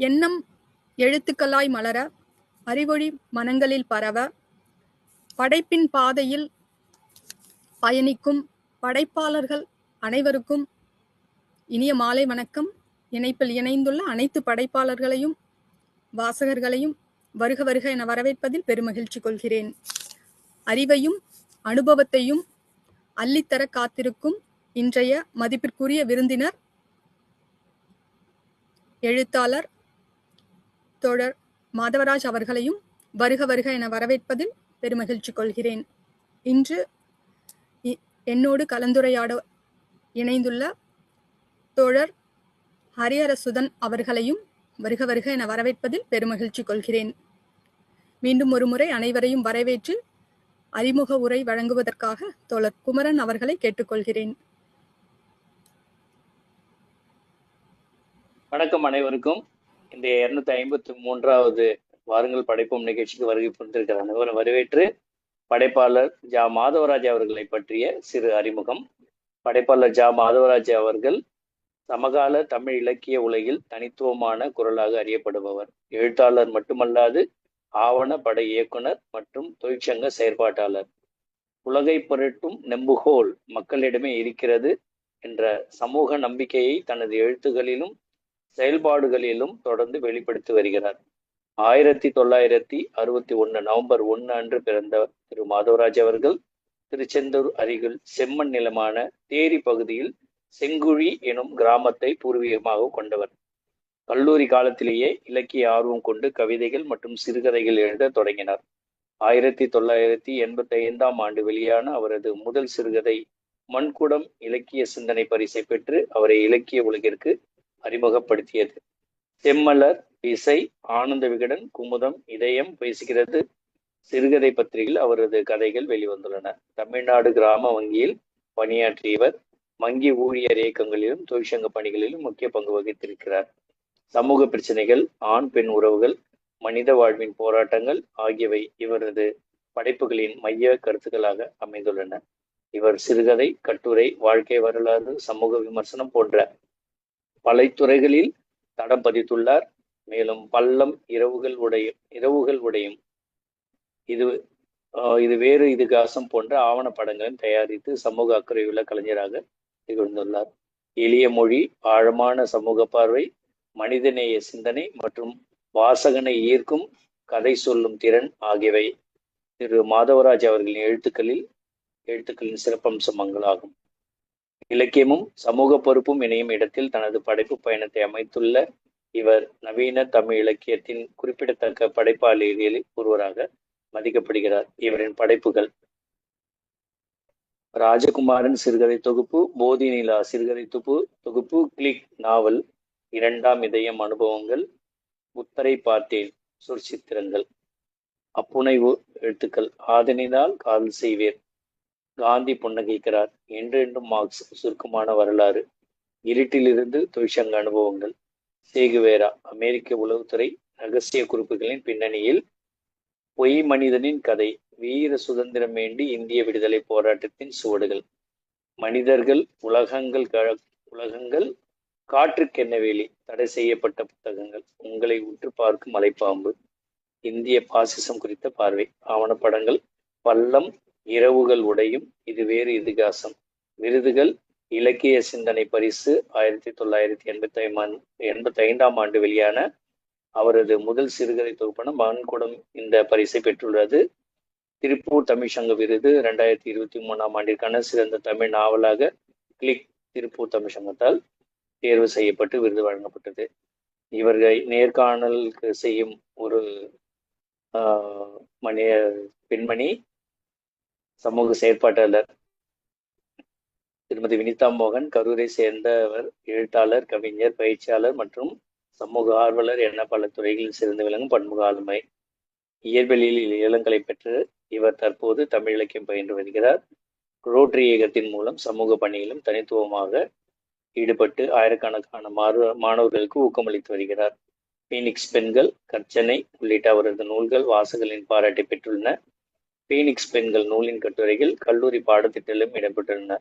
எண்ணம் எழுத்துக்களாய் மலர, அறிவொளி மனங்களில் பரவ, படைப்பின் பாதையில் பயணிக்கும் படைப்பாளர்கள் அனைவருக்கும் இனிய மாலை வணக்கம். இணைப்பில் இணைந்துள்ள அனைத்து படைப்பாளர்களையும் வாசகர்களையும் வருக வருக என வரவேற்பதில் பெருமகிழ்ச்சி கொள்கிறேன். அறிவையும் அனுபவத்தையும் அள்ளித்தர காத்திருக்கும் இன்றைய மதிப்பிற்குரிய விருந்தினர் எழுத்தாளர் தோழர் மாதவராஜ் அவர்களையும் வருக வருக என வரவேற்பதில் பெருமகிழ்ச்சி கொள்கிறேன். இன்று என்னோடு கலந்துரையாட இணைந்துள்ள தோழர் ஹரிஹரசுதன் அவர்களையும் வருக வருக என வரவேற்பதில் பெருமகிழ்ச்சி கொள்கிறேன். மீண்டும் ஒரு முறை அனைவரையும் வரவேற்று அறிமுக உரை வழங்குவதற்காக தோழர் குமரன் அவர்களை கேட்டுக்கொள்கிறேன். வணக்கம் அனைவருக்கும். இந்த 253வது வாருங்கள் படைப்போம் நிகழ்ச்சிக்கு வருகை புரிந்திருக்கிற அனைவரும் வரவேற்று படைப்பாளர் ஜா மாதவராஜ் அவர்களை பற்றிய சிறு அறிமுகம். படைப்பாளர் ஜா மாதவராஜ் அவர்கள் சமகால தமிழ் இலக்கிய உலகில் தனித்துவமான குரலாக அறியப்படுபவர். எழுத்தாளர் மட்டுமல்லாது ஆவண படை இயக்குனர் மற்றும் தொழிற்சங்க செயற்பாட்டாளர். உலகை புரட்டும் நெம்புகோல் மக்களிடமே இருக்கிறது என்ற சமூக நம்பிக்கையை தனது எழுத்துகளிலும் செயல்பாடுகளிலும் தொடர்ந்து வெளிப்படுத்தி வருகிறார். 1961 நவம்பர் 1 அன்று பிறந்த திரு மாதவராஜ் அவர்கள் திருச்செந்தூர் அருகில் செம்மண் நிலமான தேரி பகுதியில் செங்குழி எனும் கிராமத்தை பூர்வீகமாக கொண்டவர். கல்லூரி காலத்திலேயே இலக்கிய ஆர்வம் கொண்டு கவிதைகள் மற்றும் சிறுகதைகள் எழுத தொடங்கினார். 1985 ஆண்டு வெளியான அவரது முதல் சிறுகதை மண்குடம் இலக்கிய சிந்தனை பரிசை பெற்று அவரை இலக்கிய உலகிற்கு அறிமுகப்படுத்தியது. செம்மலர், இசை, ஆனந்த விகடன், குமுதம், இதயம் பேசுகிறது சிறுகதை பத்திரிகையில் அவரது கதைகள் வெளிவந்துள்ளன. தமிழ்நாடு கிராம வங்கியில் பணியாற்றியவர் வங்கி ஊழியர் இயக்கங்களிலும் தொழிற்சங்க பணிகளிலும் முக்கிய பங்கு வகித்திருக்கிறார். சமூக பிரச்சனைகள், ஆண் பெண் உறவுகள், மனித வாழ்வின் போராட்டங்கள் ஆகியவை இவரது படைப்புகளின் மைய கருத்துக்களாக அமைந்துள்ளன. இவர் சிறுகதை, கட்டுரை, வாழ்க்கை வரலாறு, சமூக விமர்சனம் போன்ற பல துறைகளில் தடம் பதித்துள்ளார். மேலும் பள்ளம் இரவுகள் உடையும் இது வேறு இதிகாசம் போன்ற ஆவண படங்களையும் தயாரித்து சமூக அக்கறையுள்ள கலைஞராக திகழ்ந்துள்ளார். எளிய மொழி, ஆழமான சமூக பார்வை, மனிதநேய சிந்தனை மற்றும் வாசகனை ஈர்க்கும் கதை சொல்லும் திறன் ஆகியவை திரு மாதவராஜ் அவர்களின் எழுத்துக்களின் சிறப்பம்சங்களாகும். இலக்கியமும் சமூக பொறுப்பும் இணையும் இடத்தில் தனது படைப்பு பயணத்தை அமைத்துள்ள இவர் நவீன தமிழ் இலக்கியத்தின் குறிப்பிடத்தக்க படைப்பாளிகளில் ஒருவராக மதிக்கப்படுகிறார். இவரின் படைப்புகள் ராஜகுமாரன் சிறுகதை தொகுப்பு, போதி நிலா சிறுகதை தொகுப்பு, கிளிக் நாவல், 2ஆம் இதயம் அனுபவங்கள், புத்தரை பார்த்தேன் சொற்சித்திரங்கள், அப்புனைவு எழுத்துக்கள், ஆதனினால் காதல் செய்வேர், காந்தி புன்னகைக்கிறார், என்றென்றும் மார்க்ஸ் சுருக்கமான வரலாறு, இருட்டிலிருந்து தொழிற்சங்க அனுபவங்கள், சேகுவேரா அமெரிக்க உளவுத்துறை ரகசிய குறிப்புகளின் பின்னணியில், பொய் மனிதனின் கதை, வீர சுதந்திரம் வேண்டி இந்திய விடுதலை போராட்டத்தின் சுவடுகள், மனிதர்கள் உலகங்கள், காற்றுக்கென்னவேலி, தடை செய்யப்பட்ட புத்தகங்கள், உங்களை உற்று பார்க்கும் மலைப்பாம்பு, இந்திய பாசிசம் குறித்த பார்வை, ஆவணப்படங்கள், பள்ளம் இரவுகள் உடையும் இது வேறு இதிகாசம், விருதுகள், இலக்கிய சிந்தனை பரிசு 1985 ஆண்டு வெளியான அவரது முதல் சிறுகதை தொகுப்பான மண்குடம் இந்த பரிசை பெற்றுள்ளது. திருப்பூர் தமிழ் சங்க விருது 2023 ஆண்டிற்கான சிறந்த தமிழ் நாவலாக கிளிக் திருப்பூர் தமிழ் சங்கத்தால் தேர்வு செய்யப்பட்டு விருது வழங்கப்பட்டது. இவர்கள் நேர்காணலுக்கு செய்யும் ஒரு பெண்மணி சமூக செயற்பாட்டாளர் திருமதி வினிதா மோகன், கரூரை சேர்ந்தவர், எழுத்தாளர், கவிஞர், பயிற்சியாளர் மற்றும் சமூக ஆர்வலர் என பல துறைகளில் சிறந்து விளங்கும் பன்முக ஆளுமை. இயற்பியலில் இளங்கலை பெற்று இவர் தற்போது தமிழ் இலக்கியம் பயின்று வருகிறார். ரோட்டரி இயக்கத்தின் மூலம் சமூக பணியிலும் தனித்துவமாக ஈடுபட்டு ஆயிரக்கணக்கான மாணவர்களுக்கு ஊக்கமளித்து வருகிறார். பீனிக்ஸ் பெண்கள், கர்ச்சனை உள்ளிட்ட அவரது நூல்கள் வாசகர்களின் பாராட்டை பெற்றுள்ளன. பீனிக்ஸ் பெண்கள் நூலின் கட்டுரைகள் கல்லூரி பாடத்திட்டத்திலும் இடம்பெற்றுள்ளன.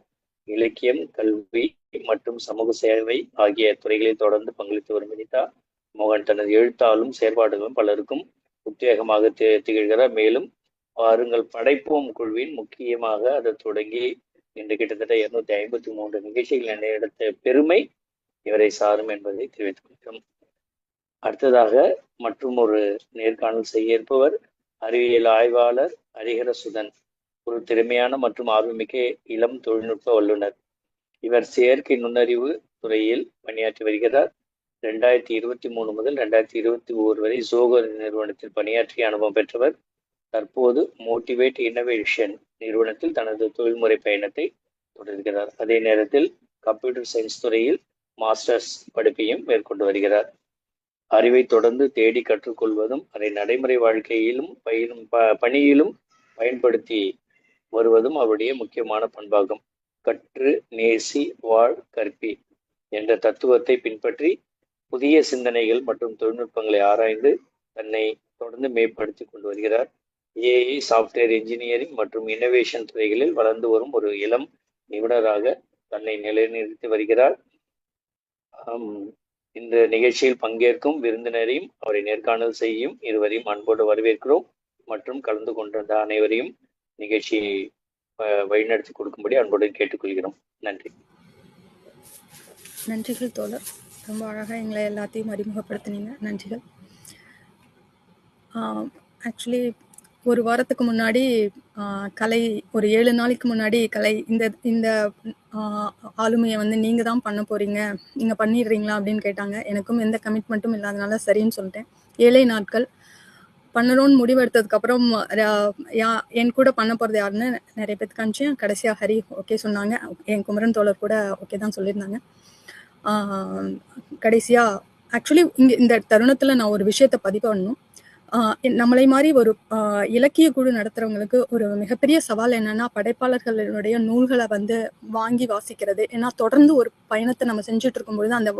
இலக்கியம், கல்வி மற்றும் சமூக சேவை ஆகிய துறைகளில் தொடர்ந்து பங்களித்து வரும் வினிதா மோகன் தனது எழுத்தாலும் செயற்பாடுகளும் பலருக்கும் உத்வேகமாக திகழ்கிறார். மேலும் வாருங்கள் படைப்போம் குழுவின் முக்கியமாக அதை தொடங்கி இன்று கிட்டத்தட்ட 253 நிகழ்ச்சிகளை நடத்த பெருமை இவரை சாரும் என்பதை தெரிவித்துக் கொள்கிறோம். அடுத்ததாக மற்றும் ஒரு நேர்காணல் செய்ய இருப்பவர் அறிவியல் ஆய்வாளர் ஹரிஹரசுதன், ஒரு திறமையான மற்றும் ஆர்வமிக்க இளம் தொழில்நுட்ப வல்லுநர். இவர் செயற்கை நுண்ணறிவு துறையில் பணியாற்றி வருகிறார். 2023 முதல் 2021 வரை ஜோகோ நிறுவனத்தில் பணியாற்றிய அனுபவம் பெற்றவர். தற்போது மோட்டிவேட் இன்னோவேஷன் நிறுவனத்தில் தனது தொழில்முறை பயணத்தை தொடர்கிறார். அதே நேரத்தில் கம்ப்யூட்டர் சயின்ஸ் துறையில் மாஸ்டர்ஸ் படிப்பையும் மேற்கொண்டு வருகிறார். அறிவை தொடர்ந்து தேடி கற்றுக்கொள்வதும் அதை நடைமுறை வாழ்க்கையிலும் பணியிலும் பயன்படுத்தி வருவதும் அவருடைய முக்கியமான பண்பாகும். கற்று நேசி வாழ் கற்பி என்ற தத்துவத்தை பின்பற்றி புதிய சிந்தனைகள் மற்றும் தொழில்நுட்பங்களை ஆராய்ந்து தன்னை தொடர்ந்து மேம்படுத்தி கொண்டு வருகிறார். ஏஐ, சாஃப்ட்வேர் இன்ஜினியரிங் மற்றும் இன்னோவேஷன் துறைகளில் வளர்ந்து வரும் ஒரு இளம் நிபுணராக தன்னை நிலைநிறுத்தி வருகிறார். இந்த நிகழ்ச்சியில் பங்கேற்கும் விருந்தினரையும் அவரை நேர்காணல் செய்யும் இருவரையும் அன்போடு வரவேற்கிறோம் மற்றும் கலந்து கொண்ட அனைவரையும் நிகழ்ச்சியை வழிநடத்தி கொடுக்கும்படி அன்போடு கேட்டுக்கொள்கிறோம். நன்றி. நன்றிகள் தோழர், ரொம்ப அழகாக எங்களை எல்லாத்தையும் அறிமுகப்படுத்தினீங்க. நன்றிகள். ஆக்சுவலி ஒரு வாரத்துக்கு முன்னாடி கலை, ஒரு 7 நாளைக்கு முன்னாடி கலை இந்த ஆளுமையை வந்து நீங்கள் தான் பண்ண போகிறீங்க, நீங்கள் பண்ணிடுறீங்களா அப்படின்னு கேட்டாங்க. எனக்கும் எந்த கமிட்மெண்ட்டும் இல்லாதனால சரின்னு சொல்லிட்டேன். 7 நாட்கள் பண்ணணும்னு முடிவெடுத்ததுக்கப்புறம் என் கூட பண்ண போகிறது யாருன்னு நிறைய பேருக்கு காமிச்சேன். கடைசியாக ஹரி ஓகே சொன்னாங்க. என் குமரன் தோழர் கூட ஓகே தான் சொல்லியிருந்தாங்க. கடைசியாக ஆக்சுவலி இந்த தருணத்தில் நான் ஒரு விஷயத்தை பதிவு பண்ணணும். நம்மளை மாதிரி ஒரு இலக்கிய குழு நடத்துறவங்களுக்கு ஒரு மிகப்பெரிய சவால் என்னன்னா, படைப்பாளர்களுடைய நூல்களை வந்து வாங்கி வாசிக்கிறது. ஏன்னா தொடர்ந்து ஒரு பயணத்தை நம்ம செஞ்சுட்டு இருக்கும்பொழுது அந்த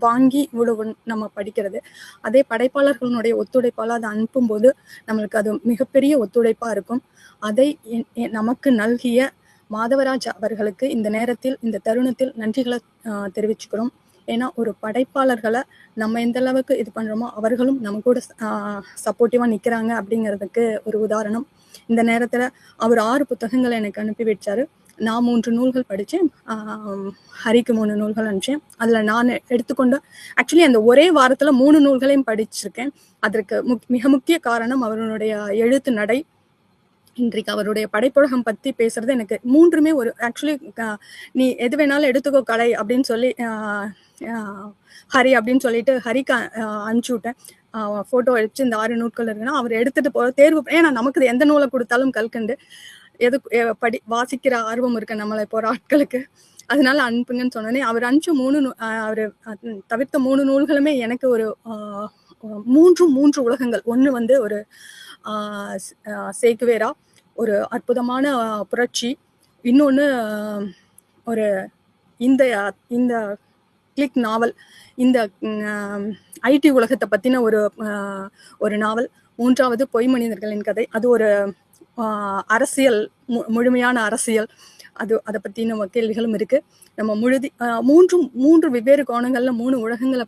வாங்கி இவ்வளவு நம்ம படிக்கிறது, அதே படைப்பாளர்களுடைய ஒத்துழைப்பால் அதை அனுப்பும்போது நம்மளுக்கு அது மிகப்பெரிய ஒத்துழைப்பா இருக்கும். அதை நமக்கு நல்கிய மாதவராஜ் அவர்களுக்கு இந்த நேரத்தில், இந்த தருணத்தில் நன்றிகளை தெரிவிச்சுக்கிறோம். ஏன்னா ஒரு படைப்பாளர்களை நம்ம எந்த அளவுக்கு இது பண்ணுறோமோ அவர்களும் நம்ம கூட சப்போர்ட்டிவாக நிற்கிறாங்க அப்படிங்கிறதுக்கு ஒரு உதாரணம். இந்த நேரத்தில் அவர் 6 புத்தகங்களை எனக்கு அனுப்பி வச்சாரு. நான் 3 நூல்கள் படித்தேன், ஹரிக்கு 3 நூல்கள் அனுப்பிச்சேன். அதில் நான் எடுத்துக்கொண்ட ஆக்சுவலி அந்த ஒரே வாரத்தில் 3 நூல்களையும் படிச்சிருக்கேன். அதற்கு மிக முக்கிய காரணம் அவருடைய எழுத்து நடை. இன்றைக்கு அவருடைய படைப்புலகம் பற்றி பேசுறது எனக்கு 3மே ஒரு ஆக்சுவலி நீ எது வேணாலும் எடுத்துக்கோ கலை அப்படின்னு சொல்லி ஹரி அப்படின்னு சொல்லிட்டு ஹரிக்கு அனுப்பிச்சு விட்டேன். ஃபோட்டோ எடுத்து இந்த 6 நூல்கள் இருக்குன்னா அவர் எடுத்துட்டு போகிற தேர்வு, ஏன்னா நமக்கு எந்த நூலை கொடுத்தாலும் கல்கண்டு வாசிக்கிற ஆர்வம் இருக்கு நம்மளை போகிற ஆட்களுக்கு, அதனால அனுப்புங்கன்னு சொன்னோன்னே அவர் அனுப்பிச்சு அவர் தவிர்த்த 3 நூல்களுமே எனக்கு ஒரு 3 உலகங்கள். ஒன்று வந்து ஒரு சேக்குவேரா, ஒரு அற்புதமான புரட்சி, இன்னொன்று ஒரு இந்த கிளிக் நாவல், இந்த ஐடி உலகத்தை பற்றின ஒரு நாவல், 3வது பொய் மனிதர்களின் கதை, அது ஒரு அரசியல், முழுமையான அரசியல், அதை பற்றின கேள்விகளும் இருக்குது. நம்ம மூன்று வெவ்வேறு கோணங்களில் 3 உலகங்களை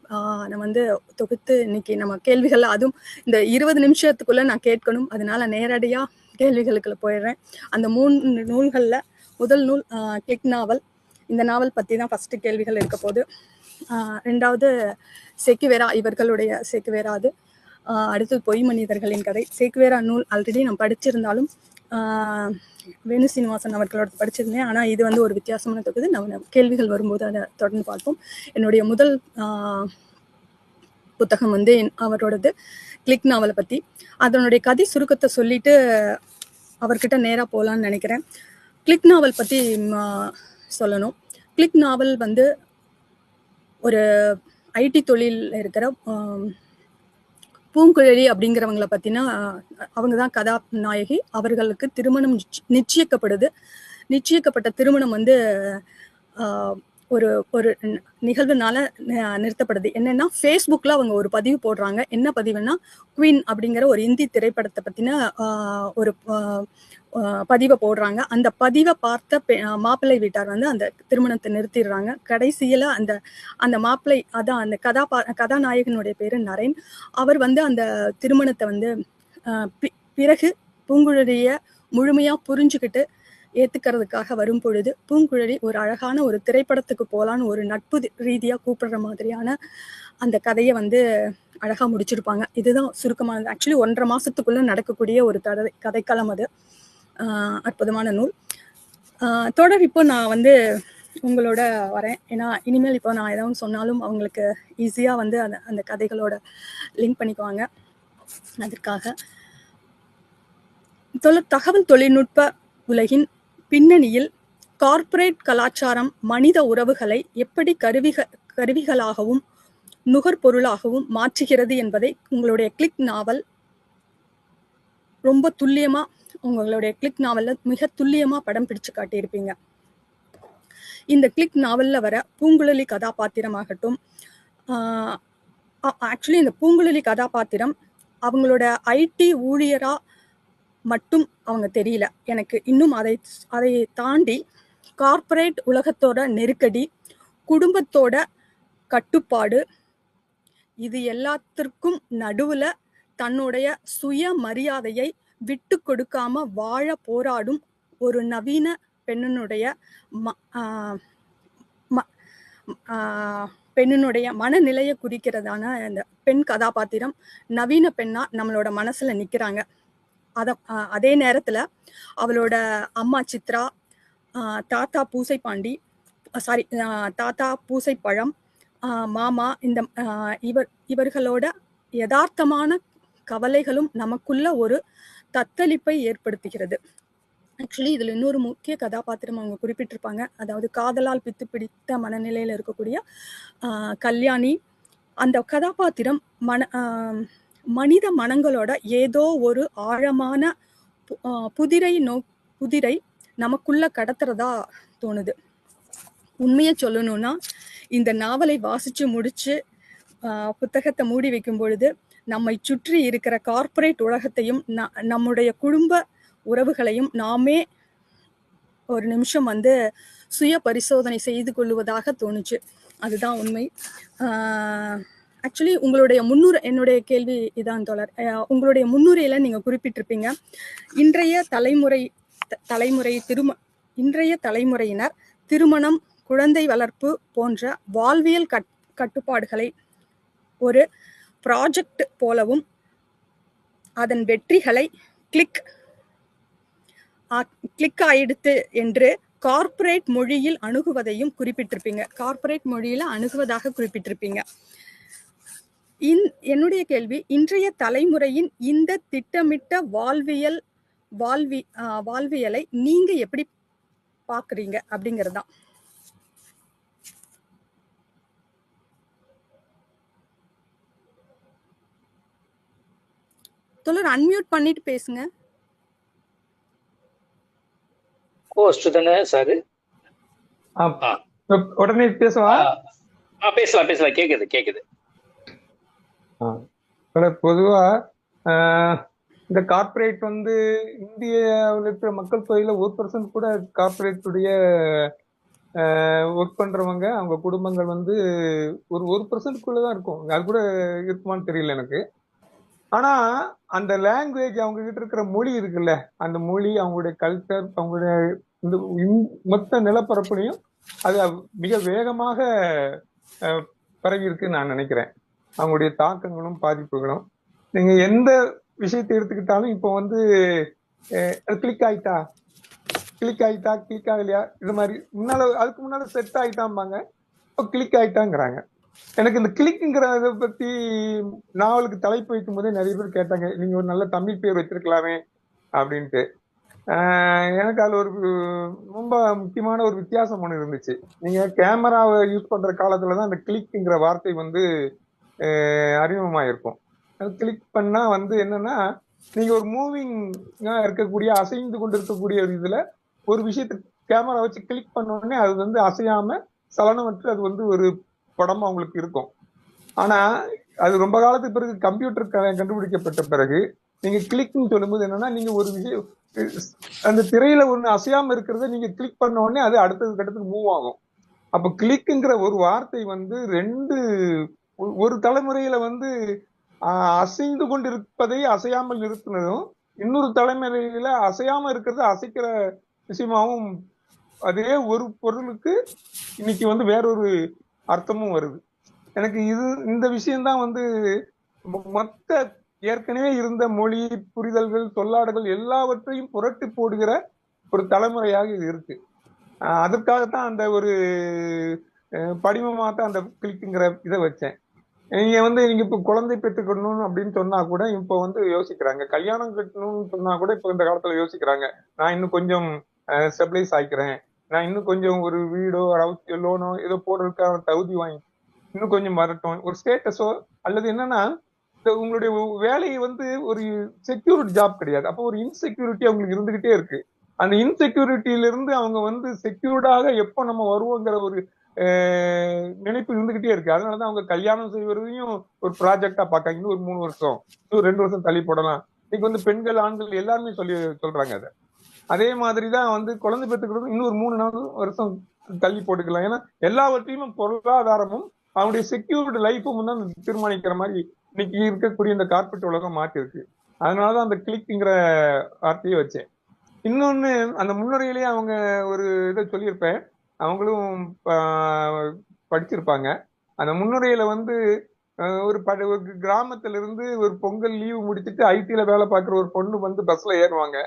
நம்ம வந்து தொகுத்து இன்னைக்கு நம்ம கேள்விகள், அதுவும் இந்த 20 நிமிஷத்துக்குள்ளே நான் கேட்கணும், அதனால நேரடியாக கேள்விகளுக்குள்ள போயிடுறேன். அந்த 3 நூல்களில் முதல் நூல் கிளிக் நாவல். இந்த நாவல் பற்றி தான் ஃபஸ்ட்டு கேள்விகள் இருக்க போது. 2வது சேக்குவேரா, இவர்களுடைய சேக்குவேரா அது. அடுத்தது பொய் மனிதர்களின் கதை. சேக்குவேரா நூல் ஆல்ரெடி நான் படிச்சிருந்தாலும் வேணு சீனிவாசன் அவர்களோட படிச்சிருந்தேன். ஆனால் இது வந்து ஒரு வித்தியாசமான தொகுதி. நம்ம கேள்விகள் வரும்போது அதை தொடர்ந்து பார்ப்போம். என்னுடைய முதல் புத்தகம் வந்து அவரோடது கிளிக் நாவலை பற்றி. அதனுடைய கதை சுருக்கத்தை சொல்லிட்டு அவர்கிட்ட நேராக போகலான்னு நினைக்கிறேன். கிளிக் நாவல் பற்றி சொல்லணும். கிளிக் நாவல் வந்து ஒரு ஐடி தொழில் இருக்கிற பூங்குழலி அப்படிங்கிறவங்கள பற்றினா, அவங்க தான் கதாநாயகி. அவர்களுக்கு திருமணம் நிச்சயிக்கப்படுது. நிச்சயிக்கப்பட்ட திருமணம் வந்து ஒரு நிகழ்வுனால நிறுத்தப்படுது. என்னன்னா, ஃபேஸ்புக்கில் அவங்க ஒரு பதிவு போடுறாங்க. என்ன பதிவுன்னா, குவீன் அப்படிங்கிற ஒரு இந்தி திரைப்படத்தை பற்றின பதிவை போடுறாங்க. அந்த பதிவை பார்த்த மாப்பிள்ளை வீட்டார் வந்து அந்த திருமணத்தை நிறுத்திடுறாங்க. கடைசியில அந்த அந்த மாப்பிள்ளை அதான் அந்த கதாநாயகனுடைய பேரு நரேன். அவர் வந்து அந்த திருமணத்தை வந்து பிறகு பூங்குழலிய முழுமையா புரிஞ்சுக்கிட்டு ஏத்துக்கிறதுக்காக வரும் பொழுது பூங்குழலி ஒரு அழகான ஒரு திரைப்படத்துக்கு போலான்னு ஒரு நட்பு ரீதியா கூப்பிடுற மாதிரியான அந்த கதையை வந்து அழகா முடிச்சிருப்பாங்க. இதுதான் சுருக்கமானது. ஆக்சுவலி 1.5 மாசத்துக்குள்ள நடக்கக்கூடிய ஒரு கதைக்களம் அது. அற்புதமான நூல். தொடர் இப்போ நான் வந்து உங்களோட வரேன். ஏன்னா இனிமேல் இப்போ நான் ஏதாவது சொன்னாலும் அவங்களுக்கு ஈஸியா வந்து அந்த கதைகளோட லிங்க் பண்ணிக்குவாங்க. அதற்காக தகவல் தொழில்நுட்ப உலகின் பின்னணியில் கார்ப்பரேட் கலாச்சாரம் மனித உறவுகளை எப்படி கருவிகளாகவும் நுகர்பொருளாகவும் மாற்றுகிறது என்பதை உங்களுடைய கிளிக் நாவல் ரொம்ப துல்லியமா உங்களுடைய கிளிக் நாவல்ல மிக துல்லியமா படம் பிடிச்சு காட்டியிருப்பீங்க. இந்த கிளிக் நாவல்ல வர பூங்குழலி கதாபாத்திரமாகட்டும், ஆக்சுவலி இந்த பூங்குழலி கதாபாத்திரம் அவங்களோட ஐடி ஊழியரா மட்டும் அவங்க தெரியல எனக்கு. இன்னும் அதை தாண்டி கார்ப்பரேட் உலகத்தோட நெருக்கடி, குடும்பத்தோட கட்டுப்பாடு, இது எல்லாத்திற்கும் நடுவுல தன்னுடைய சுய மரியாதையை விட்டு கொடுக்காம வாழ போராடும் ஒரு நவீன பெண்ணினுடைய மனநிலையை குறிக்கிறதான இந்த பெண் கதாபாத்திரம் நவீன பெண்ணா நம்மளோட மனசுல நிக்கிறாங்க. அதே நேரத்துல அவளோட அம்மா சித்ரா, தாத்தா பூசைப்பாண்டி, தாத்தா பூசைப்பழம், மாமா, இந்த இவர்களோட யதார்த்தமான கவலைகளும் நமக்குள்ள ஒரு தத்தளிப்பை ஏற்படுத்துகிறது. ஆக்சுவலி இதுல இன்னொரு முக்கிய கதாபாத்திரம் அவங்க குறிப்பிட்டிருப்பாங்க. அதாவது காதலால் பித்து பிடித்த மனநிலையில இருக்கக்கூடிய கல்யாணி. அந்த கதாபாத்திரம் மனித மனங்களோட ஏதோ ஒரு ஆழமான புதிரை நமக்குள்ள கடத்துறதா தோணுது. உண்மையை சொல்லணும்னா இந்த நாவலை வாசிச்சு முடிச்சு புத்தகத்தை மூடி வைக்கும் பொழுது நம்மை சுற்றி இருக்கிற கார்ப்பரேட் உலகத்தையும் நம்முடைய குடும்ப உறவுகளையும் நாமே ஒரு நிமிஷம் வந்து சுய பரிசோதனை செய்து கொள்வதாக தோணுச்சு. அதுதான் உண்மை. ஆக்சுவலி உங்களுடைய என்னுடைய கேள்வி இதான் தோழர். உங்களுடைய முன்னுரையில நீங்க குறிப்பிட்டிருப்பீங்க, இன்றைய தலைமுறையினர் திருமணம், குழந்தை வளர்ப்பு போன்ற வாழ்வியல் கட்டுப்பாடுகளை ஒரு ப்ராஜெக்ட் போலவும் அதன் வெற்றிகளை கிளிக் ஆயிடுத்து என்று கார்ப்பரேட் மொழியில் அணுகுவதையும் குறிப்பிட்டிருப்பீங்க. கார்ப்பரேட் மொழியில அணுகுவதாக குறிப்பிட்டிருப்பீங்க. என்னுடைய கேள்வி, இன்றைய தலைமுறையின் இந்த திட்டமிட்ட வாழ்வியலை நீங்க எப்படி பாக்குறீங்க அப்படிங்கறதுதான். தோழர் அன்மியூட் பண்ணிட்டு பேசுங்க. உடனே பேசுவா? பேசலாம். கேக்குது. பொதுவா இந்த கார்ப்பரேட் வந்து இந்தியாவில் இருக்கிற மக்கள் தொகையில 1% கூட கார்ப்பரேட் உடைய ஒர்க் பண்றவங்க அவங்க குடும்பங்கள் வந்து ஒரு 1%குள்ளதான் இருக்கும். அது கூட இருக்குமான்னு தெரியல எனக்கு. ஆனா அந்த லாங்குவேஜ், அவங்க கிட்ட இருக்கிற மொழி இருக்குல்ல, அந்த மொழி, அவங்களுடைய கல்ச்சர், அவங்களுடைய இந்த மொத்த நிலப்பரப்புலையும் அது மிக வேகமாக பரவி இருக்குன்னு நான் நினைக்கிறேன். அவங்களுடைய தாக்கங்களும் பாதிப்புகளும். நீங்க எந்த விஷயத்தை எடுத்துக்கிட்டாலும் இப்போ வந்து கிளிக் ஆகலையா, இது மாதிரி அதுக்கு முன்னால செட் ஆயிட்டாம்பாங்க, இப்போ கிளிக் ஆயிட்டாங்கிறாங்க. எனக்கு இந்த கிளிக்ங்கிறத பத்தி நாவலுக்கு தலைப்பு வைக்கும் போதே நிறைய பேர் கேட்டாங்க, நீங்க ஒரு நல்ல தமிழ் பேர் வச்சிருக்கலாமே அப்படின்ட்டு. எனக்கு அதுல ஒரு ரொம்ப முக்கியமான ஒரு வித்தியாசம் ஒண்ணு இருந்துச்சு. நீங்க கேமராவை யூஸ் பண்ற காலத்துலதான் அந்த கிளிக்ங்கிற வார்த்தை வந்து அறிமுகமாயிருக்கும். அது கிளிக் பண்ணா வந்து என்னன்னா, நீங்க ஒரு மூவிங்கா இருக்கக்கூடிய, அசைந்து கொண்டு இருக்கக்கூடிய ஒரு இதுல ஒரு விஷயத்த கேமரா வச்சு கிளிக் பண்ண உடனே அது வந்து அசையாம சலனமற்று அது வந்து ஒரு படம் அவங்களுக்கு இருக்கும். ஆனா அது ரொம்ப காலத்துக்கு பிறகு கம்ப்யூட்டர் கண்டுபிடிக்கப்பட்ட பிறகு நீங்க கிளிக்னு சொல்லும்போது என்னன்னா, நீங்க ஒரு விஷயம் அந்த திரையில ஒண்ணு அசையாம இருக்கிறத நீங்க கிளிக் பண்ண உடனே அது அடுத்தது கட்டத்துக்கு மூவ் ஆகும். அப்ப கிளிக்குங்கிற ஒரு வார்த்தை வந்து ஒரு தலைமுறையில வந்து அசைந்து கொண்டிருப்பதை அசையாமல் நிறுத்தினதும், இன்னொரு தலைமுறையில அசையாம இருக்கிறது அசைக்கிற விஷயமாவும், அதே ஒரு பொருளுக்கு இன்னைக்கு வந்து வேறொரு அர்த்தமும் வருது. எனக்கு இந்த விஷயம்தான் வந்து மொத்த ஏற்கனவே இருந்த மொழி புரிதல்கள் சொல்லாடல்கள் எல்லாவற்றையும் புரட்டி போடுகிற ஒரு தலைமுறையாக இது இருக்கு. அதற்காகத்தான் அந்த ஒரு படிமமா தான் அந்த கிளிக்குங்கிற இதை வச்சேன். நீங்க இப்ப குழந்தை பெற்றுக்கணும் அப்படின்னு சொன்னா கூட இப்ப வந்து யோசிக்கிறாங்க. கல்யாணம் கட்டணும்னு சொன்னா கூட இப்ப இந்த காலத்துல யோசிக்கிறாங்க. நான் இன்னும் கொஞ்சம் ஸ்டெபிளைஸ் ஆயிக்கிறேன், நான் இன்னும் கொஞ்சம் ஒரு வீடோ லோனோ ஏதோ போடுறதுக்கான தகுதி வாங்கி இன்னும் கொஞ்சம் வரட்டும், ஒரு ஸ்டேட்டஸோ அல்லது என்னன்னா உங்களுடைய வேலையை வந்து ஒரு செக்யூரிட்டி ஜாப் கிடையாது. அப்போ ஒரு இன்செக்யூரிட்டி அவங்களுக்கு இருந்துகிட்டே இருக்கு. அந்த இன்செக்யூரிட்டியில இருந்து அவங்க வந்து செக்யூர்டாக எப்போ நம்ம வருவோங்கிற ஒரு நினைப்பு இருந்துகிட்டே இருக்கு. அதனாலதான் அவங்க கல்யாணம் செய்வதையும் ஒரு ப்ராஜெக்டா பார்க்காங்க. இன்னும் ஒரு 3 வருஷம், இன்னும் 2 வருஷம் தள்ளி போடலாம். இன்னைக்கு வந்து பெண்கள் ஆண்கள் எல்லாருமே சொல்றாங்க அதை. அதே மாதிரிதான் வந்து குழந்தை பெற்றுக்கிறது இன்னொரு 3-4 வருஷம் தள்ளி போட்டுக்கலாம். ஏன்னா எல்லாவற்றையும் பொருளாதாரமும் அவனுடைய செக்யூர்டு லைஃபும் தான் தீர்மானிக்கிற மாதிரி இன்னைக்கு இருக்கக்கூடிய இந்த கார்பரேட் உலகம் மாற்றிருக்கு. அதனாலதான் அந்த கிளிக்ங்கிற வார்த்தையை வச்சேன். இன்னொன்னு, அந்த முன்னுரையிலேயே அவங்க ஒரு இதை சொல்லியிருப்பேன், அவங்களும் படிச்சிருப்பாங்க. அந்த முன்னுரையில வந்து ஒரு கிராமத்துல இருந்து ஒரு பொங்கல் லீவு முடிச்சுட்டு ஐடில வேலை பார்க்குற ஒரு பொண்ணு வந்து பஸ்ல ஏறுவாங்க.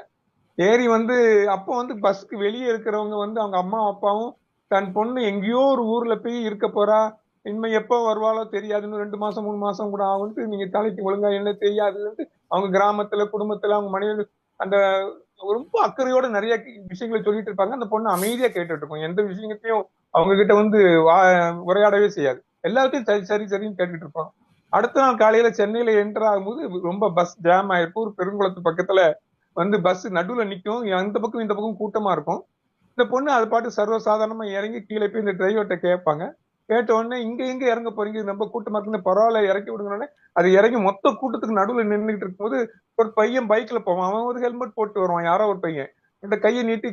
ஏறி வந்து அப்போ வந்து பஸ்க்கு வெளியே இருக்கிறவங்க வந்து அவங்க அம்மா அப்பாவும் தன் பொண்ணு எங்கேயோ ஒரு ஊர்ல போய் இருக்க போறா, இனிமே எப்போ வருவாளோ தெரியாது, இன்னும் 2 மாசம் 3 மாசம் கூட ஆகும்ட்டு நீங்க தலைக்கு ஒழுங்கா என்ன தெரியாதுன்ட்டு அவங்க கிராமத்துல குடும்பத்துல அவங்க மனைவி அந்த ரொம்ப அக்கறையோட நிறைய விஷயங்களை சொல்லிட்டு இருப்பாங்க. அந்த பொண்ணு அமைதியா கேட்டுட்டு இருக்கும். எந்த விஷயத்தையும் அவங்க கிட்ட வந்து உரையாடவே செய்யாது. எல்லாத்தையும் சரி சரி சரின்னு கேட்டுட்டு இருப்பாங்க. அடுத்த நாள் காலையில சென்னையில என்டர் ஆகும்போது ரொம்ப பஸ் ஜாம் ஆயிருக்கும். ஒரு பெருங்குளத்து பக்கத்துல வந்து பஸ் நடுவுல நிக்கும். அந்த பக்கம் இந்த பக்கம் கூட்டமா இருக்கும். இந்த பொண்ணு அது பாட்டு சர்வசாதாரணமா இறங்கி கீழே போய் இந்த டிரைவர்கிட்ட கேட்பாங்க. கேட்ட உடனே இங்க எறங்க போறீங்க, ரொம்ப கூட்டமா இருக்குன்னு, பரவாயில்ல இறக்கி விடுங்க. அது இறங்கி மொத்த கூட்டத்துக்கு நடுவுல நின்றுட்டு இருக்கும்போது ஒரு பையன் பைக்ல போவான். அவன் ஒரு ஹெல்மெட் போட்டு வருவான். யாரோ ஒரு பையன் இந்த கையை நீட்டி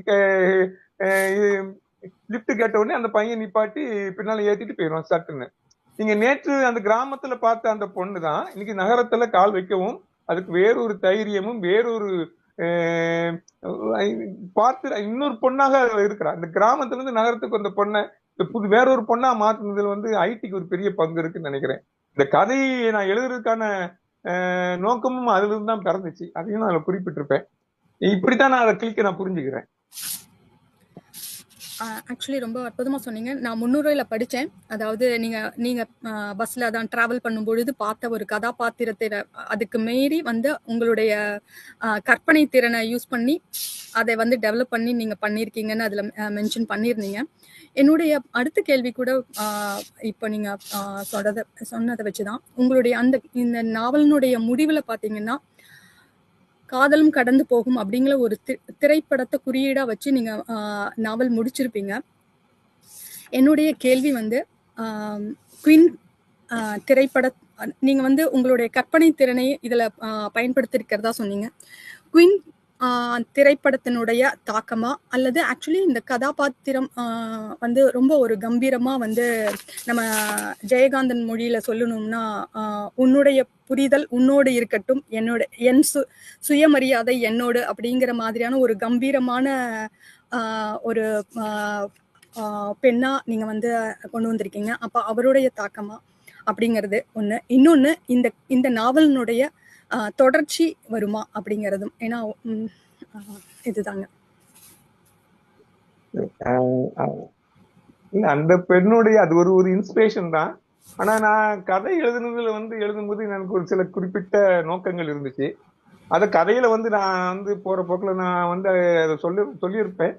லிப்ட் கேட்ட உடனே அந்த பையன் நிப்பாட்டி பின்னால ஏத்திட்டு போயிடுவான் சட்டுன்னு. நீங்க நேற்று அந்த கிராமத்துல பார்த்த அந்த பொண்ணு தான் இன்னைக்கு நகரத்துல கால் வைக்கவும் அதுக்கு வேறொரு தைரியமும் வேறொரு பார்த்து இன்னொரு பொண்ணாக இருக்கிறா. இந்த கிராமத்துல இருந்து நகரத்துக்கு வந்த பொண்ணை வேறொரு பொண்ணா மாத்துனதுல வந்து ஐடிக்கு ஒரு பெரிய பங்கு இருக்குன்னு நினைக்கிறேன். இந்த கதையை நான் எழுதுறதுக்கான நோக்கமும் அதுல இருந்து தான் பிறந்துச்சு. அதையும் நான் குறிப்பிட்டிருப்பேன். இப்படித்தான் நான் அதை கிளிக்க நான் புரிஞ்சுக்கிறேன். ஆக்சுவலி ரொம்ப அற்புதமா சொன்னீங்க. நான் முன்னுரையில படிச்சேன். அதாவது நீங்க பஸ்ல தான் டிராவல் பண்ணும்பொழுது பார்த்த ஒரு கதாபாத்திரத்தை அதுக்கு மீறி வந்து உங்களுடைய கற்பனை திறனை யூஸ் பண்ணி அதை வந்து டெவலப் பண்ணி நீங்க பண்ணியிருக்கீங்கன்னு அதுல மென்ஷன் பண்ணியிருந்தீங்க. என்னுடைய அடுத்த கேள்வி கூட இப்போ நீங்க சொன்னதை வச்சுதான், உங்களுடைய இந்த நாவலினுடைய முடிவுல பாத்தீங்கன்னா காதலும் கடந்து போகும் அப்படிங்கிற ஒரு திரைப்படத்தை குறியீடா வச்சு நீங்க நாவல் முடிச்சிருப்பீங்க. என்னுடைய கேள்வி வந்து குயின் திரைப்பட நீங்க வந்து உங்களுடைய கற்பனை திறனை இதுல பயன்படுத்திருக்கிறதா சொன்னீங்க. குயின் திரைப்படத்தினுடைய தாக்கமா, அல்லது ஆக்சுவலி இந்த கதாபாத்திரம் வந்து ரொம்ப ஒரு கம்பீரமா வந்து நம்ம ஜெயகாந்தன் மொழியில சொல்லணும்னா உன்னுடைய புரிதல் உன்னோடு இருக்கட்டும், என் சுயமரியாதை என்னோடு அப்படிங்கிற மாதிரியான ஒரு கம்பீரமான ஒரு பெண்ணா நீங்க வந்து கொண்டு வந்திருக்கீங்க. அப்ப அவருடைய தாக்கமா அப்படிங்கிறது ஒண்ணு. இன்னொன்னு, இந்த நாவலினுடைய தொடர்ச்சி வருமா அப்படிங்கிறதும். ஏன்னா இதுதாங்க. அந்த பெண்ணுடைய அது ஒரு இன்ஸ்பிரேஷன் தான். ஆனா நான் கதை எழுதுனதுல வந்து எழுதும்போது எனக்கு ஒரு சில குறிப்பிட்ட நோக்கங்கள் இருந்துச்சு. அத கதையில வந்து நான் வந்து போற போக்குல நான் வந்து அதை சொல்லியிருப்பேன்.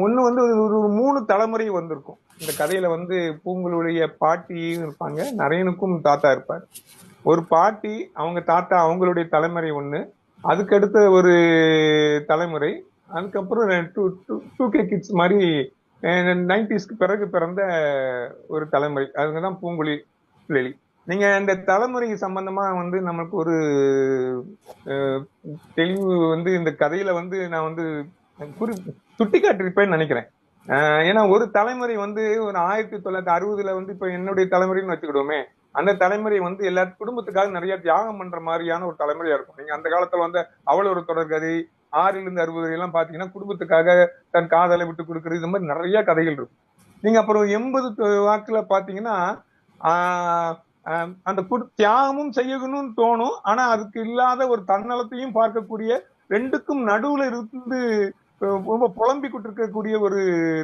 ஒண்ணு வந்து ஒரு 3 தலைமுறை வந்திருக்கும். இந்த கதையில வந்து பூங்குழுடைய பாட்டியும் இருப்பாங்க, நரேனுக்கும் தாத்தா இருப்பார். ஒரு பாட்டி, அவங்க தாத்தா, அவங்களுடைய தலைமுறை ஒண்ணு, அதுக்கடுத்த ஒரு தலைமுறை, அதுக்கப்புறம் 2K கிட்ஸ் மாதிரி 90ஸ்க்கு பிறகு பிறந்த ஒரு தலைமுறை. அதுங்கதான் பூங்குழி லெலி. நீங்க இந்த தலைமுறை சம்பந்தமா வந்து நமக்கு ஒரு தெளிவு வந்து இந்த கதையில வந்து நான் வந்து சுட்டி காட்டிருப்பேன்னு நினைக்கிறேன். ஏன்னா ஒரு தலைமுறை வந்து ஒரு 1960 வந்து இப்ப என்னுடைய தலைமுறைன்னு வச்சுக்கிடுவோமே, அந்த தலைமுறை வந்து எல்லா குடும்பத்துக்காக நிறைய தியாகம் பண்ற மாதிரியான ஒரு தலைமுறையா இருக்கும். நீங்க அந்த காலத்துல வந்து அவள் ஒரு தொடர்கதை 6 to 60 எல்லாம் பாத்தீங்கன்னா குடும்பத்துக்காக தன் காதலை விட்டு கொடுக்கறது, இந்த மாதிரி நிறைய கதைகள் இருக்கும். நீங்க அப்புறம் 80 வாக்குல பாத்தீங்கன்னா அந்த தியாகமும் செய்யணும்னு தோணும். ஆனா அதுக்கு இல்லாத ஒரு தன்னலத்தையும் பார்க்கக்கூடிய, ரெண்டுக்கும் நடுவுல இருந்து ரொம்ப புலம்பிக்கிட்டு இருக்கக்கூடிய ஒரு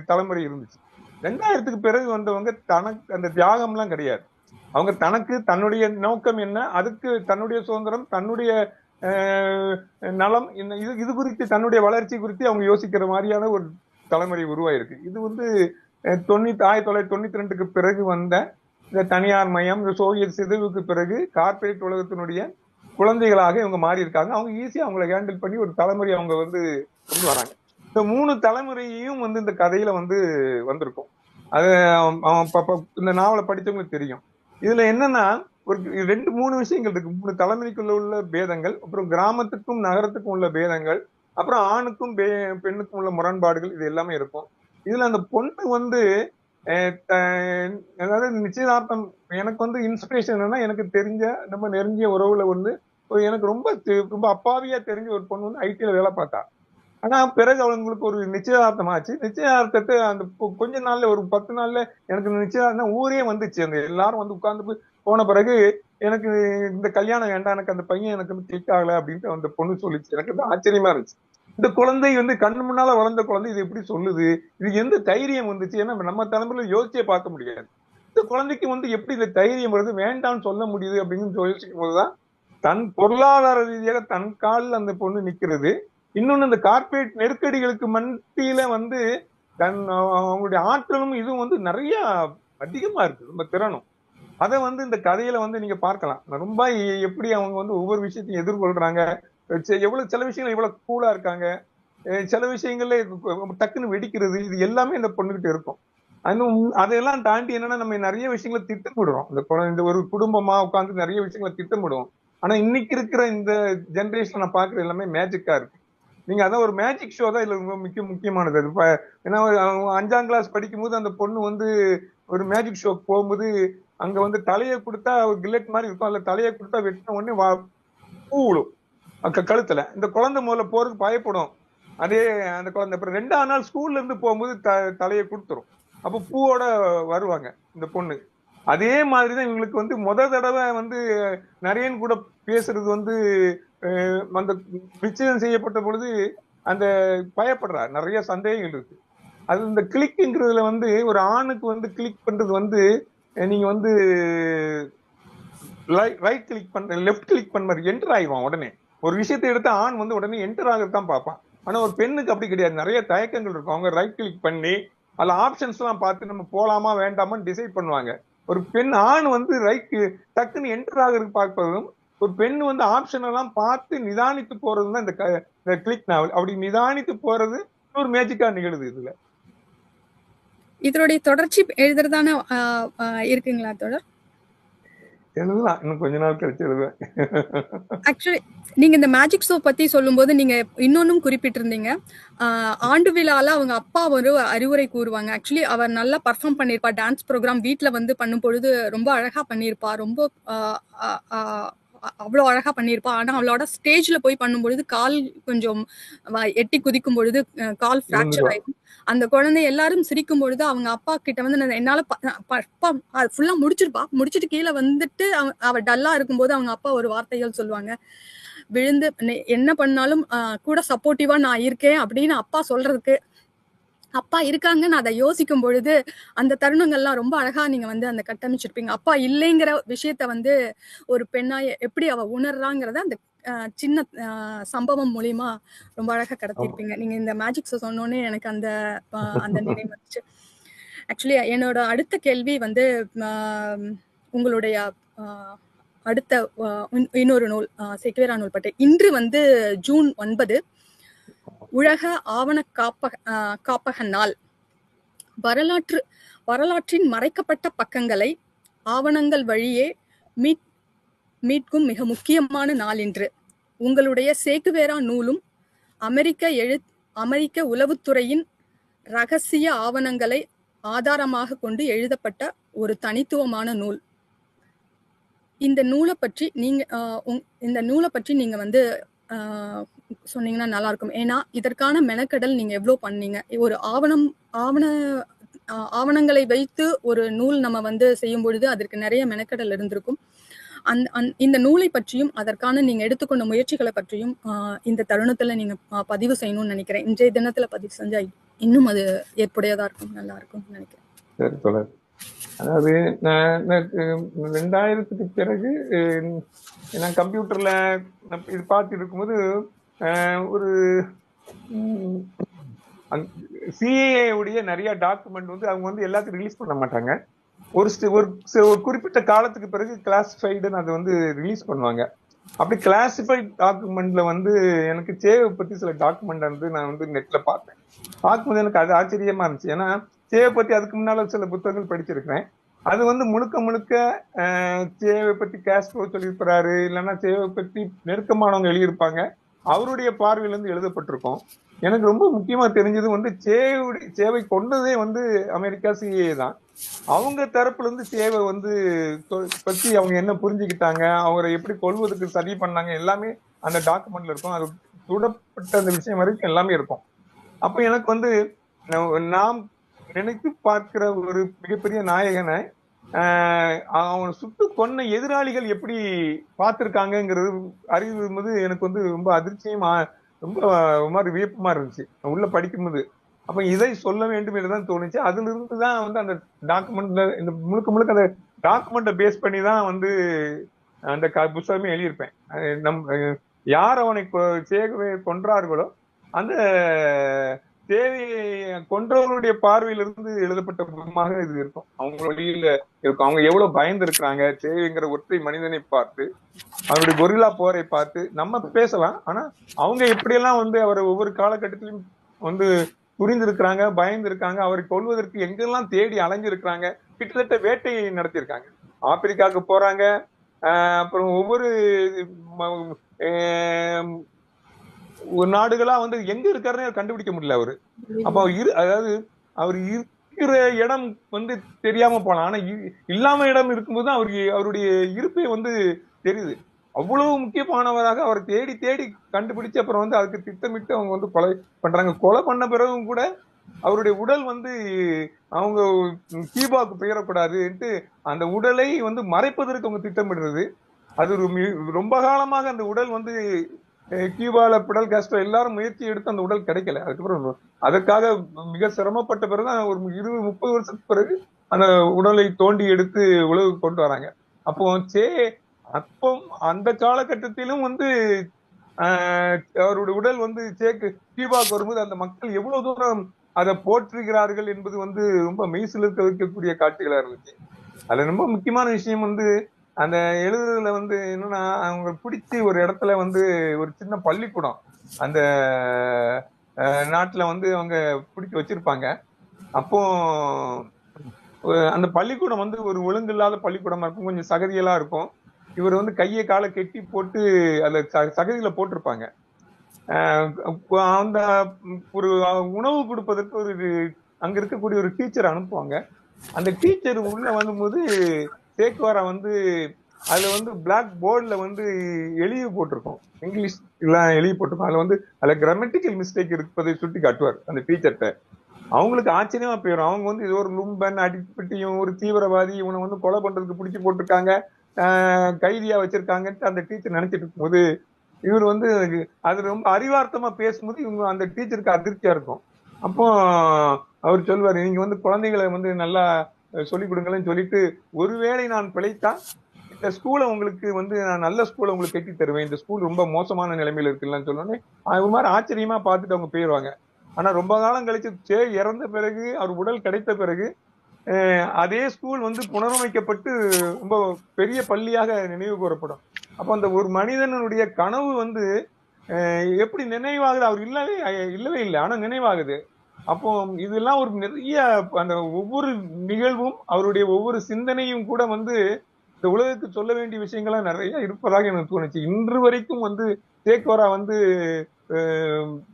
தலைமுறை இருந்துச்சு. 2000க்கு பிறகு வந்தவங்க தனக்கு அந்த தியாகம் எல்லாம் கிடையாது. அவங்க தனக்கு தன்னுடைய நோக்கம் என்ன, அதுக்கு தன்னுடைய சுதந்திரம், தன்னுடைய நலம் இது குறித்து, தன்னுடைய வளர்ச்சி குறித்து அவங்க யோசிக்கிற மாதிரியான ஒரு தலைமுறை உருவாயிருக்கு. இது வந்து 1992க்கு பிறகு வந்த இந்த தனியார் மயம், இந்த சோவியத் சிதைவுக்கு பிறகு கார்பரேட் உலகத்தினுடைய குழந்தைகளாக இவங்க மாறி இருக்காங்க. அவங்க ஈஸியா அவங்களை ஹேண்டில் பண்ணி ஒரு தலைமுறை அவங்க வந்து கொண்டு வராங்க. இந்த 3 தலைமுறையும் வந்து இந்த கதையில வந்து வந்திருக்கும். அது இந்த நாவலை படித்தவங்களுக்கு தெரியும். இதுல என்னன்னா ஒரு 2-3 விஷயங்கள் இருக்கு. 3 தலைமுறைக்குள்ள உள்ள பேதங்கள், அப்புறம் கிராமத்துக்கும் நகரத்துக்கும் உள்ள பேதங்கள், அப்புறம் ஆணுக்கும் பெண்ணுக்கும் உள்ள முரண்பாடுகள், இது எல்லாமே இருக்கும். இதுல அந்த பொண்ணு வந்து அதாவது நிச்சயதார்த்தம் எனக்கு வந்து இன்ஸ்பிரேஷன் என்னன்னா, எனக்கு தெரிஞ்ச நம்ம நெருங்கிய உறவுல வந்து எனக்கு ரொம்ப அப்பாவியா தெரிஞ்ச ஒரு பொண்ணு வந்து ஐடில வேலை பார்த்தா. ஆனா பிறகு அவங்களுக்கு ஒரு நிச்சயதார்த்தம் ஆச்சு. நிச்சயதார்த்தத்தை அந்த கொஞ்ச நாள்ல ஒரு 10 நாள்ல எனக்கு நிச்சயதார்த்தம் ஊரே வந்துச்சு. அந்த எல்லாரும் வந்து உட்கார்ந்து போன பிறகு எனக்கு இந்த கல்யாணம் வேண்டாம், எனக்கு அந்த பையன் எனக்கு வந்து கிளிக் ஆகல அப்படின்ட்டு அந்த பொண்ணு சொல்லிச்சு. எனக்கு ஆச்சரியமா இருந்துச்சு. இந்த குழந்தை வந்து கண்ணு முன்னால வளர்ந்த குழந்தை இது எப்படி சொல்லுது, இது எந்த தைரியம் வந்துச்சு? ஏன்னா நம்ம தலைமுறையில யோசிச்சே பார்க்க முடியாது. இந்த குழந்தைக்கு வந்து எப்படி இந்த தைரியம் வருது, வேண்டாம்னு சொல்ல முடியுது அப்படின்னு யோசிக்கும் போதுதான் தன் பொருளாதார ரீதியாக தன் காலில் அந்த பொண்ணு நிக்கிறது. இன்னொன்னு இந்த கார்பரேட் நெருக்கடிகளுக்கு மத்தியில வந்து அவங்களுடைய ஆற்றலும் இதுவும் வந்து நிறைய அதிகமா இருக்கு, ரொம்ப திறனும். அதை வந்து இந்த கதையில வந்து நீங்க பார்க்கலாம். ரொம்ப எப்படி அவங்க வந்து ஒவ்வொரு விஷயத்தையும் எதிர்கொள்றாங்க, எவ்வளவு சில விஷயங்கள் இவ்வளவு கூலா இருக்காங்க, சில விஷயங்கள்ல டக்குன்னு வெடிக்கிறது, இது எல்லாமே இந்த பொண்ணுகிட்ட இருக்கும். அதையெல்லாம் தாண்டி என்னன்னா நம்ம நிறைய விஷயங்களை திட்டமிடுறோம். இந்த ஒரு குடும்பமா உட்காந்து நிறைய விஷயங்களை திட்டமிடுவோம். ஆனா இன்னைக்கு இருக்கிற இந்த ஜெனரேஷன் நான் பாக்குற எல்லாமே மேஜிக்கா இருக்கு. நீங்க அதான் ஒரு மேஜிக் ஷோ தான் இதுல ரொம்ப முக்கியமானது. இப்ப ஏன்னா 5ஆம் கிளாஸ் படிக்கும் போது அந்த பொண்ணு வந்து ஒரு மேஜிக் ஷோக்கு போகும்போது அங்க வந்து தலையை கொடுத்தா ஒரு கில்லட் மாதிரி இருக்கும், அதுல தலையை கொடுத்தா வெட்டின உடனே பூ விழும் கழுத்துல. இந்த குழந்தை முதல்ல போறதுக்கு பயப்படும். அதே அந்த குழந்தை அப்புறம் 2ஆம் நாள் ஸ்கூல்ல இருந்து போகும்போது தலையை கொடுத்துரும். அப்ப பூவோட வருவாங்க இந்த பொண்ணு. அதே மாதிரிதான் இவங்களுக்கு வந்து தடவை வந்து நரேன் கூட பேசுறது வந்து அந்த நிச்சயம் செய்யப்பட்ட பொழுது அந்த பயப்படுறார், நிறைய சந்தேகங்கள் இருக்கு. அது இந்த கிளிக்ங்கிறதுல வந்து ஒரு ஆணுக்கு வந்து கிளிக் பண்றது வந்து நீங்க வந்து ரைட் கிளிக் பண்ற லெஃப்ட் கிளிக் பண்ண மாதிரி என்டர் ஆயிடுவான் உடனே. ஒரு விஷயத்தை எடுத்து ஆண் வந்து உடனே என்டர் ஆகிறதான் பார்ப்பான். ஆனா ஒரு பெண்ணுக்கு அப்படி கிடையாது, நிறைய தயக்கங்கள் இருக்கும். அவங்க ரைட் கிளிக் பண்ணி அதுல ஆப்ஷன்ஸ் எல்லாம் பார்த்து நம்ம போலாமா வேண்டாமான்னு டிசைட் பண்ணுவாங்க. ஒரு பெண் ஆண் வந்து ரைட் டக்குன்னு என்டர் ஆகிறதுக்கு பார்ப்பதும், ஒரு பெண் வந்து ஆப்ஷன் எல்லாம் பார்த்து நிதானித்து போறதும் தான் இந்த கிளிக் நாவல். அப்படி நிதானித்து போறது ஒரு மேஜிக்கா நிகழுது இதுல. இதனுடைய தொடர்ச்சி எழுதுறதான இருக்குங்களா தொடர்? எழுதலாம், இன்னும் கொஞ்ச நாள் கழிச்சு எழுதுவேன். ஆக்சுவலி நீங்க இந்த மேஜிக் ஷோ பத்தி சொல்லும்போது நீங்க இன்னொன்னும் குறிப்பிட்டிருந்தீங்க. ஆண்டு விழால அவங்க அப்பா ஒரு அறிவுரை கூறுவாங்க. ஆக்சுவலி அவர் நல்லா பர்ஃபார்ம் பண்ணியிருப்பா. டான்ஸ் ப்ரோக்ராம் வீட்ல வந்து பண்ணும் பொழுது ரொம்ப அழகா பண்ணியிருப்பா. ரொம்ப அவ்வளோ அழகா பண்ணியிருப்பா. ஆனா அவளோட ஸ்டேஜ்ல போய் பண்ணும்பொழுது கால் கொஞ்சம் எட்டி குதிக்கும் பொழுது கால் ஃப்ராக்சர் ஆயிடும். அந்த குழந்தை எல்லாரும் சிரிக்கும் பொழுது அவங்க அப்பா கிட்ட வந்து என்னால ஃபுல்லா முடிச்சிட்டு கீழே வந்துட்டு அவ டல்லா இருக்கும்போது அவங்க அப்பா ஒரு வார்த்தைகள் சொல்லுவாங்க, விழுந்து என்ன பண்ணாலும் கூட சப்போர்ட்டிவா நான் இருக்கேன் அப்படின்னு அப்பா சொல்றதுக்கு அப்பா இருக்காங்கன்னு அதை யோசிக்கும் பொழுது அந்த தருணங்கள்லாம் ரொம்ப அழகா நீங்க வந்து அந்த கட்டமைச்சிருப்பீங்க. அப்பா இல்லைங்கிற விஷயத்த வந்து ஒரு பெண்ணா எப்படி அவ உணர்றாங்கிறத அந்த சின்ன சம்பவம் மூலியமா ரொம்ப அழகா கடத்திருப்பீங்க. நீங்க இந்த மேஜிக் ஷோ சொன்னோன்னே எனக்கு அந்த அந்த நினைவு வந்துச்சு. ஆக்சுவலி என்னோட அடுத்த கேள்வி வந்து உங்களுடைய அடுத்த இன்னொரு நூல் செக்வேரா நூல்பட்டை. இன்று வந்து ஜூன் 9 உலக ஆவண காப்பக நாள். வரலாற்றின் மறைக்கப்பட்ட பக்கங்களை ஆவணங்கள் வழியே மீட் மீட்கும் மிக முக்கியமான நாள் இன்று. உங்களுடைய சேக்குவேரா நூலும் அமெரிக்க உளவுத்துறையின் ரகசிய ஆவணங்களை ஆதாரமாக கொண்டு எழுதப்பட்ட ஒரு தனித்துவமான நூல். இந்த நூலை பற்றி நீங்க வந்து சொன்னீங்கன்னா நல்லா இருக்கும். ஏன்னா இதற்கான மெனக்கடல் நீங்க எவ்வளவு பண்ணீங்க. ஒரு ஆவணங்களை வைத்து ஒரு நூல் நம்ம வந்து செய்யும் பொழுது அதற்கு நிறைய மெனக்கடல் இருந்திருக்கும். இந்த நூலை பற்றியும் அதற்கான நீங்க எடுத்துக்கொண்ட முயற்சிகளை பற்றியும் இந்த தருணத்துல நீங்க பதிவு செய்யணும்னு நினைக்கிறேன். இன்றைய தினத்துல பதிவு செஞ்சா இன்னும் அது ஏற்புடையதா இருக்கும், நல்லா இருக்கும் நினைக்கிறேன். சரி தொடர். அதாவது 2000க்கு பிறகு நான் கம்ப்யூட்டர்ல இது பார்த்து இருக்கும்போது ஒரு சிஏஏ உடைய நிறைய டாக்குமெண்ட் வந்து அவங்க வந்து எல்லாத்தையும் ரிலீஸ் பண்ண மாட்டாங்க. ஒரு குறிப்பிட்ட காலத்துக்கு பிறகு கிளாசிஃபைடுன்னு அதை வந்து ரிலீஸ் பண்ணுவாங்க. அப்படி கிளாசிஃபைட் டாக்குமெண்ட்ல வந்து எனக்கு சேவை பத்தி சில டாக்குமெண்ட் வந்து நான் வந்து நெட்ல பார்த்தேன். பார்க்கும்போது எனக்கு அது ஆச்சரியமா இருந்துச்சு. ஏன்னா சேவை பத்தி அதுக்கு முன்னால சில புத்தகங்கள் படிச்சிருக்கிறேன். அது வந்து முழுக்க சேவை பத்தி கேஸ்ட்ரோ சொல்லியிருப்பாரு, இல்லைன்னா சேவை பத்தி நெருக்கமானவங்க எழுதியிருப்பாங்க, அவருடைய பார்வையில இருந்து எழுதப்பட்டிருக்கும். எனக்கு ரொம்ப முக்கியமா தெரிஞ்சது வந்து சேவை கொண்டதே வந்து அமெரிக்கா சிஏ தான். அவங்க தரப்புல இருந்து சேவை வந்து பத்தி அவங்க என்ன புரிஞ்சுக்கிட்டாங்க, அவரை எப்படி கொள்வதற்கு சரி பண்ணாங்க, எல்லாமே அந்த டாக்குமெண்ட்ல இருக்கும். அது சுடப்பட்ட அந்த விஷயம் வரைக்கும் எல்லாமே இருக்கும். அப்ப எனக்கு வந்து நாம் நினைத்து பார்க்கிற ஒரு மிகப்பெரிய நாயகனை அவனை சுட்டு கொன்ன எதிராளிகள் எப்படி பார்த்திருக்காங்கிறது அறிவும்போது எனக்கு வந்து ரொம்ப அதிர்ச்சியமா, ரொம்ப மாதிரி வியப்பமா இருந்துச்சு உள்ள படிக்கும்போது. அப்ப இதை சொல்ல வேண்டும் என்றுதான் தோணுச்சு. அதுல இருந்துதான் வந்து அந்த டாக்குமெண்ட்ல இந்த முழுக்க அந்த டாக்குமெண்ட்டை பேஸ் பண்ணி தான் வந்து அந்த புத்தகமே எழுதியிருப்பேன். யார் அவனை கொன்றார்களோ அந்த தேவையை கொன்றவர்களுடைய பார்வையிலிருந்து எழுதப்பட்ட புத்தகமாக இது இருக்கும். அவங்க வழியில இருக்கும். அவங்க எவ்வளவு பயந்து இருக்கிறாங்க தேவைங்கிற ஒற்றை மனிதனை பார்த்து, அவருடைய கொரில்லா போரை பார்த்து நம்ம பேசலாம். ஆனா அவங்க எப்படியெல்லாம் வந்து அவரை ஒவ்வொரு காலகட்டத்திலும் வந்து புரிந்திருக்கிறாங்க, பயந்து இருக்காங்க, அவரை கொள்வதற்கு எங்கெல்லாம் தேடி அலைஞ்சிருக்கிறாங்க, கிட்டத்தட்ட வேட்டையை நடத்தியிருக்காங்க. ஆப்பிரிக்காவுக்கு போறாங்க, அப்புறம் ஒவ்வொரு நாடுகளா வந்து எங்க இருக்காருன்னு கண்டுபிடிக்க முடியல அவரு. அப்ப அதாவது அவர் இருக்கிற இடம் வந்து தெரியாம போலாம். ஆனா இல்லாம இடம் இருக்கும்போது அவருடைய இருப்பை வந்து தெரியுது. அவ்வளவு முக்கியமானவராக அவரை தேடி தேடி கண்டுபிடிச்சு அப்புறம் வந்து அதுக்கு திட்டமிட்டு அவங்க வந்து கொலை பண்றாங்க. கொலை பண்ண பிறகும் கூட அவருடைய உடல் வந்து அவங்க கியூபாவுக்கு பெயரக்கூடாதுன்ட்டு அந்த உடலை வந்து மறைப்பதற்கு அவங்க திட்டமிடுறது. அது ரொம்ப காலமாக அந்த உடல் வந்து கியூபால பிடல் காஸ்ட்ரோ எல்லாரும் முயற்சி எடுத்து அந்த உடல் கிடைக்கல. அதுக்கப்புறம் அதற்காக மிக சிரமப்பட்ட பிறகுதான் ஒரு 20-30 வருஷத்துக்கு பிறகு அந்த உடலை தோண்டி எடுத்து உலகுக்கு கொண்டு வராங்க. அப்போ அந்த காலகட்டத்திலும் வந்து அவருடைய உடல் வந்து கியூபாவுக்கு வரும்போது அந்த மக்கள் எவ்வளவு தூரம் அதை போற்றுகிறார்கள் என்பது வந்து ரொம்ப மெய்சிலிருக்க வைக்கக்கூடிய காட்சிகளா இருந்துச்சு. அதுல ரொம்ப முக்கியமான விஷயம் வந்து அந்த எழுதுறதுல வந்து என்னன்னா, அவங்க பிடிச்சி ஒரு இடத்துல வந்து ஒரு சின்ன பள்ளிக்கூடம் அந்த நாட்டுல வந்து அவங்க பிடிச்சி வச்சிருப்பாங்க. அப்போ அந்த பள்ளிக்கூடம் வந்து ஒரு ஒழுங்கு இல்லாத பள்ளிக்கூடமா இருக்கும், கொஞ்சம் சகதியெல்லாம் இருக்கும். இவர் வந்து கையை காலை கெட்டி போட்டு அந்த சகதியில போட்டிருப்பாங்க. அந்த ஒரு உணவு கொடுப்பதற்கு ஒரு அங்க இருக்கக்கூடிய ஒரு டீச்சர் அனுப்புவாங்க. அந்த டீச்சர் உள்ள வரும்போது சேக்குவாரா வந்து அதுல வந்து பிளாக் போர்டுல வந்து எழுதி போட்டிருக்கோம், இங்கிலீஷ் எல்லாம் எழுதி போட்டிருக்கோம். அதுல வந்து அதுல கிராமட்டிக்கல் மிஸ்டேக் இருப்பதை சுட்டி காட்டுவார் அந்த டீச்சர்கிட்ட. அவங்களுக்கு ஆச்சரியமா போயிடும். அவங்க வந்து இது ஒரு லும்பன் அடிப்பட்டியும் ஒரு தீவிரவாதி, இவனை வந்து கொலை பண்றதுக்கு பிடிச்சி போட்டிருக்காங்க, கைதியா வச்சிருக்காங்கன்ட்டு அந்த டீச்சர் நினைச்சிட்டு இருக்கும்போது இவர் வந்து அது ரொம்ப அறிவார்த்தமா பேசும்போது இவங்க அந்த டீச்சருக்கு அதிர்ச்சியா இருக்கும். அப்போ அவர் சொல்வாரு, நீங்க வந்து குழந்தைகளை வந்து நல்லா சொல்லிக் கொடுங்களேன்னு சொல்லிட்டு, ஒருவேளை நான் பிழைத்தா இந்த ஸ்கூலை உங்களுக்கு வந்து நான் நல்ல ஸ்கூலை உங்களுக்கு கட்டி தருவேன், இந்த ஸ்கூல் ரொம்ப மோசமான நிலைமையில இருக்குன்னு சொன்னோன்னே அது மாதிரி ஆச்சரியமா பார்த்துட்டு அவங்க போயிடுவாங்க. ஆனா ரொம்ப காலம் கழிச்சு இறந்த பிறகு அவர் உடல் கிடைத்த பிறகு அதே ஸ்கூல் வந்து புனரமைக்கப்பட்டு ரொம்ப பெரிய பள்ளியாக நினைவு கூறப்படும். அப்ப அந்த ஒரு மனிதனுடைய கனவு வந்து எப்படி நினைவாகுது, அவர் இல்லவே இல்லை, ஆனா நினைவாகுது. அப்போ இதெல்லாம் ஒரு நிறைய அந்த ஒவ்வொரு நிகழ்வும் அவருடைய ஒவ்வொரு சிந்தனையும் கூட வந்து இந்த உலகத்துக்கு சொல்ல வேண்டிய விஷயங்கள்லாம் நிறைய இருப்பதாக எனக்கு தோணுச்சு. இன்று வரைக்கும் வந்து சேகோரா வந்து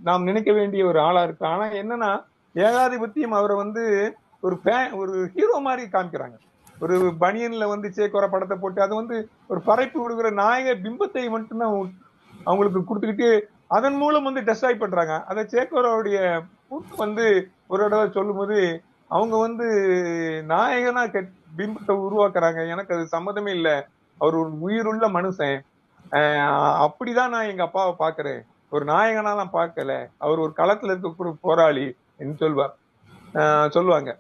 நாம் நினைக்க வேண்டிய ஒரு ஆளா இருக்கு. ஆனா என்னன்னா, ஏகாதிபத்தியம் அவரை வந்து ஒரு ஹீரோ மாதிரி காமிக்கிறாங்க. ஒரு பனியன்ல வந்து சேகோரா படத்தை போட்டு அது வந்து ஒரு பறைப்பு விடுகிற நாயக பிம்பத்தை மட்டும்தான் அவங்களுக்கு கொடுத்துக்கிட்டு அதன் மூலம் வந்து டெஸ்ட்ராய் பண்றாங்க. அதை சேகோராவுடைய கூட்டு வந்து ஒரு தடவை சொல்லும் போது அவங்க வந்து நாயகனா பிம்பத்தை உருவாக்குறாங்க. எனக்கு அது சம்மதமே இல்லை. அவர் ஒரு உயிருள்ள மனுஷன். அப்படிதான் நான் எங்க அப்பாவை பாக்குறேன். ஒரு நாயகனா நான் பார்க்கல. அவர் ஒரு களத்துல இருக்கக்கூடிய போராளி என்று சொல்லுவாங்க.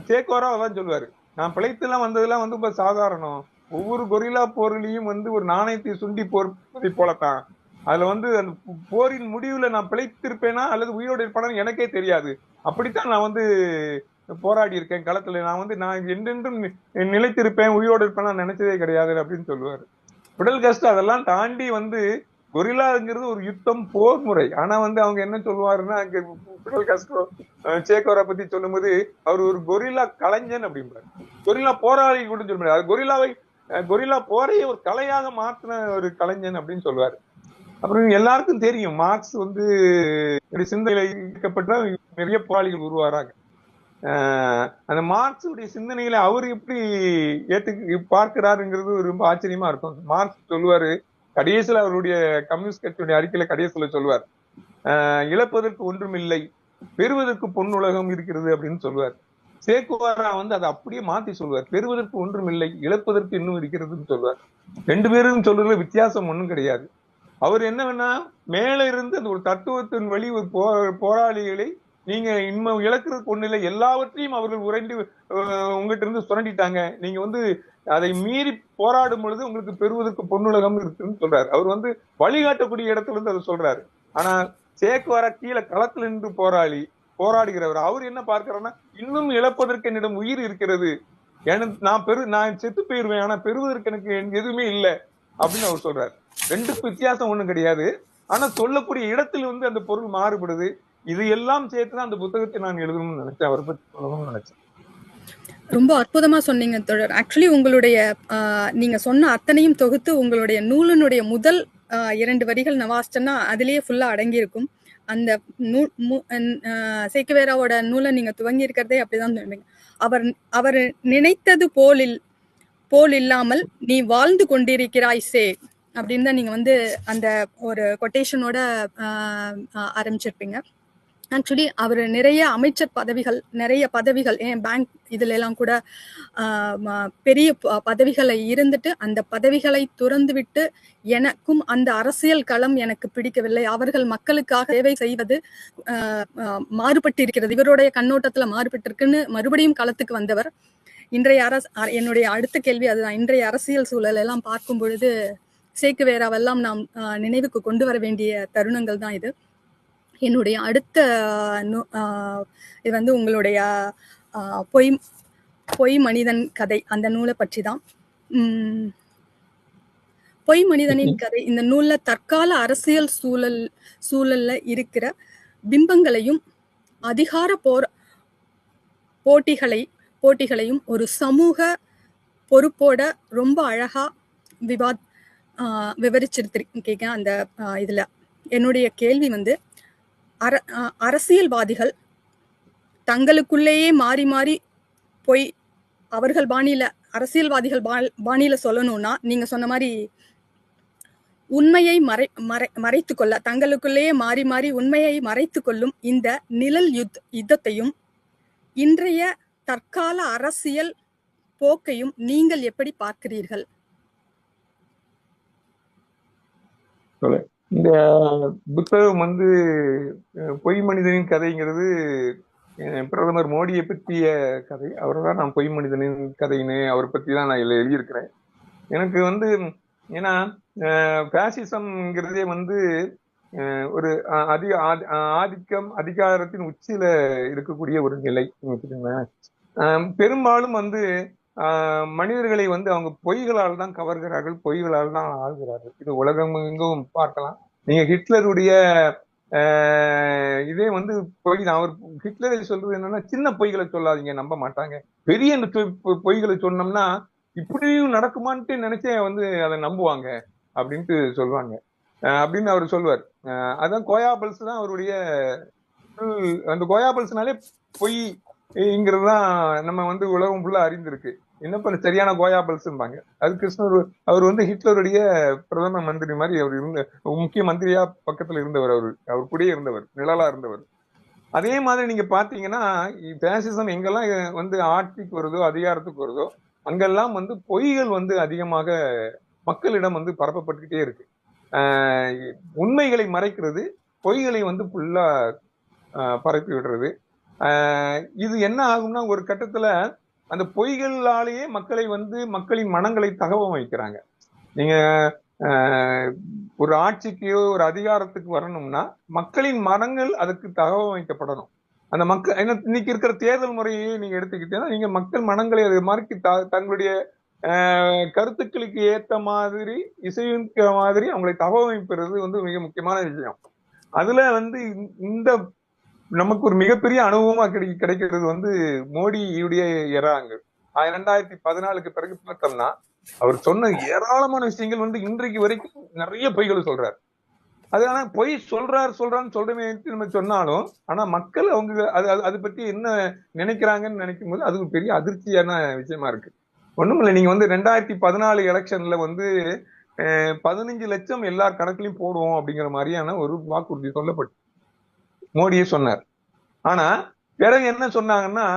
சேகோரா அதான் சொல்லுவாரு. நான் பிழைத்து எல்லாம் வந்ததெல்லாம் வந்து ரொம்ப சாதாரணம். ஒவ்வொரு கொரில்லா போரிலையும் வந்து ஒரு நாணயத்தை சுண்டி போர்ப்பதை போலத்தான். அதுல வந்து அந்த போரின் முடிவுல நான் பிழைத்திருப்பேனா அல்லது உயிரோடு இருப்பேனா எனக்கே தெரியாது. அப்படித்தான் நான் வந்து போராடி இருக்கேன் களத்துல. நான் என்றென்றும் நிலைத்திருப்பேன், உயிரோடு இருப்பேன் நினைச்சதே கிடையாது அப்படின்னு சொல்லுவாரு. பிடல் காஸ்ட்ரோ அதெல்லாம் தாண்டி வந்து கொரில்லாங்கிறது ஒரு யுத்தம், போர் முறை. ஆனா வந்து அவங்க என்ன சொல்லுவாருன்னா, பிடல் காஸ்ட்ரோ சேகோரா பத்தி சொல்லும்போது அவர் ஒரு கொரில்லா கலைஞன் அப்படின்றாரு. கொரில்லா போராளி கூட சொல்ல முடியாது. கொரில்லா போரையே ஒரு கலையாக மாற்றின ஒரு கலைஞன் அப்படின்னு சொல்லுவாரு. அப்புறம் எல்லாருக்கும் தெரியும் மார்க்ஸ் வந்து சிந்தனையில ஈர்க்கப்பட்ட நிறைய போராளிகள் உருவாராங்க. அந்த மார்க்ஸுடைய சிந்தனைகளை அவர் எப்படி பார்க்கிறாருங்கிறது ரொம்ப ஆச்சரியமா இருக்கும். மார்க்ஸ் சொல்லுவாரு, கடைசியில் அவருடைய கம்யூனிஸ்ட் கட்சியுடைய அறிக்கையில கடைசியில் சொல்லுவார், இழப்பதற்கு ஒன்றும் இல்லை, பெறுவதற்கு பொன் உலகம் இருக்கிறது அப்படின்னு சொல்லுவார். சேகுவாரா வந்து அதை அப்படியே மாத்தி சொல்லுவார், பெறுவதற்கு ஒன்றும் இல்லை, இழப்பதற்கு இன்னும் இருக்கிறதுன்னு சொல்லுவார். ரெண்டு பேரும் சொல்றதுல வித்தியாசம் ஒன்றும் கிடையாது. அவர் என்ன வேணா மேல இருந்து அந்த ஒரு தத்துவத்தின் வழி ஒரு போராளிகளை நீங்க இன்னும் இழக்கிறதுக்கு ஒண்ணு இல்லை, எல்லாவற்றையும் அவர்கள் உறைந்து உங்ககிட்ட இருந்து சுரண்டிட்டாங்க, நீங்க வந்து அதை மீறி போராடும் பொழுது உங்களுக்கு பெறுவதற்கு பொன்னுலகம் இருக்குன்னு சொல்றாரு. அவர் வந்து வழிகாட்டக்கூடிய இடத்துல இருந்து அதை சொல்றாரு. ஆனா சேக்குவாரா கீழே களத்துல நின்று போராடுகிறவர். அவர் என்ன பார்க்கிறாருன்னா, இன்னும் இழப்பதற்கு என்னிடம் உயிர் இருக்கிறது, நான் செத்து போயிருவேன், ஆனா பெறுவதற்கு எனக்கு எதுவுமே இல்லை அப்படின்னு அவர் சொல்றாரு. ரெண்டுக்கும் வித்தியாசம் ஒண்ணும் கிடையாது. ஆனா சொல்லக்கூடிய இடத்துல வந்து அந்த பொருள் மாறுபடுது. இது எல்லாம் சேர்த்துதான் அந்த புத்தகத்தை நான் எழுதணும்னு நினைச்சேன், அவரை பத்தி சொல்லணும்னு நினைச்சேன். ரொம்ப அற்புதமா சொன்னீங்க தோழர். ஆக்சுவலி உங்களுடைய நீங்க சொன்ன அத்தனையும் தொகுத்து உங்களுடைய நூலினுடைய முதல் 2 வரிகள் நான் வாசிச்சேன்னா அதுலயே ஃபுல்லா அடங்கியிருக்கும். அந்த சேக்குவேராவோட நூலை நீங்க துவங்கி இருக்கிறதே அப்படிதான் சொல்றீங்க. அவர் நினைத்தது போல் இல்லாமல் நீ வாழ்ந்து கொண்டிருக்கிறாய் சே அப்படின்னு தான் நீங்க வந்து அந்த ஒரு கொட்டேஷனோட ஆரம்பிச்சிருப்பீங்க. ஆக்சுவலி அவர் நிறைய அமைச்சர் பதவிகள், நிறைய பதவிகள், பேங்க் இதுல எல்லாம் கூட பெரிய பதவிகளை இருந்துட்டு அந்த பதவிகளை துறந்து விட்டு எனக்கும் அந்த அரசியல் களம் எனக்கு பிடிக்கவில்லை, அவர்கள் மக்களுக்காக சேவை செய்வது மாறுபட்டு இருக்கிறது, இவருடைய கண்ணோட்டத்துல மாறுபட்டு இருக்குன்னு மறுபடியும் களத்துக்கு வந்தவர். இன்றைய என்னுடைய அடுத்த கேள்வி அதுதான். இன்றைய அரசியல் சூழல் எல்லாம் பார்க்கும் பொழுது சேக்குவேராவெல்லாம் நாம் நினைவுக்கு கொண்டு வர வேண்டிய தருணங்கள் தான் இது. என்னுடைய அடுத்த இது வந்து உங்களுடைய பொய் மனிதன் கதை, அந்த நூலை பற்றி தான். பொய் மனிதனின் கதை இந்த நூல்ல தற்கால அரசியல் சூழல்ல இருக்கிற பிம்பங்களையும் அதிகார போட்டிகளையும் ஒரு சமூக பொறுப்போட ரொம்ப அழகா விவரிச்சிருக்கீங்க அந்த இதுல. என்னுடைய கேள்வி வந்து, அரசியல்வாதிகள் தங்களுக்குள்ளேயே மாறி மாறி போய் அவர்கள் பாணியில, அரசியல்வாதிகள் பாணியில சொல்லணும்னா நீங்க சொன்ன மாதிரி உண்மையை மறைத்து கொள்ள, தங்களுக்குள்ளேயே மாறி மாறி உண்மையை மறைத்து கொள்ளும் இந்த நிழல் யுத்தத்தையும் இன்றைய தற்கால அரசியல் போக்கையும் நீங்கள் எப்படி பார்க்கிறீர்கள்? இந்த புத்தகம் வந்து பொய் மனிதனின் கதைங்கிறது பிரதமர் மோடியை பற்றிய கதை. அவரை தான் நான் பொய் மனிதனின் கதைன்னு அவரை பத்தி தான் நான் எழுதியிருக்கிறேன். எனக்கு வந்து ஏன்னா பாசிசம்ங்கிறதே வந்து ஒரு அதிகாரத்தின் உச்சியில இருக்கக்கூடிய ஒரு நிலை. பெரும்பாலும் வந்து மனிதர்களை வந்து அவங்க பொய்களால் தான் கவர்கிறார்கள், பொய்களால் தான் ஆள்கிறார்கள். இது உலகம் எங்கும் பார்க்கலாம். நீங்க ஹிட்லருடைய இதே வந்து பொய் தான். அவர் ஹிட்லரை சொல்றது என்னன்னா, சின்ன பொய்களை சொல்லாதீங்க, நம்ப மாட்டாங்க. பெரிய பொய்களை சொன்னோம்னா இப்படியும் நடக்குமான்ட்டு நினைச்சே வந்து அதை நம்புவாங்க அப்படின்ட்டு சொல்லுவாங்க. அப்படின்னு அவர் சொல்லுவார். அதான் கோயாபல்ஸ் தான் அவருடைய அந்த கோயாபல்ஸ்னாலே பொய்ங்கிறது தான் நம்ம வந்து உலகம் ஃபுல்லா அறிந்திருக்கு. என்ன பண்ண சரியான கோயாபல்ஸ்பாங்க. அது கிருஷ்ணர் அவர் வந்து ஹிட்லருடைய பிரதம மந்திரி மாதிரி அவர் இருந்த முக்கிய மந்திரியா பக்கத்துல இருந்தவர். அவர் கூடயே இருந்தவர், நிழலா இருந்தவர். அதே மாதிரி நீங்க பாத்தீங்கன்னா பேசிசம் எங்கெல்லாம் வந்து ஆட்சிக்கு வருதோ அதிகாரத்துக்கு வருதோ அங்கெல்லாம் வந்து பொய்கள் வந்து அதிகமாக மக்களிடம் வந்து பரப்பப்பட்டுக்கிட்டே இருக்கு. உண்மைகளை மறைக்கிறது, பொய்களை வந்து ஃபுல்லா பரப்பி விடுறது. இது என்ன ஆகும்னா ஒரு கட்டத்துல அந்த பொய்களாலேயே மக்களை வந்து மக்களின் மனங்களை தகவம் வைக்கிறாங்க. நீங்க ஒரு ஆட்சிக்கு ஒரு அதிகாரத்துக்கு வரணும்னா மக்களின் மனங்கள் அதுக்கு தகவல் வைக்கப்படணும். அந்த மக்கள் இன்னைக்கு இருக்கிற தேர்தல் முறையை நீங்க எடுத்துக்கிட்டீங்கன்னா நீங்க மக்கள் மனங்களை அது மாதிரி தங்களுடைய கருத்துக்களுக்கு ஏத்த மாதிரி இசைக்க மாதிரி அவங்களை தகவமைப்பது வந்து மிக முக்கியமான விஷயம். அதுல வந்து இந்த நமக்கு ஒரு மிகப்பெரிய அனுபவமா கிடைக்கிறது வந்து மோடியுடைய எறாங்க 2014 பிறகு பார்த்தோம்னா அவர் சொன்ன ஏராளமான விஷயங்கள் வந்து இன்றைக்கு வரைக்கும் நிறைய பொய்களை சொல்றாரு. அது ஆனா பொய் சொல்றான்னு சொல்றமே நம்ம சொன்னாலும் ஆனா மக்கள் அவங்க அது பத்தி என்ன நினைக்கிறாங்கன்னு நினைக்கும் போது அது ஒரு பெரிய அதிர்ச்சியான விஷயமா இருக்கு. ஒண்ணுமில்லை, நீங்க வந்து 2014 எலெக்ஷன்ல வந்து 15 லட்சம் எல்லார் கணக்குலயும் போடுவோம் அப்படிங்கிற மாதிரியான ஒரு வாக்குறுதி சொல்லப்பட்டு மோடியே சொன்னார். ஆனா பிறகு என்ன சொன்னாங்கன்னா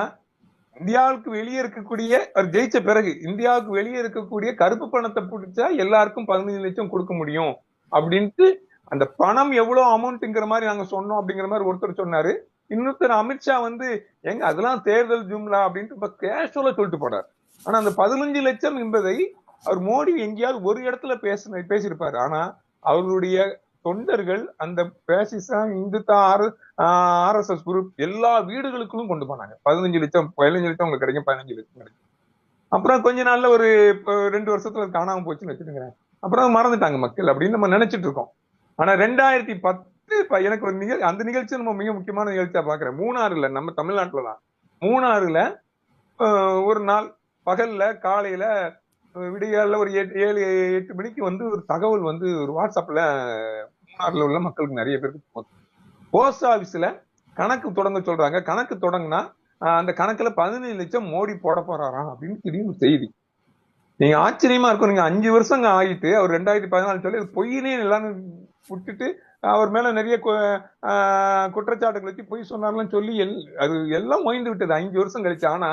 இந்தியாவுக்கு வெளியே இருக்கக்கூடிய அவர் ஜெயிச்ச பிறகு இந்தியாவுக்கு வெளியே இருக்கக்கூடிய கருப்பு பணத்தை பிடிச்சா எல்லாருக்கும் 15 லட்சம் கொடுக்க முடியும் அப்படின்ட்டு அந்த பணம் எவ்வளவு அமௌண்ட்ங்கிற மாதிரி நாங்க சொன்னோம் அப்படிங்கிற மாதிரி ஒருத்தர் சொன்னாரு. இன்னொருத்தர் அமித்ஷா வந்து எங்க அதெல்லாம் தேர்தல் ஜும்லா அப்படின்ட்டு இப்ப கேஷுவலா சொல்லிட்டு போனார். ஆனா அந்த 15 லட்சம் என்பதை அவர் மோடி எங்கேயாவது ஒரு இடத்துல பேசியிருப்பாரு. ஆனா அவருடைய தொண்டர்கள் அந்த பேசிசம் இந்துத்தா RSS குரூப் எல்லா வீடுகளுக்கும் கொண்டு போனாங்க. 15 லட்சம் உங்களுக்கு கிடைக்கும், 15 லட்சம் கிடைக்கும். அப்புறம் கொஞ்ச நாள்ல ஒரு 2 வருஷத்துல காணாம போச்சுன்னு வச்சுருங்க. அப்புறம் மறந்துட்டாங்க மக்கள் அப்படின்னு நம்ம நினைச்சிட்டு இருக்கோம். ஆனா 2010 எனக்கு ஒரு அந்த நிகழ்ச்சி நம்ம மிக முக்கியமான நிகழ்ச்சியா பாக்குறேன். மூணாறுல, நம்ம தமிழ்நாட்டுலதான், மூணாறுல ஒரு நாள் பகல்ல காலையில விடிகால ஒரு 7-8 மணிக்கு வந்து ஒரு தகவல் வந்து ஒரு வாட்ஸ்அப்ல மூணாறுல உள்ள மக்களுக்கு நிறைய பேருக்கு போஸ்ட் ஆபீஸ்ல கணக்கு தொடங்க சொல்றாங்க. கணக்கு தொடங்கினா அந்த கணக்குல 15 லட்சம் மோடி போட போறாராம் அப்படின்னு திடீர்னு செய்தி. நீங்க ஆச்சரியமா இருக்கும். நீங்க 5 வருஷம் ஆகிட்டு அவர் 2014 சொல்லி பொய்னே எல்லாரும் விட்டுட்டு அவர் மேல நிறைய குற்றச்சாட்டுகள் வச்சு பொய் சொன்னார்லாம் சொல்லி அது எல்லாம் மொய்ந்து விட்டது 5 வருஷம் கழிச்சு. ஆனா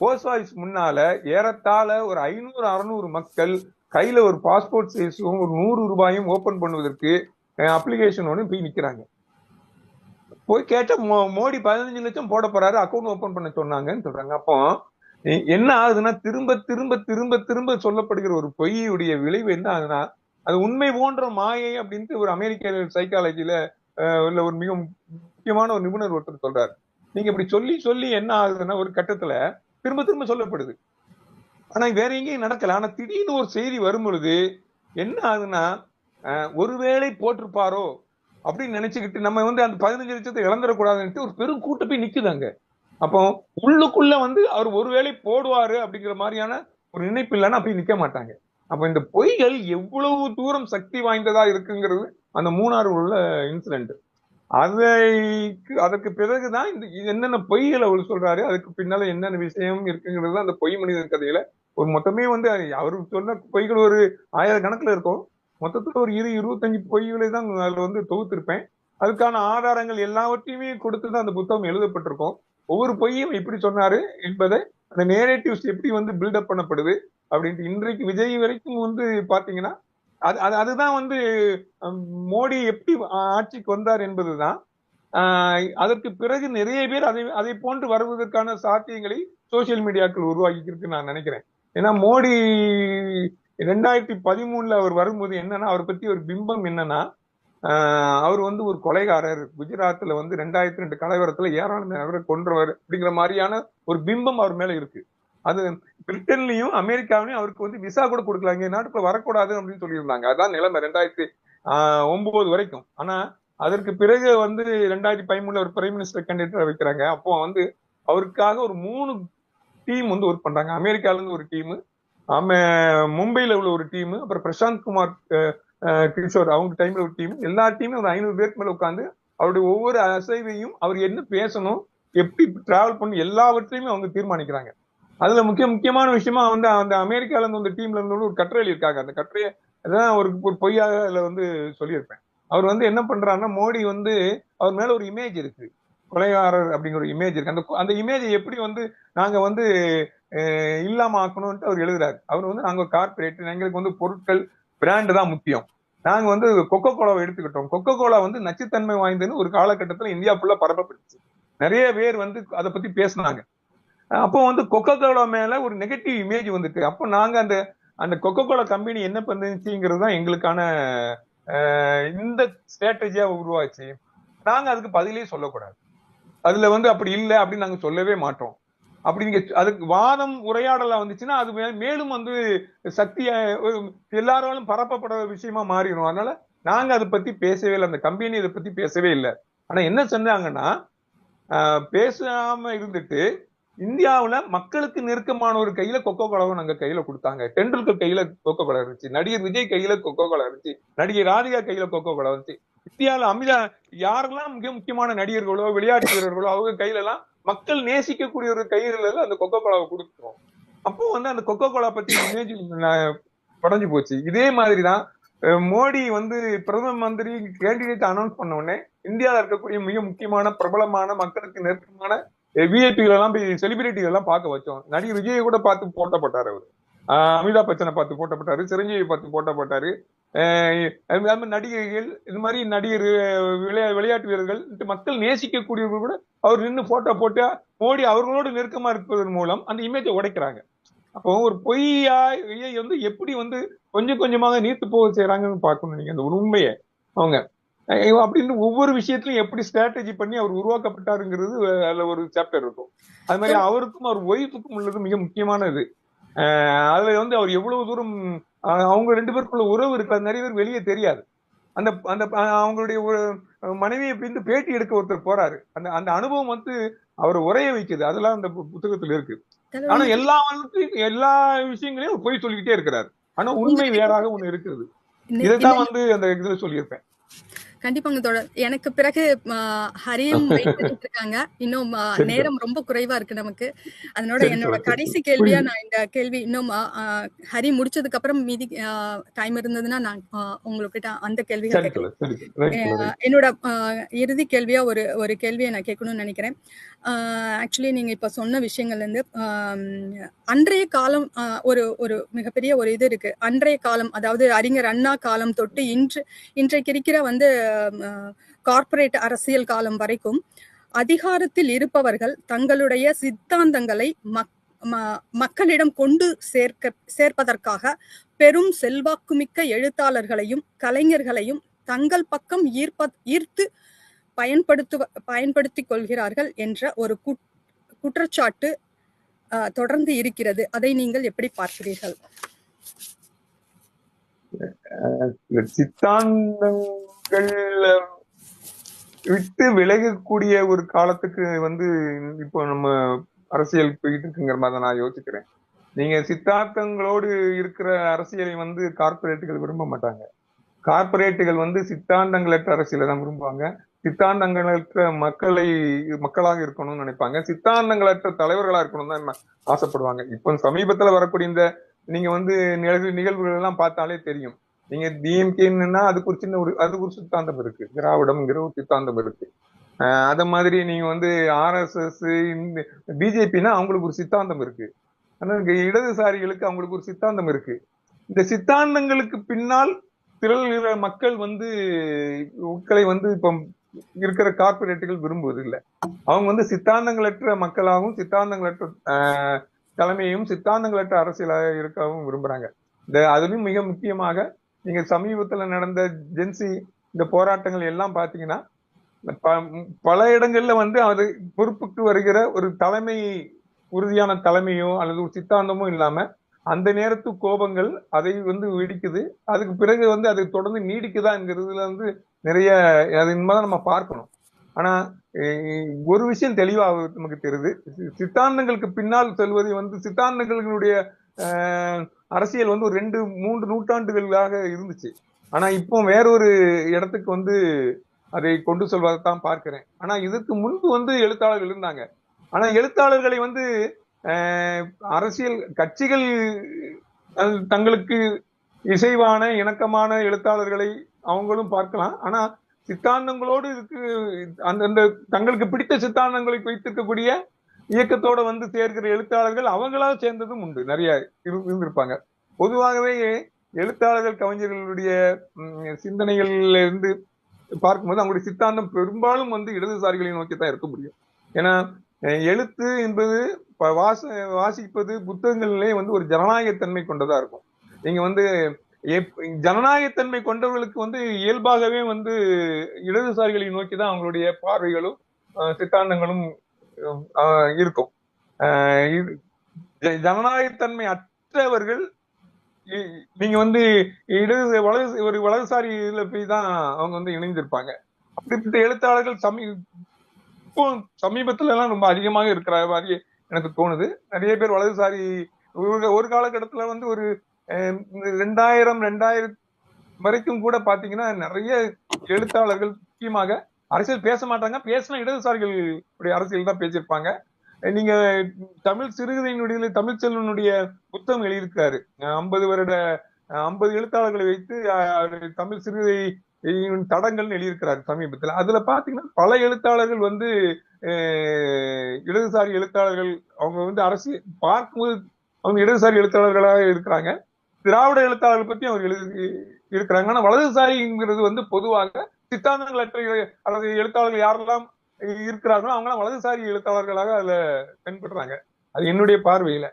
போஸ்ட் ஆபீஸ் முன்னால ஏறத்தாழ ஒரு 500-600 மக்கள் கையில ஒரு பாஸ்போர்ட் சைஸும் ஒரு 100 ரூபாயும் ஓபன் பண்ணுவதற்கு அப்ளிகேஷன் ஒன்று போய் நிக்கிறாங்க. போய் கேட்ட மோடி 15 லட்சம் போட போறாரு, அக்கௌண்ட் ஓபன் பண்ண சொன்னாங்கன்னு சொல்றாங்க. அப்போ என்ன ஆகுதுன்னா திரும்ப திரும்ப திரும்ப திரும்ப சொல்லப்படுகிற ஒரு பொய்யுடைய விளைவு என்ன ஆகுதுன்னா அது உண்மை போன்ற மாயை அப்படின்ட்டு ஒரு அமெரிக்க சைக்காலஜில உள்ள ஒரு மிக முக்கியமான ஒரு நிபுணர் ஒருத்தர் சொல்றாரு. நீங்க இப்படி சொல்லி சொல்லி என்ன ஆகுதுன்னா ஒரு கட்டத்துல திரும்ப திரும்ப சொல்லப்படுது. ஆனா வேற எங்கேயும் நடக்கல. ஆனா திடீர்னு ஒரு செய்தி வரும் பொழுது என்ன ஆகுதுன்னா ஒருவேளை போட்டிருப்பாரோ அப்படின்னு நினைச்சுக்கிட்டு நம்ம வந்து அந்த 15 லட்சத்தை இழந்துடக்கூடாதுன்னு ஒரு பெரும் கூட்ட போய் நிக்குதாங்க. அப்போ உள்ளுக்குள்ள வந்து அவர் ஒருவேளை போடுவாரு அப்படிங்கிற மாதிரியான ஒரு நினைப்பு இல்லைன்னா போய் நிக்க மாட்டாங்க. அப்ப இந்த பொய்கள் எவ்வளவு தூரம் சக்தி வாய்ந்ததா இருக்குங்கிறது அந்த மூணாறு உள்ள இன்சிடென்ட். அதற்கு பிறகுதான் இந்த என்னென்ன பொய்கள் அவர் சொல்றாரு, அதுக்கு பின்னால என்னென்ன விஷயம் இருக்குங்கிறது அந்த பொய் மனிதர் கதையில ஒரு மொத்தமே வந்து அவரு சொன்ன பொய்கள் ஒரு 1000 கணக்குல இருக்கும். மொத்தத்துல ஒரு 25 பொய்களை தான் அதுல வந்து தொகுத்திருப்பேன். அதுக்கான ஆதாரங்கள் எல்லாவற்றையுமே கொடுத்துதான் அந்த புத்தகம் எழுதப்பட்டிருக்கும். ஒவ்வொரு பொய்யும் எப்படி சொன்னாரு என்பதை அந்த நேரேட்டிவ்ஸ் எப்படி வந்து பில்டப் பண்ணப்படுது அப்படின்ட்டு இன்றைக்கு விஜய் வரைக்கும் வந்து பாத்தீங்கன்னா அதுதான் வந்து மோடி எப்படி ஆட்சிக்கு வந்தார் என்பதுதான். அதற்கு பிறகு நிறைய பேர் அதை போன்று வருவதற்கான சாத்தியங்களை சோசியல் மீடியாக்கள் உருவாக்கி நான் நினைக்கிறேன். ஏன்னா மோடி 2013 அவர் வரும்போது என்னன்னா அவரை பத்தி ஒரு பிம்பம் என்னன்னா அவர் வந்து ஒரு கொலைகாரர், குஜராத்ல வந்து 2002 கலவரத்துல ஏராளமான நபரை கொன்றவர் அப்படிங்கிற மாதிரியான ஒரு பிம்பம் அவர் மேல இருக்கு. அது பிரிட்டன்லயும் அமெரிக்காவிலையும் அவருக்கு வந்து விசா கூட கொடுக்கல, இங்க நாட்டுக்குள்ள வரக்கூடாது அப்படின்னு சொல்லியிருந்தாங்க. அதான் நிலைமை 2009 வரைக்கும். ஆனா அதற்கு பிறகு வந்து 2013 ஒரு பிரைம் மினிஸ்டர் கேண்டிடேட் வைக்கிறாங்க. அப்போ வந்து அவருக்காக ஒரு 3 டீம் வந்து ஒர்க் பண்றாங்க. அமெரிக்கால இருந்து ஒரு டீம், மும்பையில உள்ள ஒரு டீம், அப்புறம் பிரசாந்த் குமார் கிஷோர் அவங்க டைம்ல ஒரு டீம், எல்லா டீமும் ஒரு 500 பேருக்கு மேல உட்காந்து அவருடைய ஒவ்வொரு அசைவையும் அவர் என்ன பேசணும், எப்படி டிராவல் பண்ணணும், எல்லாவற்றையுமே அவங்க தீர்மானிக்கிறாங்க. அதுல முக்கியமான விஷயமா வந்து அந்த அமெரிக்கால இருந்து அந்த டீம்ல இருந்து ஒரு கட்டுரை எழுதியிருக்காங்க. அந்த கட்டுரையை அதான் ஒரு பொய்யாக அதுல வந்து சொல்லியிருப்பேன். அவர் வந்து என்ன பண்றாருன்னா, மோடி வந்து அவர் மேல ஒரு இமேஜ் இருக்கு, கொலைகாரர் அப்படிங்கிற ஒரு இமேஜ் இருக்கு. அந்த இமேஜை எப்படி வந்து நாங்க வந்து இல்லாம ஆக்கணும்ட்டு அவர் எழுதுறாரு. அவர் வந்து நாங்க கார்பரேட், எங்களுக்கு வந்து பொருட்கள் பிராண்ட் தான் முக்கியம். நாங்க வந்து கொக்கோ கோலாவை எடுத்துக்கிட்டோம். கொக்கோ கோலா வந்து நச்சுத்தன்மை வாய்ந்ததுன்னு ஒரு காலகட்டத்துல இந்தியா ஃபுல்லா பரப்பப்பட்டுச்சு. நிறைய பேர் வந்து அதை பத்தி பேசினாங்க. அப்போ வந்து கொக்கோ கோலா மேல ஒரு நெகட்டிவ் இமேஜ் வந்துட்டு, அப்போ நாங்க அந்த அந்த கொக்கோ கோலா கம்பெனி என்ன பண்ணுச்சுங்கிறது தான் எங்களுக்கான இந்த ஸ்ட்ராட்டஜியா உருவாச்சு. நாங்க அதுக்கு பதிலே சொல்லக்கூடாது. அதுல வந்து அப்படி இல்லை அப்படின்னு நாங்க சொல்லவே மாட்டோம். அப்படி நீங்க அதுக்கு வாதம் உரையாடலா வந்துச்சுன்னா அது மேலும் வந்து சக்திய எல்லாராலும் பரப்பப்பட விஷயமா மாறிடும். அதனால நாங்க அதை பத்தி பேசவே இல்லை, அந்த கம்பெனி இதை பத்தி பேசவே இல்லை. ஆனா என்ன சொன்னாங்கன்னா, பேசாம இருந்துட்டு இந்தியாவுல மக்களுக்கு நெருக்கமான ஒரு கையில கொக்கோ கோலாவை நாங்க கையில கொடுத்தாங்க. டெண்டுல்கர் கையில கொக்கோ கோலா இருந்துச்சு, நடிகர் விஜய் கையில கொக்கோ கோலா இருந்துச்சு, நடிகை ராதிகா கையில கொக்கோ கோலா இருந்துச்சு. இந்தியாவில யாரெல்லாம் மிக முக்கியமான நடிகர்களோ விளையாட்டு வீரர்களோ அவங்க கையில எல்லாம் மக்கள் நேசிக்கக்கூடிய ஒரு கையில அந்த கொக்கோ கோலாவை கொடுத்துரும். அப்போ வந்து அந்த கொக்கோ கோலா பத்தி இமேஜ் படைஞ்சு போச்சு. இதே மாதிரிதான் மோடி வந்து பிரதம மந்திரி கேண்டிடேட் அனௌன்ஸ் பண்ண உடனே இந்தியாவில் இருக்கக்கூடிய மிக முக்கியமான பிரபலமான மக்களுக்கு நெருக்கமான விஐபிகள் எல்லாம் போய் செலிபிரிட்டிகள் எல்லாம் பார்க்க வச்சோம். நடிகர் விஜயை கூட பார்த்து போட்டப்பட்டாரு அவரு, அமிதாப் பச்சனை பார்த்து போட்டப்பட்டாரு, சிரஞ்சீவி பார்த்து போட்டப்பட்டாரு, நடிகைகள், இது மாதிரி நடிகர், விளையாட்டு வீரர்கள், மக்கள் நேசிக்கக்கூடியவர்கள் கூட அவர் நின்று போட்டோ போட்டு மோடி அவர்களோடு நெருக்கமா இருப்பதன் மூலம் அந்த இமேஜை உடைக்கிறாங்க. அப்போ ஒரு பொய்யா வந்து எப்படி வந்து கொஞ்சம் கொஞ்சமாக நீர்த்து போக செய்யறாங்கன்னு பார்க்கணும் நீங்க அந்த உண்மையை. அவங்க அப்படின்னு ஒவ்வொரு விஷயத்திலும் எப்படி ஸ்ட்ராட்டஜி பண்ணி அவர் உருவாக்கப்பட்டாருங்கிறது அதுல ஒரு சாப்டர் இருக்கும். அது மாதிரி அவருக்கும் அவர் ஒய்ஃபுக்கும் உள்ளது மிக முக்கியமானது. அதுல வந்து அவர் எவ்வளவு தூரம் அவங்க 2 பேருக்குள்ள உறவு இருக்கு, நிறைய பேர் வெளியே தெரியாது. அந்த அந்த அவங்களுடைய ஒரு மனைவியை பிரிந்து பேட்டி எடுக்க ஒருத்தர் போறாரு. அந்த அந்த அனுபவம் வந்து அவரை உரைய வைக்குது. அதெல்லாம் அந்த புத்தகத்துல இருக்கு. ஆனா எல்லா விஷயங்களையும் போய் சொல்லிக்கிட்டே இருக்கிறாரு. ஆனா உண்மை வேறாக ஒண்ணு இருக்குது. இதைத்தான் வந்து அந்த இதுல சொல்லியிருப்பேன். கண்டிப்பாங்க தோழர். எனக்கு பிறகு ஹரியும் வெயிட் பண்ணிட்டு இருக்காங்க. இன்னும் நேரம் ரொம்ப குறைவா இருக்கு நமக்கு. அதனோட என்னோட கடைசி கேள்வியா நான் இந்த கேள்வி இன்னும் ஹரி முடிச்சதுக்கு அப்புறம் மீதி டைம் இருந்ததுன்னா நான் உங்ககிட்ட அந்த கேள்விகள் கேட்கிறேன். என்னோட இறுதி கேள்வியா ஒரு கேள்வியை நான் கேட்கணும்னு நினைக்கிறேன். ஆக்சுவலி நீங்க இப்ப சொன்ன விஷயங்கள்ல இருந்து அன்றைய காலம் ஒரு மிகப்பெரிய ஒரு இது இருக்கு. அன்றைய காலம், அதாவது அறிஞர் அண்ணா காலம் தொட்டு இன்றைக்கு இருக்கிற வந்து கார்ப்பரேட் அரசியல் காலம் வரைக்கும் அதிகாரத்தில் இருப்பவர்கள் தங்களுடைய சித்தாந்தங்களை மக்களிடம் கொண்டு சேர்ப்பதற்காக பெரும் செல்வாக்குமிக்க எழுத்தாளர்களையும் கலைஞர்களையும் தங்கள் பக்கம் ஈர்த்து பயன்படுத்திக் கொள்கிறார்கள் என்ற ஒரு குற்றச்சாட்டு தொடர்ந்து இருக்கிறது. அதை நீங்கள் எப்படி பார்க்கிறீர்கள்? சித்தாந்தங்கள் விட்டு விலகக்கூடிய ஒரு காலத்துக்கு வந்து இப்போ நம்ம அரசியல் போயிட்டு இருக்குங்கிற மாதிரி நான் யோசிக்கிறேன். நீங்க சித்தாந்தங்களோடு இருக்கிற அரசியலை வந்து கார்பரேட்டுகள் விரும்ப மாட்டாங்க. கார்பரேட்டுகள் வந்து சித்தாந்தங்களற்ற அரசியலை தான் விரும்புவாங்க. சித்தாந்தங்களற்ற மக்களாக இருக்கணும்னு நினைப்பாங்க. சித்தாந்தங்களற்ற தலைவர்களா இருக்கணும் தான் ஆசைப்படுவாங்க. இப்போ சமீபத்துல வரக்கூடிய இந்த நீங்க வந்து நிகழ்வுகள் எல்லாம் பார்த்தாலே தெரியும். நீங்க டிஎம்கேன்னா அதுக்கு ஒரு சின்ன அதுக்கு ஒரு சித்தாந்தம் இருக்கு, திராவிடம்ங்கிற ஒரு சித்தாந்தம் இருக்கு. அத மாதிரி நீங்க வந்து RSS, பிஜேபின்னா அவங்களுக்கு ஒரு சித்தாந்தம் இருக்கு. ஆனா இடதுசாரிகளுக்கு அவங்களுக்கு ஒரு சித்தாந்தம் இருக்கு. இந்த சித்தாந்தங்களுக்கு பின்னால் திரள்கிற மக்கள் வந்து மக்களை வந்து இப்ப இருக்கிற கார்பரேட்டுகள் விரும்புவது இல்லை. அவங்க வந்து சித்தாந்தங்களற்ற மக்களாகவும் சித்தாந்தங்களற்ற தலைமையும் சித்தாந்தங்களற்ற அரசியலாக இருக்கவும் விரும்புறாங்க. அதுலயும் மிக முக்கியமாக நீங்க சமீபத்துல நடந்த ஜென்சி இந்த போராட்டங்கள் எல்லாம் பாத்தீங்கன்னா பல இடங்கள்ல வந்து அது பொறுப்புக்கு வருகிற ஒரு தலைமை, உறுதியான தலைமையோ அல்லது ஒரு சித்தாந்தமோ இல்லாம அந்த நேரத்து கோபங்கள் அதை வந்து வெடிக்குது. அதுக்கு பிறகு வந்து அது தொடர்ந்து நீடிக்குதாங்கிறதுல வந்து நிறைய அது இனிமேதான் நம்ம பார்க்கணும். ஆனா ஒரு விஷயம் தெளிவா நமக்கு தெரியுது, சித்தாந்தங்களுக்கு பின்னால் செல்வதை வந்து சித்தாந்தங்களுடைய அரசியல் வந்து ஒரு 2-3 நூற்றாண்டுகளாக இருந்துச்சு. ஆனா இப்போ வேறொரு இடத்துக்கு வந்து அதை கொண்டு செல்வதைத்தான் பார்க்கிறேன். ஆனா இதற்கு முன்பு வந்து எழுத்தாளர்கள் இருந்தாங்க. ஆனா எழுத்தாளர்களை வந்து அஹ், அரசியல் கட்சிகள் தங்களுக்கு இசைவான இணக்கமான எழுத்தாளர்களை அவங்களும் பார்க்கலாம். ஆனா சித்தாந்தங்களோடு இதுக்கு அந்தந்த தங்களுக்கு பிடித்த சித்தாந்தங்களை வைத்திருக்கக்கூடிய இயக்கத்தோட வந்து சேர்க்கிற எழுத்தாளர்கள் அவங்களா சேர்ந்ததும் உண்டு. நிறைய இருந்திருப்பாங்க. பொதுவாகவே எழுத்தாளர்கள் கவிஞர்களுடைய சிந்தனைகள்ல இருந்து பார்க்கும்போது அவங்களுடைய சித்தாந்தம் பெரும்பாலும் வந்து இடதுசாரிகளை நோக்கித்தான் இருக்க முடியும். ஏன்னா எழுத்து என்பது வாசிப்பது புத்தகங்களிலே வந்து ஒரு ஜனநாயகத்தன்மை கொண்டதா இருக்கும். நீங்க வந்து ஜனநாயகத்தன்மை கொண்டவர்களுக்கு வந்து இயல்பாகவே வந்து இடதுசாரிகளை நோக்கிதான் அவங்களுடைய பார்வைகளும் சித்தாந்தங்களும் இருக்கும். ஜனநாயகத்தன்மை அற்றவர்கள் நீங்க வந்து ஒரு வலதுசாரி இதுல போய் தான் அவங்க வந்து இணைந்திருப்பாங்க. அப்படிப்பட்ட எழுத்தாளர்கள் இப்போ சமீபத்துல எல்லாம் ரொம்ப அதிகமாக இருக்கிற மாதிரி எனக்கு தோணுது. நிறைய பேர் வலதுசாரி ஒரு காலகட்டத்துல வந்து ஒரு 2000 வரைக்கும் கூட பாத்தீங்கன்னா நிறைய எழுத்தாளர்கள் முக்கியமாக அரசியல் பேச மாட்டாங்க. பேசினா இடதுசாரிகளுடைய அரசியல் தான் பேசியிருப்பாங்க. நீங்க தமிழ் சிறுகதையினுடைய தமிழ்ச்செல்வனுடைய புத்தகம் எழுதியிருக்காரு. 50 எழுத்தாளர்களை வைத்து தமிழ் சிறுகதை தடங்கள்னு எழுதியிருக்கிறாரு சமீபத்தில். அதுல பாத்தீங்கன்னா பல எழுத்தாளர்கள் வந்து இடதுசாரி எழுத்தாளர்கள். அவங்க வந்து அரசியல் பார்க்கும்போது அவங்க இடதுசாரி எழுத்தாளர்களாக இருக்கிறாங்க. திராவிட எழுத்தாளர்கள் பத்தி அவர் இருக்கிறாங்க. ஆனா வலதுசாரிங்கிறது வந்து பொதுவாக சித்தாந்தங்கள் அற்ற அல்லது எழுத்தாளர்கள் யாரெல்லாம் இருக்கிறார்களோ அவங்களாம் வலதுசாரி எழுத்தாளர்களாக அதுல தென்படுறாங்க. அது என்னுடைய பார்வையில.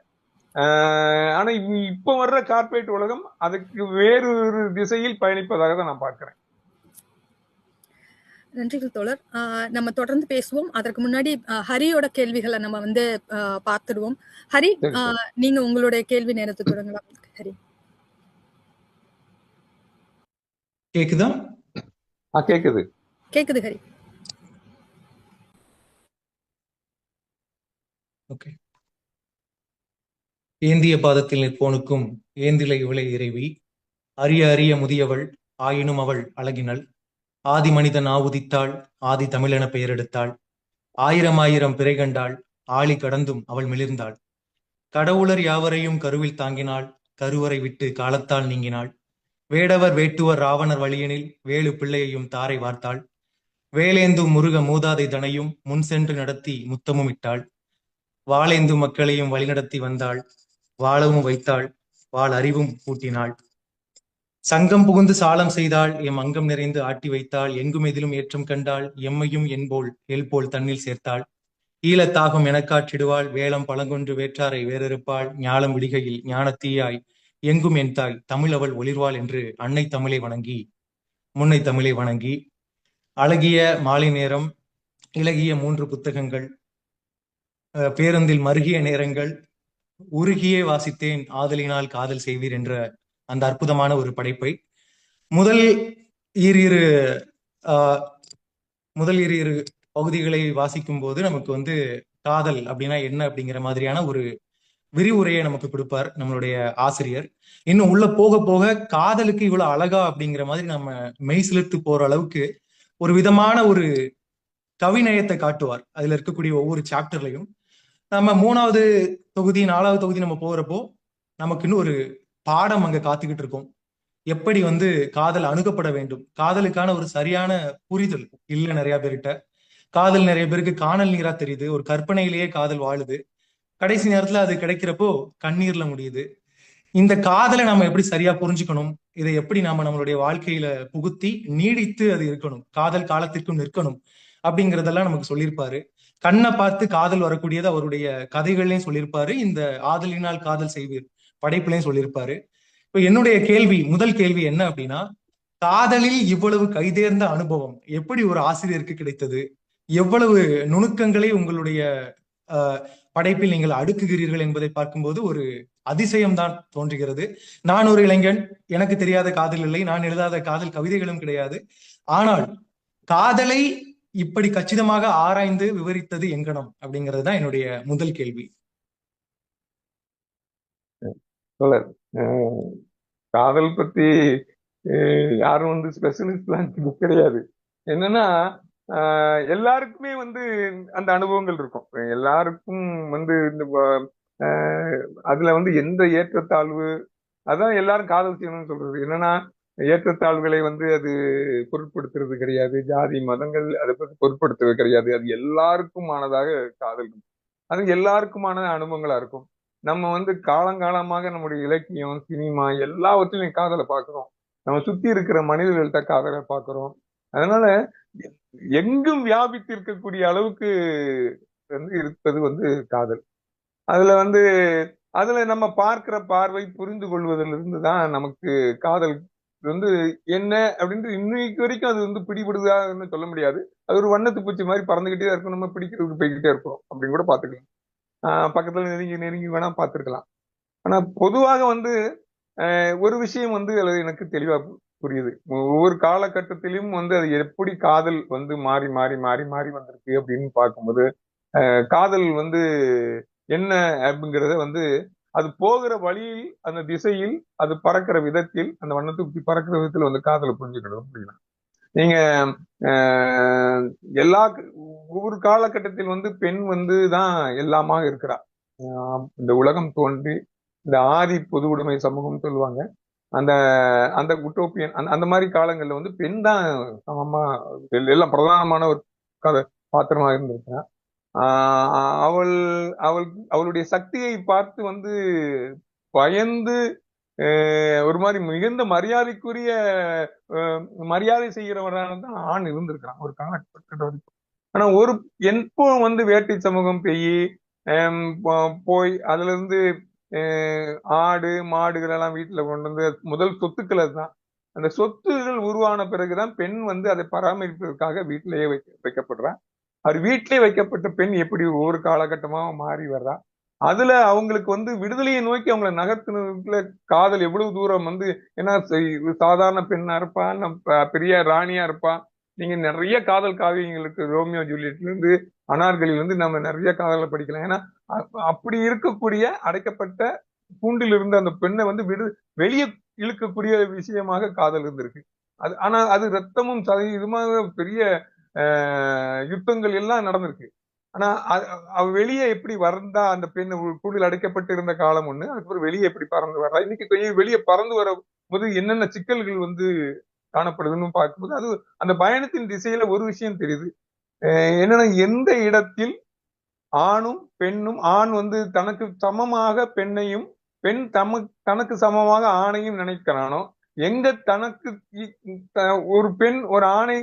ஆனா இப்ப வர்ற கார்பரேட் உலகம் அதுக்கு வேறொரு திசையில் பயணிப்பதாக தான் நான் பார்க்கிறேன். நன்றிகள் தோழர். நம்ம தொடர்ந்து பேசுவோம். அதற்கு முன்னாடி ஹரியோட கேள்விகளை நம்ம வந்து பார்த்துடுவோம். ஹரி, நீங்க உங்களுடைய கேள்வி நேரத்தை தொடங்கலாம். ஹரி, கேக்குதா? கேக்குது கேக்குது ஹரி. ஓகே. ஏந்திய பாதத்தில் நிற்போனுக்கும் ஏந்திலை இவளை இறைவி, அரிய அரிய முதியவள் ஆயினும் அவள் அழகினள், ஆதி மனிதன் ஆவுதித்தாள் ஆதி தமிழென பெயரெடுத்தாள், 1000 பிறை கண்டாள் ஆழி கடந்தும் அவள் மிளிர்ந்தாள், கடவுளர் யாவரையும் கருவில் தாங்கினாள் கருவறை விட்டு காலத்தால் நீங்கினாள், வேடவர் வேட்டுவர் ராவணர் வழியனில் வேலு பிள்ளையையும் தாரை வார்த்தாள், வேலேந்தும் முருக மூதாதை தனையும் முன் சென்று நடத்தி முத்தமும் இட்டாள், வாளேந்து மக்களையும் வழிநடத்தி வந்தாள் வாழவும் வைத்தாள் வாழ் அறிவும் கூட்டினாள், சங்கம் புகுந்து சாலம் செய்தாள் எம் அங்கம் நிறைந்து ஆட்டி வைத்தாள், எங்கும் எதிலும் ஏற்றம் கண்டாள் எம்மையும் என்போல் எல்போல் தன்னில் சேர்த்தாள், ஈழத்தாகம் எனக்காற்றிடுவாள் வேளம் பழங்கொன்று வேற்றாரை வேறறுப்பாள், ஞாலம் விடுகையில் ஞானத்தீயாய் எங்கும் என் தாய் தமிழ் அவள் ஒளிர்வாள் என்று அன்னை தமிழை வணங்கி முன்னை தமிழை வணங்கி, அழகிய மாலை நேரம் இலகிய 3 புத்தகங்கள், பேருந்தில் மருகிய நேரங்கள், உருகியே வாசித்தேன் ஆதலினால் காதல் செய்வீர் என்ற அந்த அற்புதமான ஒரு படைப்பை முதல் இரு பகுதிகளை வாசிக்கும் போது நமக்கு வந்து காதல் அப்படின்னா என்ன அப்படிங்கிற மாதிரியான ஒரு விரிவுரையை நமக்கு கொடுப்பார் நம்மளுடைய ஆசிரியர். இன்னும் உள்ள போக போக காதலுக்கு இவ்வளவு அழகா அப்படிங்கிற மாதிரி நம்ம மெய் சிலிர்த்து போற அளவுக்கு ஒரு விதமான ஒரு கவிநயத்தை காட்டுவார் அதுல இருக்கக்கூடிய ஒவ்வொரு சாப்டர்லையும். நம்ம 3வது தொகுதி 4வது தொகுதி நம்ம போறப்போ நமக்கு இன்னும் ஒரு பாடம் அங்க காத்துக்கிட்டு இருக்கும். எப்படி வந்து காதல் அணுகப்பட வேண்டும், காதலுக்கான ஒரு சரியான புரிதல் இல்ல நிறைய பேர்கிட்ட. காதல் நிறைய பேருக்கு காணல் நீரா தெரியுது, ஒரு கற்பனையிலேயே காதல் வாழுது, கடைசி நேரத்துல அது கிடைக்கிறப்போ கண்ணீர்ல முடியுது. இந்த காதலை நம்ம எப்படி சரியா புரிஞ்சுக்கணும், இதை எப்படி நாம நம்மளுடைய வாழ்க்கையில புகுத்தி நீடித்து அது இருக்கணும், காதல் காலத்திற்கும் நிற்கணும் அப்படிங்கறதெல்லாம் நமக்கு சொல்லியிருப்பாரு. கண்ணை பார்த்து காதல் வரக்கூடியது அவருடைய கதைகள்லயும் சொல்லியிருப்பாரு, இந்த ஆதலினால் காதல் செய்வீர் படைப்புலையும் சொல்லியிருப்பாரு. இப்ப என்னுடைய முதல் கேள்வி என்ன அப்படின்னா, காதலில் இவ்வளவு கைதேர்ந்த அனுபவம் எப்படி ஒரு ஆசிரியருக்கு கிடைத்தது? எவ்வளவு நுணுக்கங்களை உங்களுடைய படைப்பில் நீங்கள் அடுக்குகிறீர்கள் என்பதை பார்க்கும்போது ஒரு அதிசயம்தான் தோன்றுகிறது. நான் ஒரு இளைஞன், எனக்கு தெரியாத காதல் இல்லை, நான் எழுதாத காதல் கவிதைகளும் கிடையாது. ஆனால் காதலை இப்படி கச்சிதமாக ஆராய்ந்து விவரித்தது எங்கனம் அப்படிங்கிறது தான் என்னுடைய முதல் கேள்வி. தோழர், அஹ், காதல் பத்தி யாரும் வந்து ஸ்பெஷலிஸ்ட்லாம் கிடையாது. என்னன்னா எல்லாருக்குமே வந்து அந்த அனுபவங்கள் இருக்கும். எல்லாருக்கும் வந்து இந்த அஹ், அதுல வந்து எந்த ஏற்றத்தாழ்வு, அதான் எல்லாரும் காதல் செய்யணும்னு சொல்றது. என்னன்னா ஏற்றத்தாழ்வுகளை வந்து அது பொருட்படுத்துறது கிடையாது. ஜாதி மதங்கள் அதை பத்தி பொருட்படுத்துறது கிடையாது. அது எல்லாருக்குமானதாக காதல் இருக்கும். அது எல்லாருக்குமான அனுபவங்களா இருக்கும். நம்ம வந்து காலங்காலமாக நம்முடைய இலக்கியம், சினிமா எல்லாவற்றிலையும் காதலை பார்க்கிறோம். நம்ம சுத்தி இருக்கிற மனிதர்கள்ட்ட காதலை பார்க்கிறோம். அதனால எங்கும் வியாபித்து இருக்கக்கூடிய அளவுக்கு வந்து இருப்பது வந்து காதல். அதுல வந்து அதுல நம்ம பார்க்கிற பார்வை, புரிந்து கொள்வதிலிருந்து தான் நமக்கு காதல் வந்து என்ன அப்படின்ட்டு இன்னைக்கு வரைக்கும் அது வந்து பிடிபடுதான்னு சொல்ல முடியாது. அது ஒரு வண்ணத்து பூச்சி மாதிரி பறந்துகிட்டே தான் இருக்கும். நம்ம பிடிக்கிறதுக்கு போய்கிட்டே இருப்போம் அப்படின்னு கூட பாத்துக்கலாம். பக்கத்துல நெருங்கி நெருங்கி வேணா பார்த்திருக்கலாம். ஆனா பொதுவாக வந்து ஒரு விஷயம் வந்து அதுல எனக்கு தெளிவா புரியுது. ஒவ்வொரு காலகட்டத்திலும் வந்து அது எப்படி காதல் வந்து மாறி மாறி மாறி மாறி வந்திருக்கு அப்படின்னு பார்க்கும்போது காதல் வந்து என்ன அப்படிங்கிறத வந்து அது போகிற வழியில், அந்த திசையில், அது பறக்கிற விதத்தில், அந்த வண்ணத்துக்கு பறக்கிற விதத்தில் வந்து காதலை புரிஞ்சுக்கணும் அப்படின்னா நீங்க அஹ், எல்லா ஒவ்வொரு காலகட்டத்தில் வந்து பெண் வந்து தான் எல்லாமாக இருக்கிறா. இந்த உலகம் தோன்றி இந்த ஆதி பொது உடைமை சமூகம் சொல்லுவாங்க. அந்த அந்த உட்டோப்பியன் அந்த மாதிரி காலங்கள்ல வந்து பெண் தான் சமமா எல்லாம் பிரதானமான ஒரு கதை பாத்திரமா இருந்திருக்கிறா. அவள் அவள் அவளுடைய சக்தியை பார்த்து வந்து பயந்து ஒரு மாதிரி மிகுந்த மரியாதைக்குரிய மரியாதை செய்கிறவரான தான் ஆண் இருந்திருக்கிறான் ஒரு காலகட்ட வரைக்கும். ஆனா ஒரு எப்போ வந்து வேட்டை சமூகம் போய் அதுல இருந்து ஆடு மாடுகள் எல்லாம் வீட்டுல கொண்டு வந்து முதல் சொத்துக்கள் அதுதான். அந்த சொத்துகள் உருவான பிறகுதான் பெண் வந்து அதை பராமரிப்பதற்காக வீட்டிலேயே வைக்கப்படுறான். அவர் வீட்டிலே வைக்கப்பட்ட பெண் எப்படி ஒவ்வொரு காலகட்டமா மாறி வர்றா. அதுல அவங்களுக்கு வந்து விடுதலையை நோக்கி அவங்களை நகர்த்தினதுல காதல் எவ்வளவு தூரம் வந்து ஏன்னா சாதாரண பெண்ணா இருப்பா, பெரிய ராணியா இருப்பா. நீங்க நிறைய காதல் காவியங்களுக்கு ரோமியோ ஜூலியட்ல இருந்து அனார்கலில இருந்து நம்ம நிறைய காதலை படிக்கலாம். ஏன்னா அப்படி இருக்கக்கூடிய அடைக்கப்பட்ட கூண்டில் இருந்த அந்த பெண்ணை வந்து வெளியே இழுக்கக்கூடிய விஷயமாக காதல் இருந்திருக்கு. ஆனா அது ரத்தமும் இதுமாக பெரிய யுத்தங்கள் எல்லாம் நடந்திருக்கு. ஆனா அவ வெளியே எப்படி வந்தா அந்த பெண் கூண்டில் அடைக்கப்பட்டு இருந்த காலம் ஒண்ணு, அதுக்கப்புறம் வெளியே எப்படி பறந்து வர்றா, இன்னைக்கு கொஞ்சம் வெளியே பறந்து வர போது என்னென்ன சிக்கல்கள் வந்து காணப்படுதுன்னு பார்க்கும்போது அது அந்த பயணத்தின் திசையில ஒரு விஷயம் தெரியுது. என்னன்னா எந்த இடத்தில் ஆணும் பெண்ணும் ஆண் வந்து தனக்கு சமமாக பெண்ணையும் பெண் தனக்கு சமமாக ஆணையும் நினைக்கிறானோ, எங்க தனக்கு ஒரு பெண் ஒரு ஆணை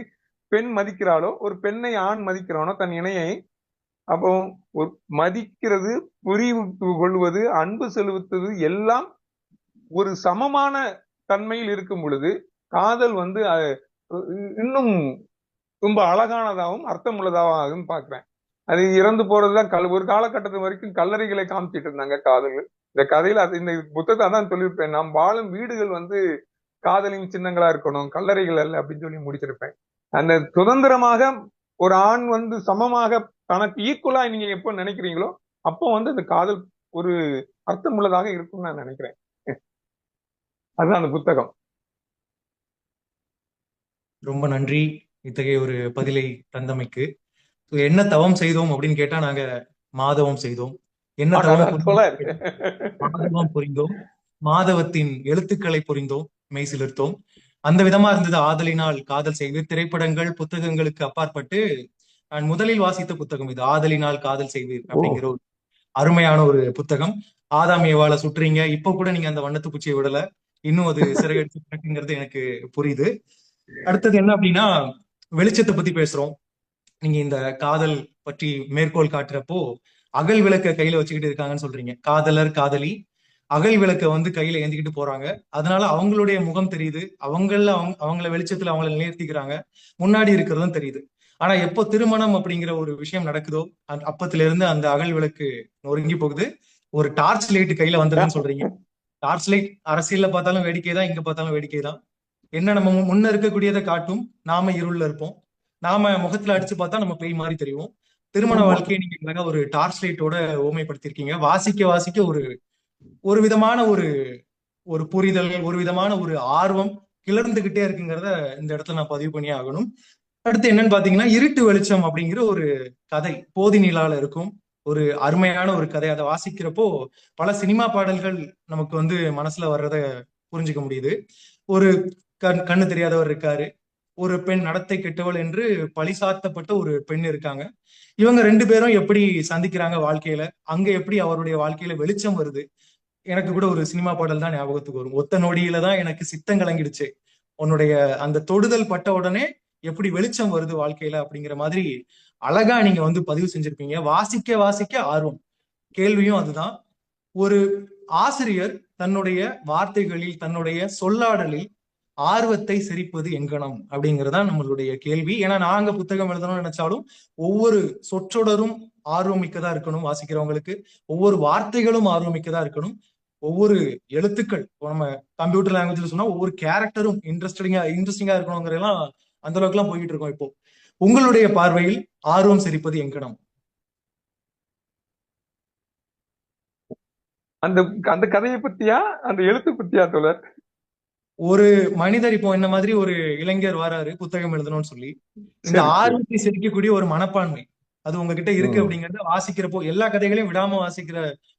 பெண் மதிக்கிறாளோ, ஒரு பெண்ணை ஆண் மதிக்கிறானோ தன் இணையை, அப்போ ஒரு மதிக்கிறது, புரிவு கொள்வது, அன்பு செலுத்துவது எல்லாம் ஒரு சமமான தன்மையில் இருக்கும் பொழுது காதல் வந்து இன்னும் ரொம்ப அழகானதாகவும் அர்த்தமுள்ளதாகவும் பார்க்கிறேன். அது இறந்து போறதுதான் ஒரு காலகட்டத்து வரைக்கும் கல்லறைகளை காமிச்சிட்டு இருந்தாங்க காதல். இந்த கதையில இந்த புத்தகத்தை அதான் சொல்லியிருப்பேன். நாம் வாழும் வீடுகள் வந்து காதலின் சின்னங்களா இருக்கணும், கல்லறைகள் அல்ல அப்படின்னு சொல்லி முடிச்சிருப்பேன். அந்த சுதந்திரமாக ஒரு ஆண் வந்து சமமாக தனக்கு ஈக்குவலா நீங்க எப்போ நினைக்கிறீங்களோ அப்போ வந்து அந்த காதல் ஒரு அர்த்தம் உள்ளதாக இருக்கும்னு நான் நினைக்கிறேன். அதுதான் அந்த புத்தகம். ரொம்ப நன்றி இத்தகைய ஒரு பதிலை தந்தமைக்கு. என்ன தவம் செய்தோம் அப்படின்னு கேட்டா நாங்க மாதவம் செய்தோம். என்ன தவம் மாதவம் புரிந்தோம், மாதவத்தின் எழுத்துக்களை புரிந்தோம், மெய் சிலிர்த்தோம். அந்த விதமா இருந்தது ஆதலினால் காதல் செய்து. திரைப்படங்கள் புத்தகங்களுக்கு அப்பாற்பட்டு நான் முதலில் வாசித்த புத்தகம் இது. ஆதலினால் காதல் செய்வீர் அப்படிங்கிற ஒரு அருமையான ஒரு புத்தகம். ஆதாம் ஏவாளை சுற்றுறீங்க, இப்ப கூட நீங்க அந்த வண்ணத்து பூச்சியை விடல, இன்னும் அது சிறகடிச்சுங்கிறது எனக்கு புரியுது. அடுத்தது என்ன அப்படின்னா, வெளிச்சத்தை பத்தி பேசுறோம். நீங்க இந்த காதல் பற்றி மேற்கோள் காட்டுறப்போ அகல் விளக்க கையில வச்சுக்கிட்டு இருக்காங்கன்னு சொல்றீங்க. காதலர் காதலி அகல் விளக்க வந்து கையில ஏந்திக்கிட்டு போறாங்க. அதனால அவங்களுடைய முகம் தெரியுது, அவங்கள வெளிச்சத்துல அவங்கள நிலைநிறுத்திக்கிறாங்க, முன்னாடி இருக்கிறதும் தெரியுது. ஆனா எப்போ திருமணம் அப்படிங்கிற ஒரு விஷயம் நடக்குதோ அப்பத்துல இருந்து அந்த அகல் விளக்கு நொறுங்கி போகுது, ஒரு டார்ச் லைட் கையில வந்ததுன்னு சொல்றீங்க. டார்ச் லைட் அரசியல்ல பார்த்தாலும் வேடிக்கை தான், இங்க பார்த்தாலும் வேடிக்கை தான். என்ன நம்ம முன்ன இருக்கக்கூடியதை காட்டும், நாம இருள்ல இருப்போம். நாம முகத்துல அடிச்சு பார்த்தா நம்ம பேய் மாதிரி தெரியும். திருமண வாழ்க்கையை நீங்க ஒரு டார்ச் லைட்டோட ஓமைப்படுத்திருக்கீங்க. வாசிக்க வாசிக்க ஒரு ஒரு விதமான ஒரு ஒரு புரிதல், ஒரு விதமான ஒரு ஆர்வம் கிளர்ந்துகிட்டே இருக்குங்கிறத இந்த இடத்துல நான் பதிவு பண்ணி ஆகணும். அடுத்து என்னன்னு பாத்தீங்கன்னா, இருட்டு வெளிச்சம் அப்படிங்கிற ஒரு கதை போதி நிலால இருக்கும். ஒரு அருமையான ஒரு கதை. அதை வாசிக்கிறப்போ பல சினிமா பாடல்கள் நமக்கு வந்து மனசுல வர்றத புரிஞ்சுக்க முடியுது. ஒரு கண்ணு தெரியாதவர் இருக்காரு, ஒரு பெண் நடத்தை கெட்டவள் என்று பழிசாத்தப்பட்ட ஒரு பெண் இருக்காங்க. இவங்க ரெண்டு பேரும் எப்படி சந்திக்கிறாங்க வாழ்க்கையில, அங்க எப்படி அவருடைய வாழ்க்கையில வெளிச்சம் வருது. எனக்கு கூட ஒரு சினிமா பாடல் தான் ஞாபகத்துக்கு வரும். ஒத்த நொடியில தான் எனக்கு சித்தம் கலங்கிடுச்சு, உன்னுடைய அந்த தொடுதல் பட்ட உடனே எப்படி வெளிச்சம் வருது வாழ்க்கையில அப்படிங்கிற மாதிரி அழகா நீங்க வந்து பதிவு செஞ்சிருப்பீங்க. வாசிக்க வாசிக்க ஆர்வம். கேள்வியும் அதுதான். ஒரு ஆசிரியர் தன்னுடைய வார்த்தைகளில், தன்னுடைய சொல்லாடலில் ஆர்வத்தை செறிப்பது எங்கனம் அப்படிங்கறதா நம்மளுடைய கேள்வி. ஏன்னா நாங்க புத்தகம் எழுதணும்னு நினைச்சாலும் ஒவ்வொரு சொற்றொடரும் ஆர்வமிக்கதா இருக்கணும் வாசிக்கிறவங்களுக்கு, ஒவ்வொரு வார்த்தைகளும் ஆர்வமிக்கதா இருக்கணும், ஒவ்வொரு எழுத்துக்கள், நம்ம கம்ப்யூட்டர் லாங்குவேஜ்ல சொன்னா ஒவ்வொரு கேரக்டரும் இன்ட்ரெஸ்டிங்கா இருக்கணுங்கிறதெல்லாம் அந்த அளவுக்கு எல்லாம் போயிட்டு இருக்கோம். இப்போ உங்களுடைய பார்வையில் ஆர்வம் செறிப்பது எங்கனம்? அந்த அந்த கதையை பத்தியா, அந்த எழுத்து பத்தியா தோழர்? ஒரு மனிதர் இப்போ என்ன மாதிரி ஒரு இளைஞர் வராரு புத்தகம் எழுதணும்னு சொல்லி, இந்த சரி சரி. ஆர்வத்தை செதுக்கக்கூடிய ஒரு மனப்பான்மை அது உங்ககிட்ட இருக்கு ம். அப்படிங்கறத வாசிக்கிறப்போ, எல்லா கதைகளையும் விடாம வாசிக்கிற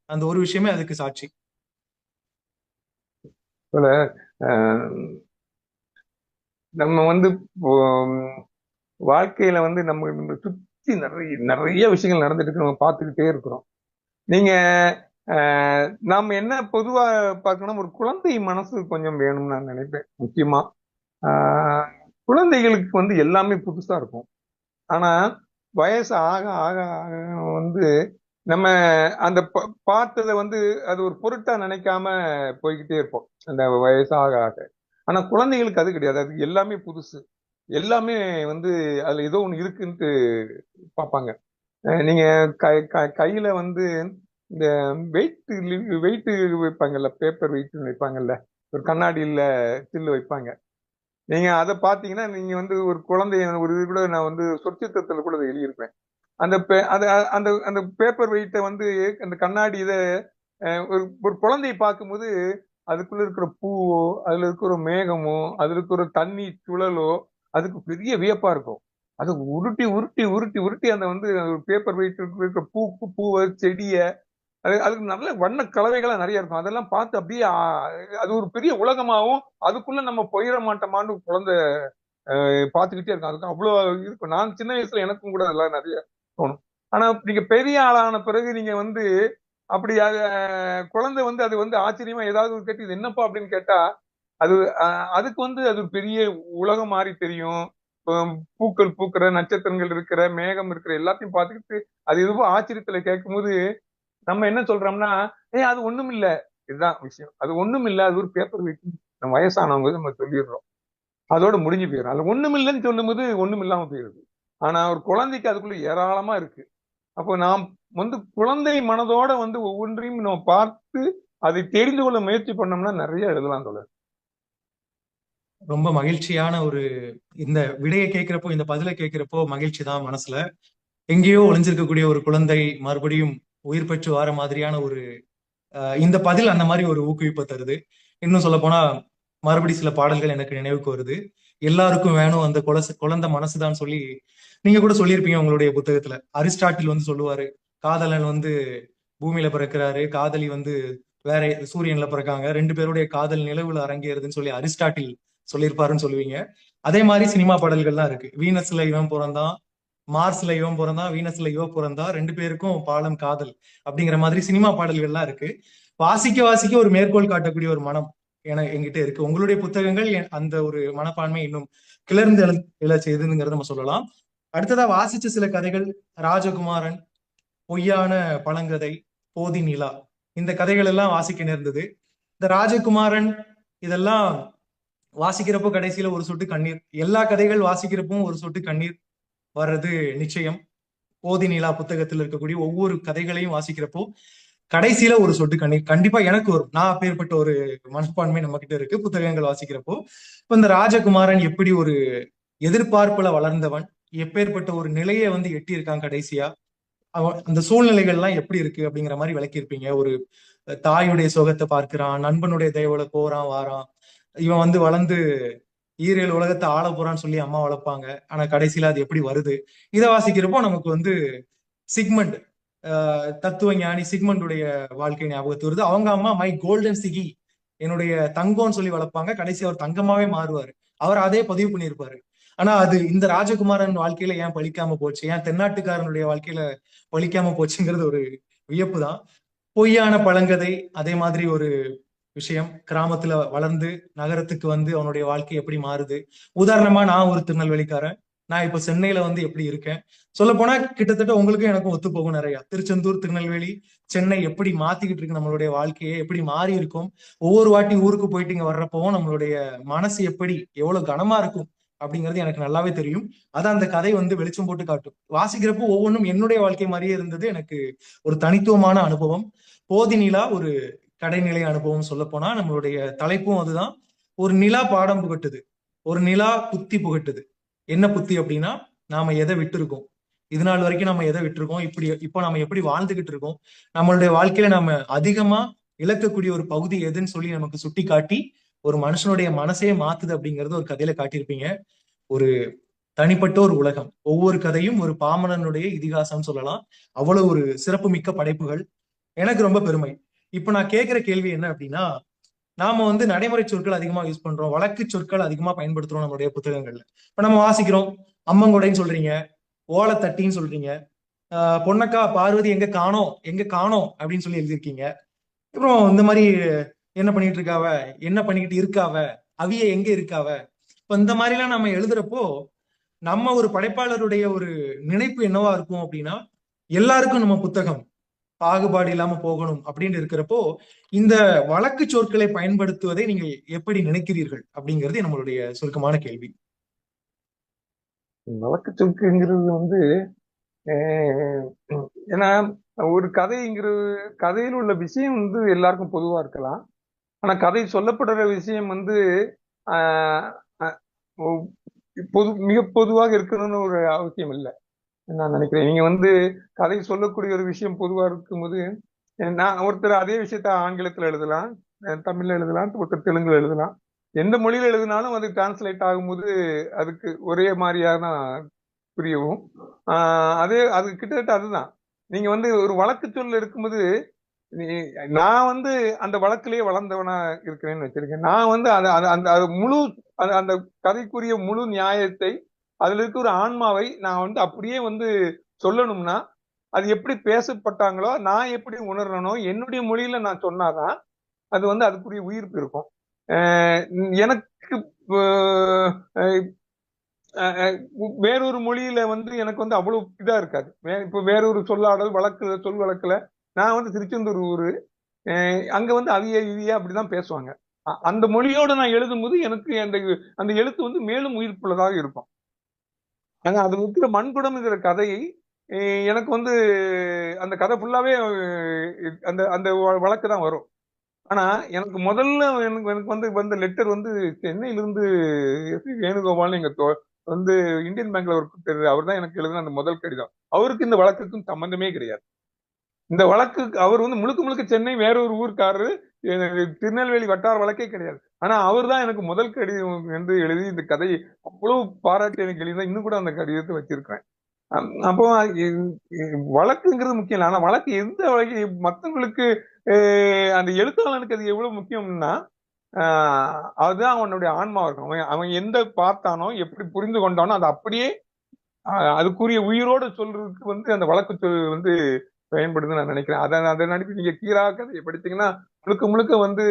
அந்த ஒரு விஷயமே அதுக்கு சாட்சி. தோழர், அஹ், நம்ம வந்து உம், வாழ்க்கையில வந்து நம்ம சுத்தி நிறைய நிறைய விஷயங்கள் நடந்துட்டு இருக்கு, நம்ம பார்த்துக்கிட்டே இருக்கிறோம். நீங்க நாம என்ன பொதுவா பார்க்கணும், ஒரு குழந்தை மனசு கொஞ்சம் வேணும்னு நான் நினைப்பேன். முக்கியமா ஆஹ், குழந்தைகளுக்கு வந்து எல்லாமே புதுசா இருக்கும். ஆனா வயசு ஆக ஆக ஆக வந்து நம்ம அந்த பார்த்ததை வந்து அது ஒரு பொருட்டா நினைக்காம போய்கிட்டே இருப்போம் அந்த வயசு ஆக ஆக. ஆனா குழந்தைகளுக்கு அது கிடையாது, அது எல்லாமே புதுசு. எல்லாமே வந்து அதுல ஏதோ ஒண்ணு இருக்குன்ட்டு பார்ப்பாங்க. நீங்க கையில வந்து இந்த வெயிட் வெயிட் வைப்பாங்கல்ல, பேப்பர் வெயிட் வைப்பாங்கல்ல, ஒரு கண்ணாடியில சில்லு வைப்பாங்க. நீங்க அதை பாத்தீங்கன்னா, நீங்க வந்து ஒரு குழந்தைய ஒரு இது கூட நான் வந்து சொற்சித்திரத்துல கூட அதை எழுதியிருப்பேன். அந்த அந்த அந்த பேப்பர் வெயிட்டை வந்து அந்த கண்ணாடி இதை ஒரு ஒரு குழந்தையை பார்க்கும்போது அதுக்குள்ள இருக்கிற பூவோ, அதுல இருக்கிற மேகமோ, அதுல இருக்கிற தண்ணி சுழலோ அதுக்கு பெரிய வியப்பா இருக்கும். அது உருட்டி உருட்டி உருட்டி உருட்டி அந்த வந்து பேப்பர் வெயிட் இருக்கிற பூவை, செடிய, அதுக்கு நல்ல வண்ண கலவைகளா நிறைய இருக்கும். அதெல்லாம் பார்த்து அப்படியே அது ஒரு பெரிய உலகமாவும் அதுக்குள்ள நம்ம போயிட மாட்டோமான்னு குழந்தை பார்த்துக்கிட்டே இருக்கும். அதுக்கு அவ்வளவு இருக்கும். நான் சின்ன வயசுல எனக்கும் கூட அதெல்லாம் நிறைய தோணும். ஆனா நீங்க பெரிய ஆளான பிறகு நீங்க வந்து அப்படி குழந்தை வந்து அது வந்து ஆச்சரியமா ஏதாவது கேட்டு இது என்னப்பா அப்படின்னு கேட்டா அது அதுக்கு வந்து அது ஒரு பெரிய உலகம் மாதிரி தெரியும். பூக்கள் பூக்கிற, நட்சத்திரங்கள் இருக்கிற, மேகம் இருக்கிற எல்லாத்தையும் பார்த்துக்கிட்டு அது எதுவும் ஆச்சரியத்துல கேட்கும்போது நம்ம என்ன சொல்றோம்னா, அது ஒண்ணும் இல்ல, இதுதான் விஷயம், அது ஒண்ணும் இல்ல, அது ஒரு பேப்பர் வெயிட், நம்ம வயசானவங்க நம்ம சொல்லிடுறோம், அதோட முடிஞ்சு போயிடும். அது ஒண்ணும் இல்லைன்னு சொல்லும் போது ஒண்ணும் இல்லாம போயிருது. ஆனா ஒரு குழந்தைக்கு அதுக்குள்ள ஏராளமா இருக்கு. அப்போ நாம் வந்து குழந்தை மனதோட வந்து ஒவ்வொன்றையும் நம்ம பார்த்து அதை தெரிந்து கொள்ள முயற்சி பண்ணோம்னா நிறைய எழுதலாம் தோழர். ரொம்ப மகிழ்ச்சியான ஒரு இந்த விடையை கேட்கிறப்போ, இந்த பதிலை கேட்கிறப்போ மகிழ்ச்சி தான் மனசுல. எங்கேயோ ஒளிஞ்சிருக்கக்கூடிய ஒரு குழந்தை மறுபடியும் உயிர் பெற்று வர மாதிரியான ஒரு இந்த பதில் அந்த மாதிரி ஒரு ஊக்குவிப்பை தருது. இன்னும் சொல்ல போனா மறுபடி சில பாடல்கள் எனக்கு நினைவுக்கு வருது. எல்லாருக்கும் வேணும் அந்த குழந்தை மனசுதான் சொல்லி நீங்க கூட சொல்லியிருப்பீங்க உங்களுடைய புத்தகத்துல. அரிஸ்டாட்டில் வந்து சொல்லுவாரு, காதலன் வந்து பூமியில பிறக்கிறாரு, காதலி வந்து வேற சூரியன்ல பிறக்காங்க, ரெண்டு பேருடைய காதல் நிலவுல அரங்கேறுதுன்னு சொல்லி அரிஸ்டாட்டில் சொல்லியிருப்பாருன்னு சொல்லுவீங்க. அதே மாதிரி சினிமா பாடல்கள்லாம் இருக்கு. வீனஸ்ல இவன் பிறந்தான், மார்ஸ்ல இவன் பிறந்தான், வீனஸ்ல இவ பிறந்தா, ரெண்டு பேருக்கும் பாலம் காதல் அப்படிங்கிற மாதிரி சினிமா பாடல்கள்லாம் இருக்கு. வாசிக்க வாசிக்க ஒரு மேற்கோள் காட்டக்கூடிய ஒரு மனம் என்கிட்ட இருக்கு. உங்களுடைய புத்தகங்கள் அந்த ஒரு மனப்பான்மை இன்னும் கிளர்ந்து எழ செய்துங்கிறத நம்ம சொல்லலாம். அடுத்ததா வாசிச்ச சில கதைகள் ராஜகுமாரன், பொய்யான பழங்கதை, போதி நிலா, இந்த கதைகள் எல்லாம் வாசிக்க நேர்ந்தது. இந்த ராஜகுமாரன் இதெல்லாம் வாசிக்கிறப்போ கடைசியில ஒரு சொட்டு கண்ணீர், எல்லா கதைகள் வாசிக்கிறப்பவும் ஒரு சொட்டு கண்ணீர் வர்றது நிச்சயம். போதி நிலா புத்தகத்தில் இருக்கக்கூடிய ஒவ்வொரு கதைகளையும் வாசிக்கிறப்போ கடைசியில ஒரு சொட்டு கண்ணீர் கண்டிப்பா எனக்கு வரும். நான் அப்பேற்பட்ட ஒரு மனப்பான்மை நம்ம கிட்ட இருக்கு புத்தகங்கள் வாசிக்கிறப்போ. இப்ப இந்த ராஜகுமாரன் எப்படி ஒரு எதிர்பார்ப்புல வளர்ந்தவன், எப்பேற்பட்ட ஒரு நிலையை வந்து எட்டி இருக்கான் கடைசியா, அவன் அந்த சூழ்நிலைகள்லாம் எப்படி இருக்கு அப்படிங்கிற மாதிரி விளக்கியிருப்பீங்க. ஒரு தாயுடைய சுகத்தை பார்க்கிறான், நண்பனுடைய தயவுல போறான் வாரான். இவன் வந்து வளர்ந்து ஈரேழு உலகத்தை ஆள போறான்னு சொல்லி அம்மா வளர்ப்பாங்க. ஆனா கடைசியில அது எப்படி வருது, இதை வாசிக்கிறப்போ நமக்கு வந்து சிக்மண்ட், தத்துவ ஞானி சிக்மண்டுடைய வாழ்க்கை ஞாபகத்து வருது. அவங்க அம்மா மை கோல்டன் சிகி, என்னுடைய தங்கம்னு சொல்லி வளர்ப்பாங்க. கடைசி அவர் தங்கமாவே மாறுவாரு. அவர் அதே பதிவு பண்ணியிருப்பாரு. ஆனா அது இந்த ராஜகுமாரன் வாழ்க்கையில ஏன் பலிக்காம போச்சு, ஏன் தென்னாட்டுக்காரனுடைய வாழ்க்கையில பலிக்காம போச்சுங்கிறது ஒரு வியப்பு தான். பொய்யான பழங்கதை அதே மாதிரி ஒரு விஷயம். கிராமத்துல வளர்ந்து நகரத்துக்கு வந்து அவனுடைய வாழ்க்கை எப்படி மாறுது. உதாரணமா நான் ஒரு திருநெல்வேலிக்காரன், நான் இப்ப சென்னையில வந்து எப்படி இருக்கேன். சொல்ல போனா கிட்டத்தட்ட உங்களுக்கும் எனக்கும் ஒத்து போகும் நிறைய. திருச்செந்தூர், திருநெல்வேலி, சென்னை எப்படி மாத்திக்கிட்டு இருக்கு நம்மளுடைய வாழ்க்கையை, எப்படி மாறி இருக்கும். ஒவ்வொரு வாட்டி ஊருக்கு போயிட்டு இங்க வர்றப்பவும் நம்மளுடைய மனசு எப்படி எவ்வளவு கனமா இருக்கும் அப்படிங்கிறது எனக்கு நல்லாவே தெரியும். அதான் அந்த கதை வந்து வெளிச்சம் போட்டு காட்டும். வாசிக்கிறப்போ ஒவ்வொன்றும் என்னுடைய வாழ்க்கை மாதிரியே இருந்தது. எனக்கு ஒரு தனித்துவமான அனுபவம். போதி நிலா ஒரு கடைநிலை அனுபவம். சொல்ல போனா நம்மளுடைய தலைப்பும் அதுதான். ஒரு நிலா பாடம் புகட்டுது, ஒரு நிலா புத்தி புகட்டுது. என்ன புத்தி அப்படின்னா, நாம எதை விட்டுருக்கோம், இது நாள் வரைக்கும் நம்ம எதை விட்டுருக்கோம், இப்போ நம்ம எப்படி வாழ்ந்துகிட்டு இருக்கோம், நம்மளுடைய வாழ்க்கையில நம்ம அதிகமா இழக்கக்கூடிய ஒரு பகுதி எதுன்னு சொல்லி நமக்கு சுட்டி காட்டி ஒரு மனுஷனுடைய மனசே மாத்துது அப்படிங்கறது ஒரு கதையில காட்டியிருப்பீங்க. ஒரு தனிப்பட்ட ஒரு உலகம். ஒவ்வொரு கதையும் ஒரு பாமரனுடைய இதிகாசம் சொல்லலாம். அவ்வளவு ஒரு சிறப்பு மிக்க படைப்புகள். எனக்கு ரொம்ப பெருமை. இப்ப நான் கேட்கிற கேள்வி என்ன அப்படின்னா, நாம வந்து நடைமுறை சொற்கள் அதிகமா யூஸ் பண்றோம், வழக்கு சொற்கள் அதிகமா பயன்படுத்துறோம் நம்மளுடைய புத்தகங்கள்ல. இப்ப நம்ம வாசிக்கிறோம், அம்மங்கொடைன்னு சொல்றீங்க, ஓலத்தட்டின்னு சொல்றீங்க, பொன்னக்கா பார்வதி எங்க காணோம் எங்க காணோம் அப்படின்னு சொல்லி எழுதியிருக்கீங்க. அப்புறம் இந்த மாதிரி என்ன பண்ணிட்டு இருக்காவ, என்ன பண்ணிக்கிட்டு இருக்காவ, அவிய எங்க இருக்காவ. இப்ப இந்த மாதிரி எல்லாம் நம்ம எழுதுறப்போ நம்ம ஒரு படைப்பாளருடைய ஒரு நினைப்பு என்னவா இருக்கும் அப்படின்னா, எல்லாருக்கும் நம்ம புத்தகம் பாகுபாடு இல்லாம போகணும் அப்படின்னு இருக்கிறப்போ இந்த வழக்கு சொற்களை பயன்படுத்துவதை நீங்கள் எப்படி நினைக்கிறீர்கள் அப்படிங்கிறது நம்மளுடைய சுருக்கமான கேள்வி. வழக்கு சொற்குங்கிறது வந்து ஏன்னா ஒரு கதையில் உள்ள விஷயம் வந்து எல்லாருக்கும் பொதுவா இருக்கலாம். ஆனா கதை சொல்லப்படுற விஷயம் வந்து மிக பொதுவாக இருக்கணும்னு ஒரு அவசியம் இல்லை நான் நினைக்கிறேன். நீங்க வந்து கதை சொல்லக்கூடிய ஒரு விஷயம் பொதுவா இருக்கும்போது, நான் ஒருத்தர் அதே விஷயத்த ஆங்கிலத்துல எழுதலாம், தமிழ்ல எழுதலாம், ஒருத்தர் தெலுங்குல எழுதலாம். எந்த மொழியில எழுதினாலும் அது டிரான்ஸ்லேட் ஆகும்போது அதுக்கு ஒரே மாதிரியான புரியவும் அது கிட்டத்தட்ட அதுதான். நீங்க வந்து ஒரு வழக்கு சொல்ல இருக்கும்போது நான் வந்து அந்த வழக்கிலேயே வளர்ந்தவனா இருக்கிறேன்னு வச்சிருக்கேன். நான் வந்து அந்த முழு அந்த கதைக்குரிய முழு நியாயத்தை, அதுல இருக்க ஒரு ஆன்மாவை நான் வந்து அப்படியே வந்து சொல்லணும்னா அது எப்படி பேசப்பட்டாங்களோ நான் எப்படி உணரணும், என்னுடைய மொழியில நான் சொன்னாதான் அது வந்து அதுக்குரிய உயிர்ப்பு இருக்கும். எனக்கு வேறொரு மொழியில வந்து எனக்கு வந்து அவ்வளவு இதா இருக்காது. இப்ப வேறொரு சொல்லாடல் சொல் வழக்குல நான் வந்து திருச்செந்தூர் ஊரு, அங்க வந்து அவிய இவிய அப்படிதான் பேசுவாங்க. அந்த மொழியோட நான் எழுதும் போது எனக்கு அந்த எழுத்து வந்து மேலும் உயிர்ப்புள்ளதாக இருக்கும். ஆனா அது இருக்கிற மண்குடம்ங்கிற கதையை எனக்கு வந்து அந்த கதை ஃபுல்லாவே அந்த அந்த வழக்கு தான் வரும். ஆனா எனக்கு முதல்ல எனக்கு வந்து வந்த லெட்டர் வந்து சென்னையிலிருந்து வேணுகோபால் எங்க வந்து இந்தியன் பேங்க்ல ஒர்க், அவர் தான் எனக்கு எழுதின அந்த முதல் கடிதம். அவருக்கு இந்த வழக்குக்கும் சம்பந்தமே கிடையாது. இந்த வழக்கு அவர் வந்து முழுக்க முழுக்க சென்னை வேற ஒரு ஊருக்காரரு, திருநெல்வேலி வட்டார வழக்கே கிடையாது. ஆனா அவர் தான் எனக்கு முதல் கடிதம் வந்து எழுதி இந்த கதையை அவ்வளவு பாராட்டி எனக்கு எழுதிதான் இன்னும் கூட அந்த கடிதத்தை வச்சிருக்கிறேன். அப்போ வழக்குங்கிறது முக்கியம் இல்லை. ஆனா வழக்கு எந்த வழக்கு மற்றவங்களுக்கு அந்த எழுத்தாளனுக்கு அது எவ்வளவு முக்கியம்னா அதுதான் அவனுடைய ஆன்மாவா இருக்கும். அவன் எந்த பார்த்தானோ எப்படி புரிந்து கொண்டானோ அதை அப்படியே அதுக்குரிய உயிரோடு சொல்றதுக்கு வந்து அந்த வழக்கு சொல் வந்து பயன்படுதுன்னு நான் நினைக்கிறேன். அதை நடிப்பு நீங்க கீரா கதையை படித்தீங்கன்னா முழுக்க முழுக்க வந்து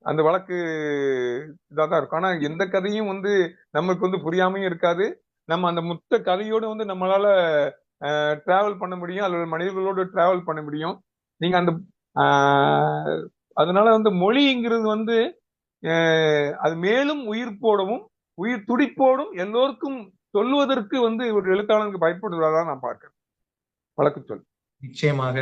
அந்த வழக்கு இதாதான் இருக்கும். ஆனா எந்த கதையும் வந்து நம்மளுக்கு வந்து புரியாமையும் இருக்காது. நம்ம அந்த மொத்த கதையோடு வந்து நம்மளால டிராவல் பண்ண முடியும், அல்லது மனிதர்களோடு டிராவல் பண்ண முடியும். நீங்க அந்த அதனால வந்து மொழிங்கிறது வந்து அது மேலும் உயிர்ப்போடவும் உயிர் துடிப்போடும் எல்லோருக்கும் சொல்லுவதற்கு வந்து ஒரு எழுத்தாளனுக்கு பயப்படுவதாக நான் பார்க்கிறேன் வழக்கு சொல். நிச்சயமாக.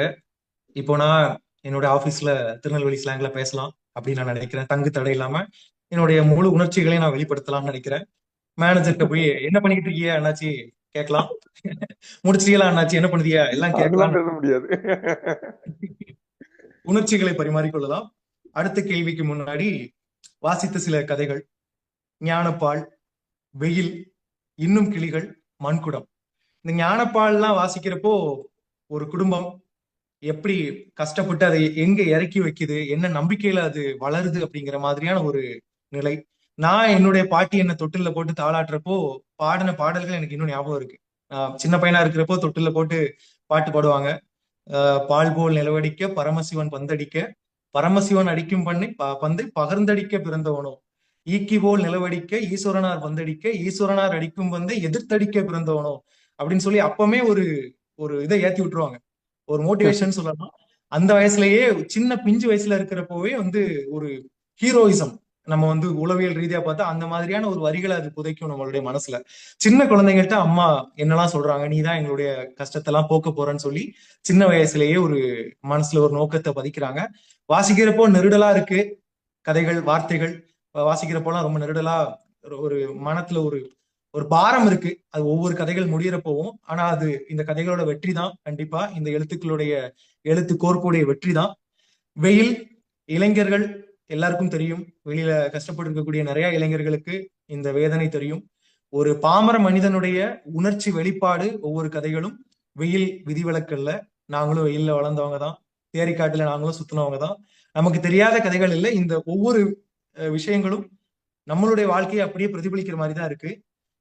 இப்போ நான் என்னோட ஆபீஸ்ல திருநெல்வேலி ஸ்லாங்ல பேசலாம் அப்படின்னு நான் நினைக்கிறேன். தங்கு தடை இல்லாம என்னுடைய முழு உணர்ச்சிகளையும் நான் வெளிப்படுத்தலாம்னு நினைக்கிறேன். மேனேஜர்கிட்ட போய் என்ன பண்ணிக்கிட்டு இருக்கீங்க அண்ணாச்சி, கேட்கலாம். முடிச்சிட்டீங்களா அண்ணாச்சி, என்ன பண்ணுதியா, எல்லாம் அதெல்லாம் கேட்கலாம். பேச முடியாது. உணர்ச்சிகளை பரிமாறிக்கொள்ளலாம். அடுத்த கேள்விக்கு முன்னாடி வாசித்த சில கதைகள்: ஞானப்பால், வெயில், இன்னும் கிளிகள், மண்குடம். இந்த ஞானப்பால்லாம் வாசிக்கிறப்போ ஒரு குடும்பம் எப்படி கஷ்டப்பட்டு அதை எங்க இறக்கி வைக்குது, என்ன நம்பிக்கையில அது வளருது அப்படிங்கிற மாதிரியான ஒரு நிலை. நான் என்னுடைய பாட்டி என்ன தொட்டில்ல போட்டு தாளாட்டுறப்போ பாடின பாடல்கள் எனக்கு இன்னும் ஞாபகம் இருக்கு. சின்ன பையனா இருக்கிறப்போ தொட்டில்ல போட்டு பாட்டு பாடுவாங்க. பால் போல் நிலவடிக்க பரமசிவன் பந்தடிக்க, பரமசிவன் அடிக்கும் பந்தை பகர்ந்தடிக்க பிறந்தவனோ, ஈக்கி போல் நிலவடிக்க ஈஸ்வரனார் பந்தடிக்க, ஈஸ்வரனார் அடிக்கும் பந்தை எதிர்த்தடிக்க பிறந்தவனோ அப்படின்னு சொல்லி அப்பமே ஒரு ஒரு இதை ஏத்தி விட்டுருவாங்க, ஒரு மோட்டிவேஷன் சொல்லலாம். அந்த வயசுலயே, சின்ன பிஞ்சு வயசுல இருக்கிறப்பவே ஒரு ஹீரோயிசம், நம்ம உளவியல் ரீதியா பார்த்தா அந்த மாதிரியான ஒரு வரிகளை அது புதைக்கும் நம்மளுடைய மனசுல. சின்ன குழந்தைங்கள்ட்ட அம்மா என்னெல்லாம் சொல்றாங்க, நீதான் எங்களுடைய கஷ்டத்தெல்லாம் போக்க போறன்னு சொல்லி சின்ன வயசுலயே ஒரு மனசுல ஒரு நோக்கத்தை பதிக்கிறாங்க. வாசிக்கிறப்போ நெருடலா இருக்கு, கதைகள், வார்த்தைகள் வாசிக்கிறப்போலாம் ரொம்ப நெருடலா, ஒரு மனத்துல ஒரு ஒரு பாரம் இருக்கு. அது ஒவ்வொரு கதைகள் முடியிற போவும். ஆனா அது இந்த கதைகளோட வெற்றி தான். கண்டிப்பா இந்த எழுத்து கோர்ப்புடைய வெற்றி தான். வெயில், இளைஞர்கள் எல்லாருக்கும் தெரியும். வெளியில கஷ்டப்பட்டு இருக்கக்கூடிய நிறைய இளைஞர்களுக்கு இந்த வேதனை தெரியும். ஒரு பாமர மனிதனுடைய உணர்ச்சி வெளிப்பாடு ஒவ்வொரு கதைகளும். வெயில் விதிவிலக்கல்ல. நாங்களும் வெயில்ல வளர்ந்தவங்க தான், தேரிக்காட்டுல நாங்களும் சுத்தினவங்க தான். நமக்கு தெரியாத கதைகள் இல்லை. இந்த ஒவ்வொரு விஷயங்களும் நம்மளுடைய வாழ்க்கையை அப்படியே பிரதிபலிக்கிற மாதிரி தான் இருக்கு.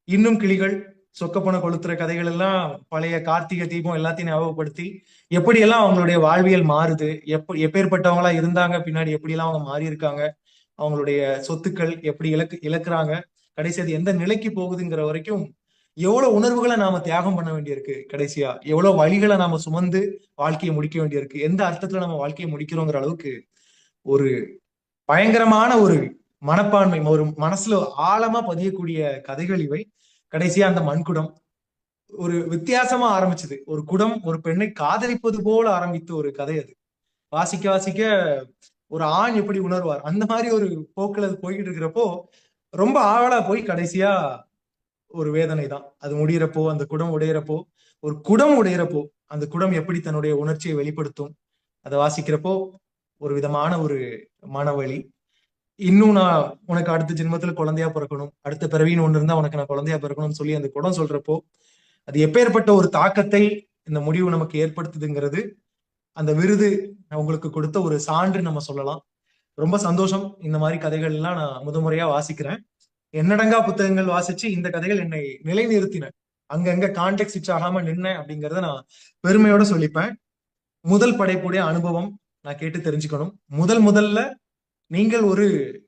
இன்னும் கிளிகள், சொக்கப்பன கொளுத்துற கதைகள் எல்லாம் பழைய கார்த்திகை தீபம் எல்லாத்தையும் ஞாபகப்படுத்தி எப்படியெல்லாம் அவங்களுடைய வாழ்வியல் மாறுது, எப்பேற்பட்டவங்களா இருந்தாங்க, பின்னாடி எப்படியெல்லாம் அவங்க மாறி இருக்காங்க, அவங்களுடைய சொத்துக்கள் எப்படி இழக்குறாங்க, கடைசி அது எந்த நிலைக்கு போகுதுங்கிற வரைக்கும் எவ்வளவு உணர்வுகளை நாம தியாகம் பண்ண வேண்டியிருக்கு, கடைசியா எவ்வளவு வழிகளை நாம சுமந்து வாழ்க்கையை முடிக்க வேண்டியிருக்கு, எந்த அர்த்தத்துல நம்ம வாழ்க்கையை முடிக்கிறோங்கிற அளவுக்கு ஒரு பயங்கரமான ஒரு மனப்பான்மை, ஒரு மனசுல ஆழமா பதியக்கூடிய கதைகள் இவை. கடைசியா அந்த மண்குடம் ஒரு வித்தியாசமா ஆரம்பிச்சது. ஒரு குடம் ஒரு பெண்ணை காதலிப்பது போல ஆரம்பித்த ஒரு கதை அது. வாசிக்க வாசிக்க ஒரு ஆண் எப்படி உணர்வார், அந்த மாதிரி ஒரு போக்குல அது போய்கிட்டு இருக்கிறப்போ ரொம்ப ஆழா போய் கடைசியா ஒரு வேதனை தான். அது முடியிறப்போ, அந்த குடம் உடையிறப்போ, ஒரு குடம் உடையிறப்போ அந்த குடம் எப்படி தன்னுடைய உணர்ச்சியை வெளிப்படுத்தும், அதை வாசிக்கிறப்போ ஒரு விதமான ஒரு மனவழி. இன்னும் நான் உனக்கு அடுத்த ஜென்மத்துல குழந்தையா பிறக்கணும், அடுத்த பிறவின்னு ஒண்ணு இருந்தா உனக்கு நான் குழந்தையா பிறக்கணும்னு சொல்லி அந்த குடம் சொல்றப்போ அது எப்பேற்பட்ட ஒரு தாக்கத்தை இந்த முடிவு நமக்கு ஏற்படுத்துதுங்கிறது அந்த விருது உங்களுக்கு கொடுத்த ஒரு சான்று நம்ம சொல்லலாம். ரொம்ப சந்தோஷம். இந்த மாதிரி கதைகள் எல்லாம் நான் முதன்முறையா வாசிக்கிறேன். எண்ணடங்கா புத்தகங்கள் வாசிச்சு இந்த கதைகள் என்னை நிலைநிறுத்தின, அங்கங்க கான்டெக்ட் சுவிட்ச் ஆகாம நின்னேன் அப்படிங்கறத நான் பெருமையோட சொல்லிப்பேன். முதல் படைப்புடைய அனுபவம் நான் கேட்டு தெரிஞ்சுக்கணும். முதல்ல நீங்கள் ஒரு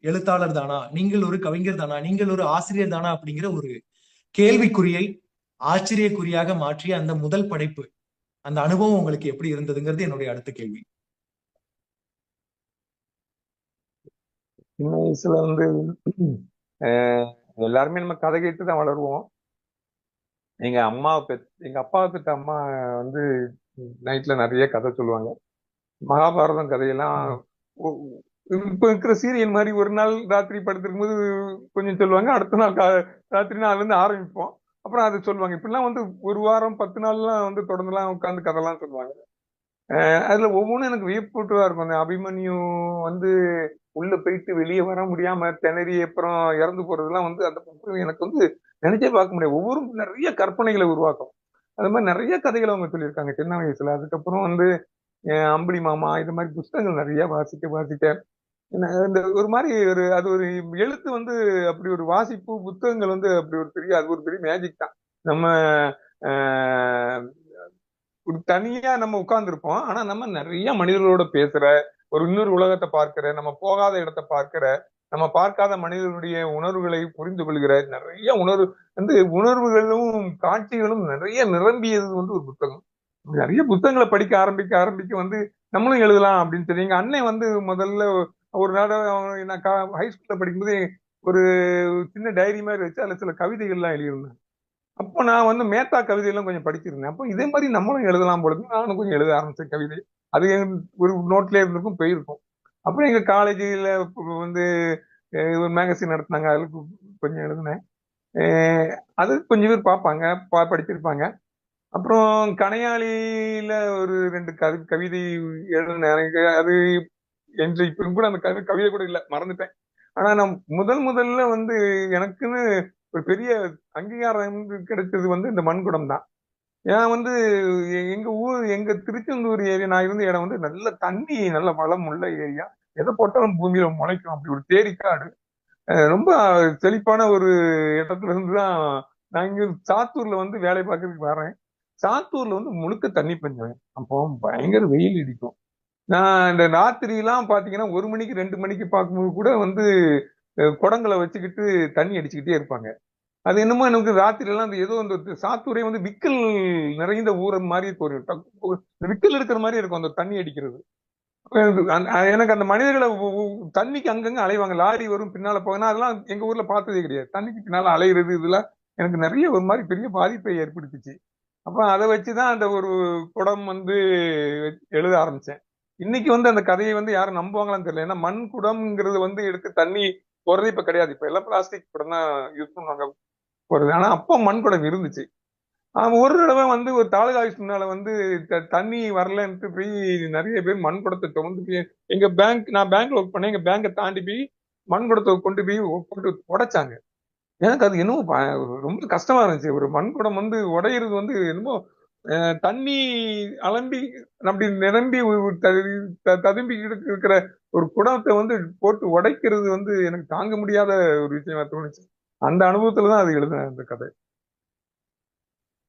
எழுத்தாளர் தானா, நீங்கள் ஒரு கவிஞர் தானா, நீங்கள் ஒரு ஆசிரியர் தானா அப்படிங்கிற ஒரு கேள்விக்குறியை ஆச்சரியக்குறியாக மாற்றிய அந்த முதல் படைப்பு, அந்த அனுபவம் உங்களுக்கு எப்படி இருந்ததுங்கிறது என்னுடைய அடுத்த கேள்வி. சின்ன வயசுல எல்லாருமே நம்ம கதை கேட்டு தான் வளருவோம். எங்க அப்பாவை பெற்ற அம்மா வந்து நைட்ல நிறைய கதை சொல்லுவாங்க. மகாபாரதம் கதையெல்லாம் இப்ப இருக்கிற சீரியல் மாதிரி ஒரு நாள் ராத்திரி படுத்திருக்கும் போது கொஞ்சம் சொல்லுவாங்க, அடுத்த நாள் ராத்திரி நாள்ல இருந்து ஆரம்பிப்போம், அப்புறம் அது சொல்லுவாங்க. இப்படிலாம் ஒரு வாரம் 10 நாள்லாம் தொடர்ந்துலாம் உட்காந்து கதைலாம் சொல்லுவாங்க. அதுல ஒவ்வொன்றும் எனக்கு வியப்பூட்டுவா இருக்கும். அந்த அபிமன்யு உள்ள போயிட்டு வெளியே வர முடியாம திணறி அப்புறம் இறந்து போறதெல்லாம் அந்த பக்கம் எனக்கு நினைச்சே பார்க்க முடியாது. ஒவ்வொரு நிறைய கற்பனைகளை உருவாக்கும். அது மாதிரி நிறைய கதைகளை அவங்க சொல்லியிருக்காங்க சின்ன வயசுல. அதுக்கப்புறம் அம்புலி மாமா இது மாதிரி புஸ்தகங்கள் நிறைய வாசிக்க இந்த ஒரு மாதிரி அது ஒரு எழுத்து அப்படி ஒரு வாசிப்பு புத்தகங்கள் அப்படி அது ஒரு பெரிய மேஜிக் தான். நம்ம ஒரு தனியா நம்ம உட்கார்ந்துருப்போம், ஆனா நம்ம நிறைய மனிதர்களோட பேசுற, ஒரு இன்னொரு உலகத்தை பார்க்கிற, நம்ம போகாத இடத்தை பார்க்கிற, நம்ம பார்க்காத மனிதர்களுடைய உணர்வுகளை புரிந்து கொள்கிற, நிறைய உணர்வுகளும் காட்சிகளும் நிறைய நிரம்பியது ஒரு புத்தகம். நிறைய புத்தகங்களை படிக்க ஆரம்பிக்க நம்மளும் எழுதலாம் அப்படின்னு சொல்லி எங்க அண்ணன் முதல்ல ஒரு நாள் நான் ஹைஸ்கூல்ல படிக்கும்போது ஒரு சின்ன டைரி மாதிரி வச்சு அதுல சில கவிதைகள்லாம் எழுதியிருந்தேன். அப்போ நான் மேத்தா கவிதையெல்லாம் கொஞ்சம் படிச்சிருந்தேன். அப்போ இதே மாதிரி நம்மளும் எழுதலாம் பொழுது நானும் கொஞ்சம் எழுத ஆரம்பிச்சேன் கவிதை. அது ஒரு நோட்ல இருந்திருக்கும், போயிருக்கும். அப்புறம் எங்க காலேஜில் ஒரு மேகசின் நடத்தினாங்க, அதுல கொஞ்சம் எழுதினேன். அது கொஞ்சம் பேர் பார்ப்பாங்க, படிச்சிருப்பாங்க. அப்புறம் கணையாளியில ஒரு 2 கவிதை எழுதினேன். எனக்கு அது என்று இப்ப கூட அந்த கவிதை கூட இல்ல, மறந்துட்டேன். ஆனா நான் முதல்ல வந்து எனக்குன்னு ஒரு பெரிய அங்கீகாரம் வந்து கிடைச்சது வந்து இந்த மண்குடம் தான். ஏன்னா வந்து எங்க ஊர், எங்க திருச்செந்தூர் ஏரியா, நான் இருந்த இடம் வந்து நல்ல தண்ணி, நல்ல வளம் உள்ள ஏரியா. எதை போட்டாலும் பூமியில முளைக்கும், அப்படி ஒரு தேரிக்காடு. ரொம்ப செழிப்பான ஒரு இடத்துல இருந்து தான் நான் இங்க சாத்தூர்ல வந்து வேலை பார்க்கறதுக்கு வரேன். சாத்தூர்ல வந்து முழுக்க தண்ணி பஞ்சம். அப்போ பயங்கர வெயில் அடிக்கும். நான் இந்த ராத்திரி எல்லாம் பாத்தீங்கன்னா 1 மணிக்கு 2 மணிக்கு பார்க்கும்போது கூட வந்து குடங்களை வச்சுக்கிட்டு தண்ணி அடிச்சுக்கிட்டே இருப்பாங்க. அது என்னமோ எனக்கு ராத்திரி எல்லாம் அந்த ஏதோ அந்த சாத்தூரே வந்து விக்கல் நிறைந்த ஊர் மாதிரி ஒரு விக்கல் இருக்கிற மாதிரி இருக்கும் அந்த தண்ணி அடிக்கிறது. எனக்கு அந்த மனிதர்களை தண்ணிக்கு அங்கங்க அலைவாங்க, லாரி வரும் பின்னால போனா, அதெல்லாம் எங்க ஊர்ல பார்த்ததே கிடையாது. தண்ணிக்கு பின்னால அலையிறது இதெல்லாம் எனக்கு நிறைய ஒரு மாதிரி பெரிய பாதிப்பை ஏற்படுத்துச்சு. அப்ப அதை வச்சுதான் அந்த ஒரு குடம் வந்து எழுத ஆரம்பிச்சேன். இன்னைக்கு வந்து அந்த கதையை வந்து யாரும் நம்புவாங்களான்னு தெரியல. ஏன்னா மண் குடம்ங்கிறது வந்து எடுத்து தண்ணி போறது இப்ப கிடையாது. இப்ப எல்லாம் பிளாஸ்டிக் குடம் தான் யூஸ் பண்ணுவாங்க போறது. ஆனா அப்போ மண் குடம் இருந்துச்சு. ஒரு தடவை வந்து ஒரு தாலுகா ஆஃபீஸ் முன்னால வந்து தண்ணி வரலன்ட்டு போய் நிறைய பேர் மண் குடத்தை திறந்து போய் எங்க பேங்க், நான் பேங்க்ல ஒர்க் பண்ணேன், எங்க பேங்கை தாண்டி போய் மண் குடத்தை கொண்டு போய் போட்டு உடைச்சாங்க. எனக்கு அது என்னமோ ரொம்ப கஷ்டமா இருந்துச்சு. ஒரு மண் குடம் வந்து உடையிறது வந்து என்னமோ தண்ணி அலம்பி அப்படி நிரம்பி ததும்பி இருக்கிற ஒரு குடத்தை வந்து போட்டு உடைக்கிறது வந்து எனக்கு தாங்க முடியாத ஒரு விஷயமா தோணுச்சு. அந்த அனுபவத்துலதான் அது எழுதினேன் அந்த கதை.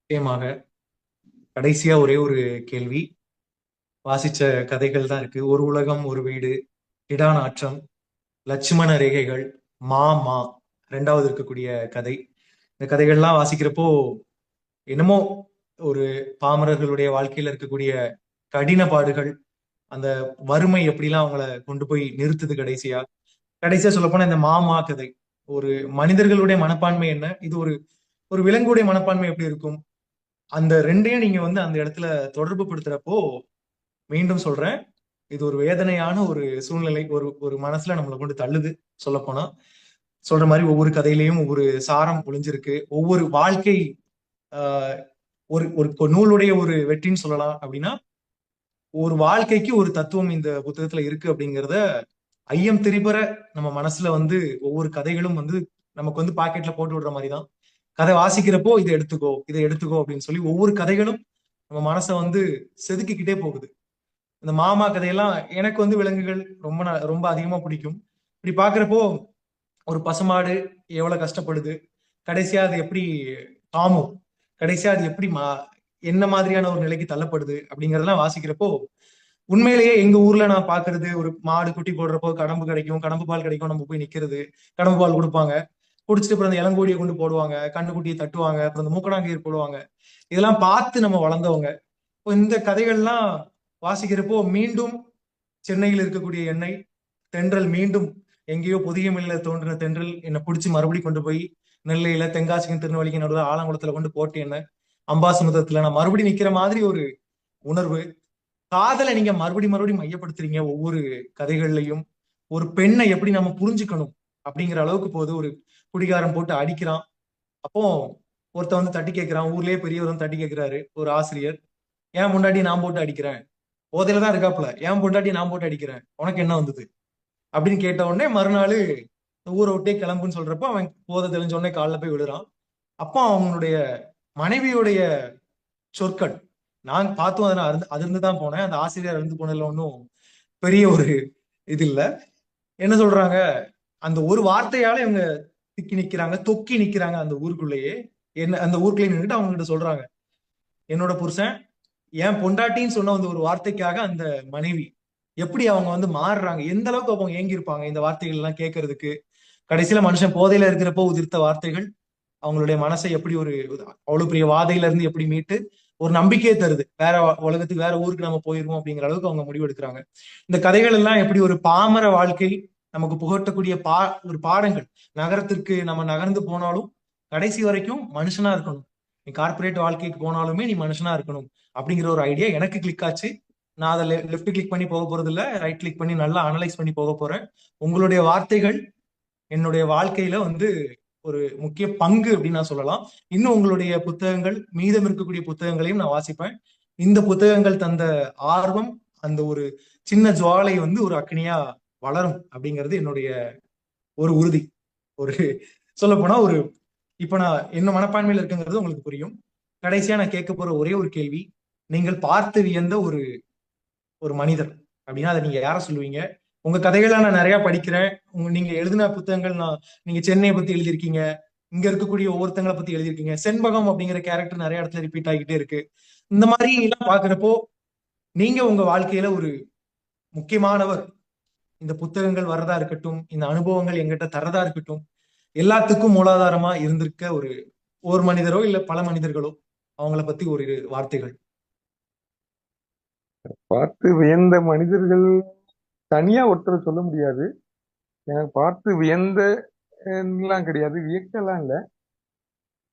நிச்சயமாக. கடைசியா ஒரே ஒரு கேள்வி. வாசிச்ச கதைகள் தான் இருக்கு. ஒரு உலகம் ஒரு வீடு, இடாநாற்றம், லட்சுமண ரேகைகள், மா 2வது இருக்கக்கூடிய கதை. இந்த கதைகள்லாம் வாசிக்கிறப்போ என்னமோ ஒரு பாமரர்களுடைய வாழ்க்கையில இருக்கக்கூடிய கடின பாடுகள், அந்த வறுமை எப்படிலாம் அவங்கள கொண்டு போய் நிறுத்துது கடைசியா சொல்ல போனா இந்த மா கதை, ஒரு மனிதர்களுடைய மனப்பான்மை என்ன, இது ஒரு ஒரு விலங்குடைய மனப்பான்மை எப்படி இருக்கும், அந்த ரெண்டையும் நீங்க வந்து அந்த இடத்துல தொடர்பு படுத்துறப்போ, மீண்டும் சொல்றேன், இது ஒரு வேதனையான ஒரு சூழ்நிலை, ஒரு ஒரு மனசுல நம்மளை கொண்டு தள்ளுது. சொல்ல போனா சொல்ற மாதிரி ஒவ்வொரு கதையிலையும் ஒவ்வொரு சாரம் ஒளிஞ்சிருக்கு. ஒவ்வொரு வாழ்க்கை ஆஹ் ஒரு ஒரு நூலுடைய ஒரு வெற்றின்னு சொல்லலாம் அப்படின்னா, ஒரு வாழ்க்கைக்கு ஒரு தத்துவம் இந்த புத்தகத்துல இருக்கு அப்படிங்கிறத ஐயம் திரிபற நம்ம மனசுல வந்து ஒவ்வொரு கதைகளும் வந்து நமக்கு வந்து பாக்கெட்ல போட்டு விடுற மாதிரி தான். கதை வாசிக்கிறப்போ இதை எடுத்துக்கோ, இதை எடுத்துக்கோ அப்படின்னு சொல்லி ஒவ்வொரு கதைகளும் நம்ம மனசை வந்து செதுக்கிக்கிட்டே போகுது. இந்த மாமா கதையெல்லாம் எனக்கு வந்து விலங்குகள் ரொம்ப அதிகமா பிடிக்கும். இப்படி பாக்குறப்போ ஒரு பசுமாடு எவ்வளவு கஷ்டப்படுது, கடைசியா அது எப்படி தாமும், கடைசியா அது எப்படி என்ன மாதிரியான ஒரு நிலைக்கு தள்ளப்படுது அப்படிங்கறதெல்லாம் வாசிக்கிறப்போ, உண்மையிலேயே எங்க ஊர்ல நான் பாக்குறது, ஒரு மாடு குட்டி போடுறப்போ கடம்பு கிடைக்கும், கடம்பு பால் கிடைக்கும், நம்ம போய் நிக்கிறது, கடம்பு பால் கொடுப்பாங்க, குடிச்சிட்டு அப்புறம் அந்த இளங்கோடியை கொண்டு போடுவாங்க, கண்ணுக்குட்டியை தட்டுவாங்க, அப்புறம் அந்த மூக்கணாங்கயிறு போடுவாங்க. இதெல்லாம் பார்த்து நம்ம வளர்ந்தவங்க. இப்போ இந்த கதைகள்லாம் வாசிக்கிறப்போ மீண்டும் சென்னையில் இருக்கக்கூடிய எண்ணெய் தென்றல், மீண்டும் எங்கேயோ புதிய மில்ல தோன்றின தென்றல் என்னை பிடிச்சி மறுபடியும் கொண்டு போய் நெல்லையில தென்காசிக்கும் திருநெல்வேலிக்கும் நடுவில் ஆலங்குளத்துல கொண்டு போட்டு என்ன அம்பாசமுதத்துல நான் மறுபடியும் நிக்கிற மாதிரி ஒரு உணர்வு. காதலை நீங்க மறுபடியும் மையப்படுத்துறீங்க ஒவ்வொரு கதைகள்லையும். ஒரு பெண்ணை எப்படி நம்ம புரிஞ்சுக்கணும் அப்படிங்கிற அளவுக்கு போது. ஒரு குடிகாரம் போட்டு அடிக்கிறான், அப்போ ஒருத்த வந்து தட்டி கேட்கிறான், ஊர்லயே பெரியவர் வந்து தட்டி கேட்கிறாரு ஒரு ஆசிரியர், ஏன் பொண்டாட்டி நான் போட்டு அடிக்கிறேன், போதையில தான் இருக்காப்புல, ஏன் பொண்டாட்டி நான் போட்டு அடிக்கிறேன், உனக்கு என்ன வந்தது அப்படின்னு கேட்ட உடனே மறுநாள் ஊரை விட்டே கிளம்புன்னு சொல்றப்போ அவன் போதை தெளிஞ்ச உடனே காலில் போய் விழுறான். அப்போ அவனுடைய மனைவியுடைய சொற்கள் நான் பார்த்தும் அதை நான் அதிர்ந்துதான் போனேன். அந்த ஆசிரியர் இருந்து போனதுல ஒன்றும் பெரிய ஒரு இது இல்ல. என்ன சொல்றாங்க, அந்த ஒரு வார்த்தையால இவங்க திக்கி நிக்கிறாங்க, தொக்கி நிக்கிறாங்க அந்த ஊருக்குள்ளேயே. என்ன அந்த ஊருக்குள்ளேயே நின்றுட்டு அவங்க கிட்ட சொல்றாங்க, என்னோட புருஷன் ஏன் பொண்டாட்டின்னு சொன்ன அந்த ஒரு வார்த்தைக்காக அந்த மனைவி எப்படி அவங்க வந்து மாறுறாங்க, எந்த அளவுக்கு அவங்க ஏங்கி இருப்பாங்க இந்த வார்த்தைகள் எல்லாம் கேட்கறதுக்கு. கடைசியில மனுஷன் போதையில இருக்கிறப்போ உதிர்த்த வார்த்தைகள் அவங்களுடைய மனசை எப்படி ஒரு அவ்வளவு பெரிய வாதையில இருந்து எப்படி மீட்டு ஒரு நம்பிக்கையை தருது, வேற உலகத்துக்கு வேற ஊருக்கு நம்ம போயிருவோம் அப்படிங்கிற அளவுக்கு அவங்க முடிவு எடுக்கிறாங்க. இந்த கதைகள் எல்லாம் எப்படி ஒரு பாமர வாழ்க்கை நமக்கு புகட்டக்கூடிய ஒரு பாடங்கள். நகரத்திற்கு நம்ம நகர்ந்து போனாலும் கடைசி வரைக்கும் மனுஷனா இருக்கணும், நீ கார்பரேட் வாழ்க்கைக்கு போனாலுமே நீ மனுஷனா இருக்கணும் அப்படிங்கிற ஒரு ஐடியா எனக்கு கிளிக் ஆச்சு. நான் அதை லெஃப்ட் கிளிக் பண்ணி போக போறது இல்ல, ரைட் கிளிக் பண்ணி நல்லா அனலைஸ் பண்ணி போக போறேன். உங்களுடைய வார்த்தைகள் என்னுடைய வாழ்க்கையில வந்து ஒரு முக்கிய பங்கு அப்படின்னு நான் சொல்லலாம். இன்னும் உங்களுடைய புத்தகங்கள், மீதம் இருக்கக்கூடிய புத்தகங்களையும் நான் வாசிப்பேன். இந்த புத்தகங்கள் தந்த ஆர்வம், அந்த ஒரு சின்ன ஜுவாலை வந்து ஒரு அக்னியா வளரும் அப்படிங்கிறது என்னுடைய ஒரு உறுதி. ஒரு சொல்ல போனா ஒரு இப்ப நான் என்ன மனப்பான்மையில இருக்குங்கிறது உங்களுக்கு புரியும். கடைசியா நான் கேட்க போற ஒரே ஒரு கேள்வி, நீங்கள் பார்த்து வியந்த ஒரு ஒரு மனிதர் அப்படின்னா அதை நீங்க யார சொல்லுவீங்க? உங்க கதைகளை நான் நிறைய படிக்கிறேன். நீங்க எழுதின புத்தகங்கள் நீங்க சென்னையை பத்தி எழுதியிருக்கீங்க, இங்க இருக்கக்கூடிய ஒவ்வொருத்தங்களை பத்தி எழுதியிருக்கீங்க. செண்பகம் அப்படிங்கிற கேரக்டர் நிறைய இடத்துல ரிப்பீட் ஆகிட்டே இருக்கு. இந்த மாதிரி எல்லாம் பாக்குறப்போ நீங்க உங்க வாழ்க்கையில ஒரு முக்கியமானவர், இந்த புத்தகங்கள் வர்றதா இருக்கட்டும், இந்த அனுபவங்கள் எங்கிட்ட தரதா இருக்கட்டும், எல்லாத்துக்கும் மூலாதாரமா இருந்திருக்க ஒரு மனிதரோ இல்ல பல மனிதர்களோ, அவங்கள பத்தி ஒரு வார்த்தைகள். பார்த்து வியந்த மனிதர்கள் தனியா ஒருத்தர் சொல்ல முடியாது. எனக்கு பார்த்து வியந்த எல்லாம் கிடையாது, வியக்கலாம் இல்ல.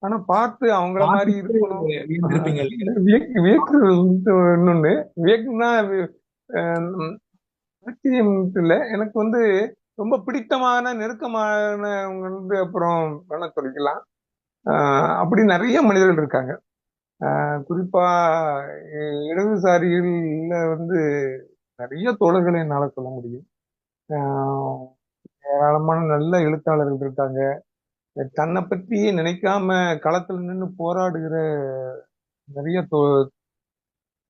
ஆனா பார்த்து அவங்கள மாதிரி இருக்கணும். இருப்பீங்க. வியக்குறது இன்னொன்னு, வியக்குனா ஆச்சரியம் இல்ல. எனக்கு வந்து ரொம்ப பிடித்தமான நெருக்கமானவங்க வந்து அப்புறம் வேணா சொல்லிக்கலாம். அப்படி நிறைய மனிதர்கள் இருக்காங்க. குறிப்பா இடதுசாரிகள்ல வந்து நிறைய தோழர்களை என்னால சொல்ல முடியும். ஏராளமான நல்ல எழுத்தாளர்கள் இருக்காங்க. தன்னை பற்றியே நினைக்காம களத்துல நின்று போராடுகிற நிறைய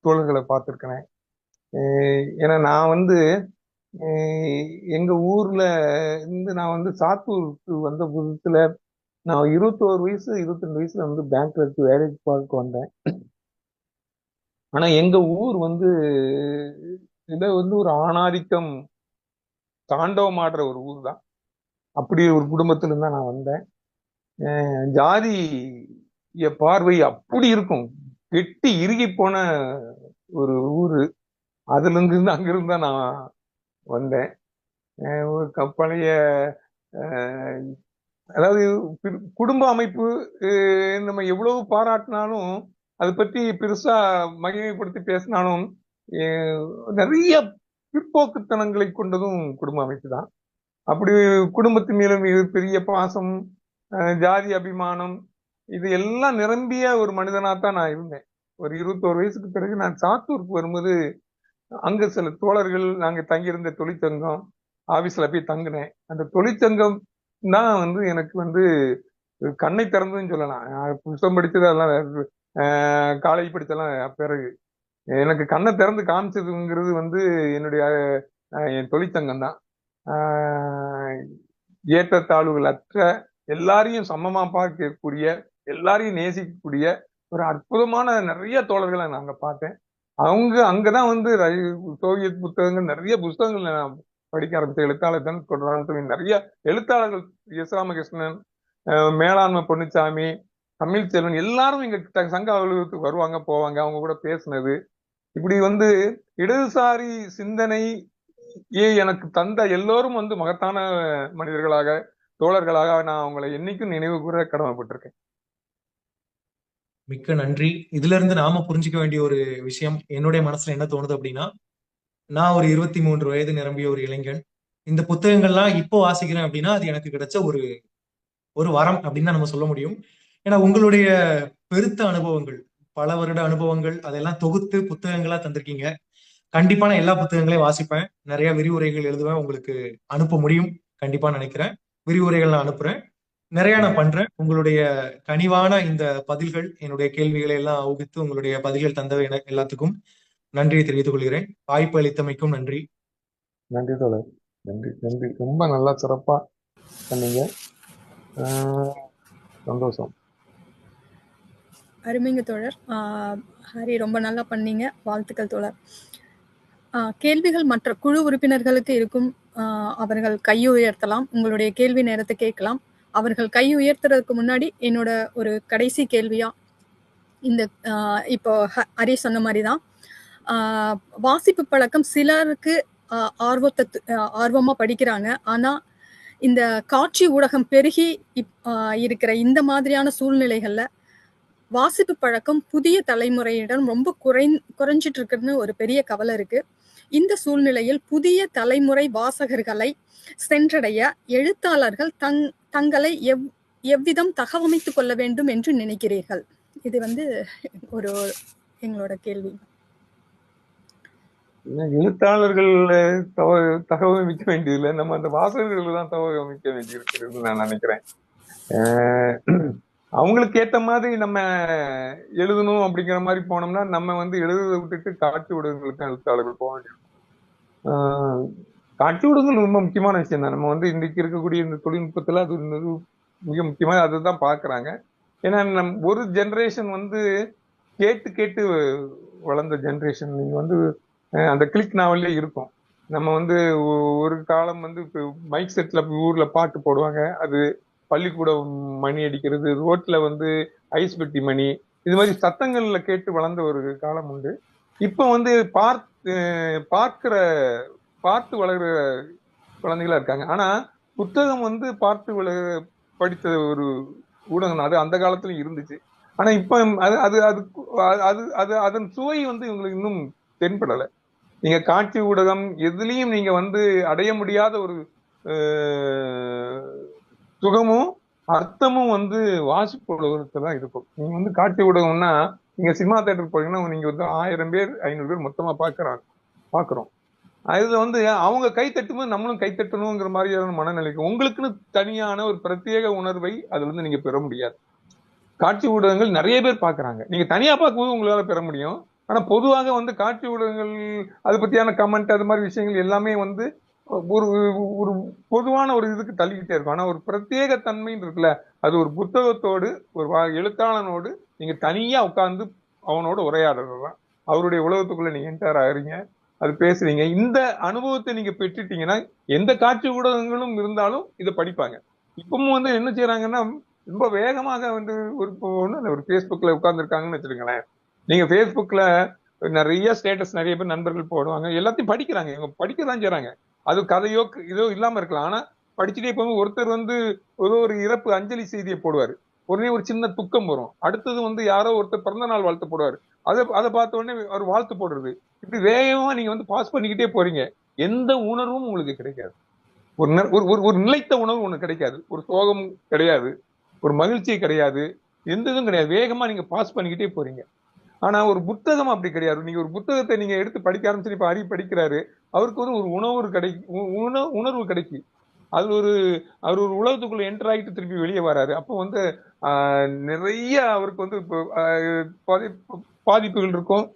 தோழர்களை பார்த்திருக்கிறேன். ஏன்னா நான் வந்து எங்க ஊர்ல இருந்து நான் வந்து சாத்தூருக்கு வந்த புதுசுல நான் 21 வயசு 22 வயசுல வந்து பேங்க்ல இருக்கு வேலைக்கு பார்க்க வந்தேன். ஆனா எங்க ஊர் வந்து இத வந்து ஒரு ஆணாதிக்கம் தாண்டவமாடுற ஒரு ஊர் தான். அப்படி ஒரு குடும்பத்துல இருந்தா நான் வந்தேன். ஜாதி பார்வை அப்படி இருக்கும், கெட்டி இறுகி போன ஒரு ஊரு. அதுல இருந்து அங்கிருந்தா நான் வந்தேன். ஒரு பழைய அதாவது குடும்ப அமைப்பு நம்ம எவ்வளவு பாராட்டினாலும் அதை பற்றி பெருசா மகிமைப்படுத்தி பேசினாலும் நிறைய பிற்போக்குத்தனங்களை கொண்டதும் குடும்ப அமைப்பு தான். அப்படி குடும்பத்தின் மேலும் பெரிய பாசம், ஜாதி அபிமானம், இது எல்லாம் நிரம்பிய ஒரு மனிதனாத்தான் நான் இருந்தேன். ஒரு 21 வயசுக்கு பிறகு நான் சாத்தூருக்கு வரும்போது அங்க சில தோழர்கள், நாங்க தங்கியிருந்த தொழிற்சங்கம் ஆபீஸ்ல போய் தங்கினேன். அந்த தொழிற்சங்கம் தான் வந்து எனக்கு வந்து கண்ணை திறந்ததுன்னு சொல்லலாம். புத்தகம் படிச்சது அதெல்லாம் காலேஜ் படிச்செல்லாம் பிறகு எனக்கு கண்ணை திறந்து காமிச்சதுங்கிறது வந்து என்னுடைய என் தொழிற்சங்கம் தான். ஏற்றத்தாழ்வுகள் அற்ற, எல்லாரையும் சமமா பார்க்கக்கூடிய, எல்லாரையும் நேசிக்கக்கூடிய ஒரு அற்புதமான நிறைய தோழர்களை நான் அங்க பார்த்தேன். அங்கதான் வந்து சோவியத் புத்தகங்கள், நிறைய புத்தகங்கள் நான் படிக்க ஆரம்பிச்ச எழுத்தாளர் நிறைய எழுத்தாளர்கள், எஸ் ராமகிருஷ்ணன், மேலாண்மை பொன்னுச்சாமி, தமிழ்ச்செல்வன், எல்லாரும் எங்க சங்க அலுவலகத்துக்கு வருவாங்க போவாங்க. அவங்க கூட பேசினது, இப்படி வந்து இடதுசாரி சிந்தனை எனக்கு தந்த எல்லோரும் வந்து மகத்தான மனிதர்களாக, தோழர்களாக நான் அவங்களை என்னைக்கும் நினைவு கூற கடமைப்பட்டிருக்கேன். மிக்க நன்றி. இதுல இருந்து நாம புரிஞ்சுக்க வேண்டிய ஒரு விஷயம் என்னுடைய மனசுல என்ன தோணுது அப்படின்னா, நான் ஒரு 23 வயது நிரம்பிய ஒரு இளைஞன். இந்த புத்தகங்கள்லாம் இப்போ வாசிக்கிறேன் அப்படின்னா அது எனக்கு கிடைச்ச ஒரு வரம் அப்படின்னு தான் நம்ம சொல்ல முடியும். ஏன்னா உங்களுடைய பெருத்த அனுபவங்கள், பல வருட அனுபவங்கள், அதெல்லாம் தொகுத்து புத்தகங்களா தந்திருக்கீங்க. கண்டிப்பா நான் எல்லா புத்தகங்களையும் வாசிப்பேன், நிறைய விரிவுரைகள் எழுதுவேன், உங்களுக்கு அனுப்ப முடியும் கண்டிப்பா நினைக்கிறேன். விரிவுரைகள் நான் அனுப்புறேன், நிறைய நான் பண்றேன். உங்களுடைய கனிவான இந்த பதில்கள், என்னுடைய கேள்விகளை எல்லாம் ஊகித்து உங்களுடைய பதில்கள் தந்தவை எல்லாத்துக்கும் நன்றியை தெரிவித்துக் கொள்கிறேன். வாய்ப்பு அளித்தமைக்கும் நன்றி. நன்றி தோழர், நன்றி நன்றி. ரொம்ப நல்லா சிறப்பா பண்ணீங்க, சந்தோஷம். அருமைங்க தோழர். ஹரி, ரொம்ப நல்லா பண்ணீங்க, வாழ்த்துக்கள் தோழர். கேள்விகள் மற்ற குழு உறுப்பினர்களுக்கு இருக்கும். அவர்கள் கை உயர்த்தலாம், உங்களுடைய கேள்வி நேரத்தை கேட்கலாம். அவர்கள் கை உயர்த்துறதுக்கு முன்னாடி என்னோட ஒரு கடைசி கேள்வியா, இந்த இப்போ ஹரி சொன்ன மாதிரிதான், வாசிப்பு பழக்கம் சிலருக்கு ஆர்வமா படிக்கிறாங்க. ஆனா இந்த காட்சி ஊடகம் பெருகி இருக்கிற இந்த மாதிரியான சூழ்நிலைகள்ல வாசிப்பு பழக்கம் புதிய தலைமுறையிடம் ரொம்ப குறைஞ்சிட்டு இருக்குன்னு ஒரு பெரிய கவலை இருக்கு. இந்த சூழ்நிலையில் புதிய தலைமுறை வாசகர்களை சென்றடைய எழுத்தாளர்கள் தங்களை எவ்விதம் தகவமைத்துக் கொள்ள வேண்டும் என்று நினைக்கிறீர்கள்? இது வந்து ஒரு எங்களோட கேள்வி. எழுத்தாளர்கள் தகவமைக்க வேண்டியதில்லை, நம்ம அந்த வாசகர்கள் தான் தகவமைக்க வேண்டியிருக்கிறது நான் நினைக்கிறேன். அவங்களுக்கு ஏத்த மாதிரி நம்ம எழுதணும் அப்படிங்கிற மாதிரி போனோம்னா நம்ம வந்து எழுதுறதை விட்டுட்டு காட்சி ஊடகங்களுக்கு எழுத்தாளர்கள் போக வேண்டியிருக்கும். காட்சி ஊடகங்கள் ரொம்ப முக்கியமான விஷயம் தான். நம்ம வந்து இன்னைக்கு இருக்கக்கூடிய இந்த தொழில்நுட்பத்துல அது மிக முக்கியமா அதுதான் பாக்குறாங்க. ஏன்னா ஒரு ஜெனரேஷன் வந்து கேட்டு கேட்டு வளர்ந்த ஜெனரேஷன். நீங்க வந்து அந்த கிளிக் நாவல்லே இருக்கும். நம்ம வந்து ஒரு காலம் வந்து மைக் செட்ல ஊர்ல பாட்டு போடுவாங்க, அது பள்ளிக்கூடம் மணி அடிக்கிறது, ரோட்ல வந்து ஐஸ் பெட்டி மணி, இது மாதிரி சத்தங்கள்ல கேட்டு வளர்ந்த ஒரு காலம் உண்டு. இப்ப வந்து பார்த்து வளர்கிற குழந்தைகளா இருக்காங்க. ஆனா புத்தகம் வந்து படித்த ஒரு ஊடகம் அது அந்த காலத்துலயும் இருந்துச்சு. ஆனா இப்ப அது அது அது அது அதன் சுவை வந்து இவங்களுக்கு இன்னும் தென்படலை. நீங்க காட்சி ஊடகம் எதுலயும் நீங்க வந்து அடைய முடியாத ஒரு சுகமும் அர்த்தமும் வந்து வாசிப்பு ஊடகத்துல தான் இருக்கும். நீங்க வந்து காட்சி ஊடகம்னா நீங்க சினிமா தியேட்டர் போறீங்கன்னா நீங்க வந்து 1000 பேர் 500 பேர் மொத்தமா பாக்குறோம். அதுல வந்து அவங்க கை தட்டும்போது நம்மளும் கை தட்டணுங்கிற மாதிரியான மனநிலைக்கு உங்களுக்குன்னு தனியான ஒரு பிரத்யேக உணர்வை அதுல இருந்து நீங்க பெற முடியாது. காட்சி ஊடகங்கள் நிறைய பேர் பாக்குறாங்க, நீங்க தனியா பார்க்கும்போது உங்களால பெற முடியும். ஆனா பொதுவாக வந்து காட்சி ஊடகங்கள் அது பத்தியான கமெண்ட் அது மாதிரி விஷயங்கள் எல்லாமே வந்து ஒரு ஒரு பொதுவான ஒரு இதுக்கு தள்ளிக்கிட்டே இருக்கும். ஆனா ஒரு பிரத்யேக தன்மைன்னு இருக்குல்ல, அது ஒரு புத்தகத்தோடு ஒரு எழுத்தாளனோடு நீங்க தனியா உட்கார்ந்து அவனோட உரையாடுறதுதான். அவருடைய உலகத்துக்குள்ள நீங்க என்டர் ஆகுறீங்க, அது பேசுறீங்க. இந்த அனுபவத்தை நீங்க பெற்றுட்டீங்கன்னா எந்த காட்சி ஊடகங்களும் இருந்தாலும் இதை படிப்பாங்க. இப்பவும் வந்து என்ன செய்யறாங்கன்னா ரொம்ப வேகமாக வந்து ஒரு பேஸ்புக்ல உட்கார்ந்துருக்காங்கன்னு வச்சிருங்களேன். நீங்க பேஸ்புக்ல நிறைய ஸ்டேட்டஸ் நிறைய பேர் நண்பர்கள் போடுவாங்க, எல்லாத்தையும் படிக்கிறாங்க, இவங்க படிக்கதான் செய்யறாங்க. அது கதையோ இதோ இல்லாம இருக்கலாம். ஆனா படிச்சுட்டே போகும்போது ஒருத்தர் வந்து ஒரு இறப்பு அஞ்சலி செய்தியை போடுவாரு, உடனே ஒரு சின்ன துக்கம் வரும். அடுத்தது வந்து யாரோ ஒருத்தர் பிறந்த நாள் வாழ்த்து போடுவாரு, அதை பார்த்த உடனே ஒரு வாழ்த்து போடுறது. இப்படி வேகமா நீங்க வந்து பாஸ் பண்ணிக்கிட்டே போறீங்க. எந்த உணர்வும் உங்களுக்கு கிடைக்காது. ஒரு நிலைத்த உணர்வு ஒண்ணு கிடைக்காது. ஒரு சோகம் கிடையாது, ஒரு மகிழ்ச்சி கிடையாது, எந்த இதுவும் கிடையாது. வேகமா நீங்க பாஸ் பண்ணிக்கிட்டே போறீங்க. ஆனா ஒரு புத்தகம் அப்படி கிடையாது. நீங்க ஒரு புத்தகத்தை நீங்க எடுத்து படிக்க ஆரம்பிச்சு இப்ப ஹரி படிக்கிறாரு, அவருக்கு வந்து ஒரு உணர்வு கிடைக்கும். அது அவர் ஒரு உலகத்துக்குள்ள என்டர் ஆகிட்டு திருப்பி வெளியே வராரு. அப்போ வந்து நிறைய அவருக்கு வந்து பாதிப்புகள் இருக்கும்.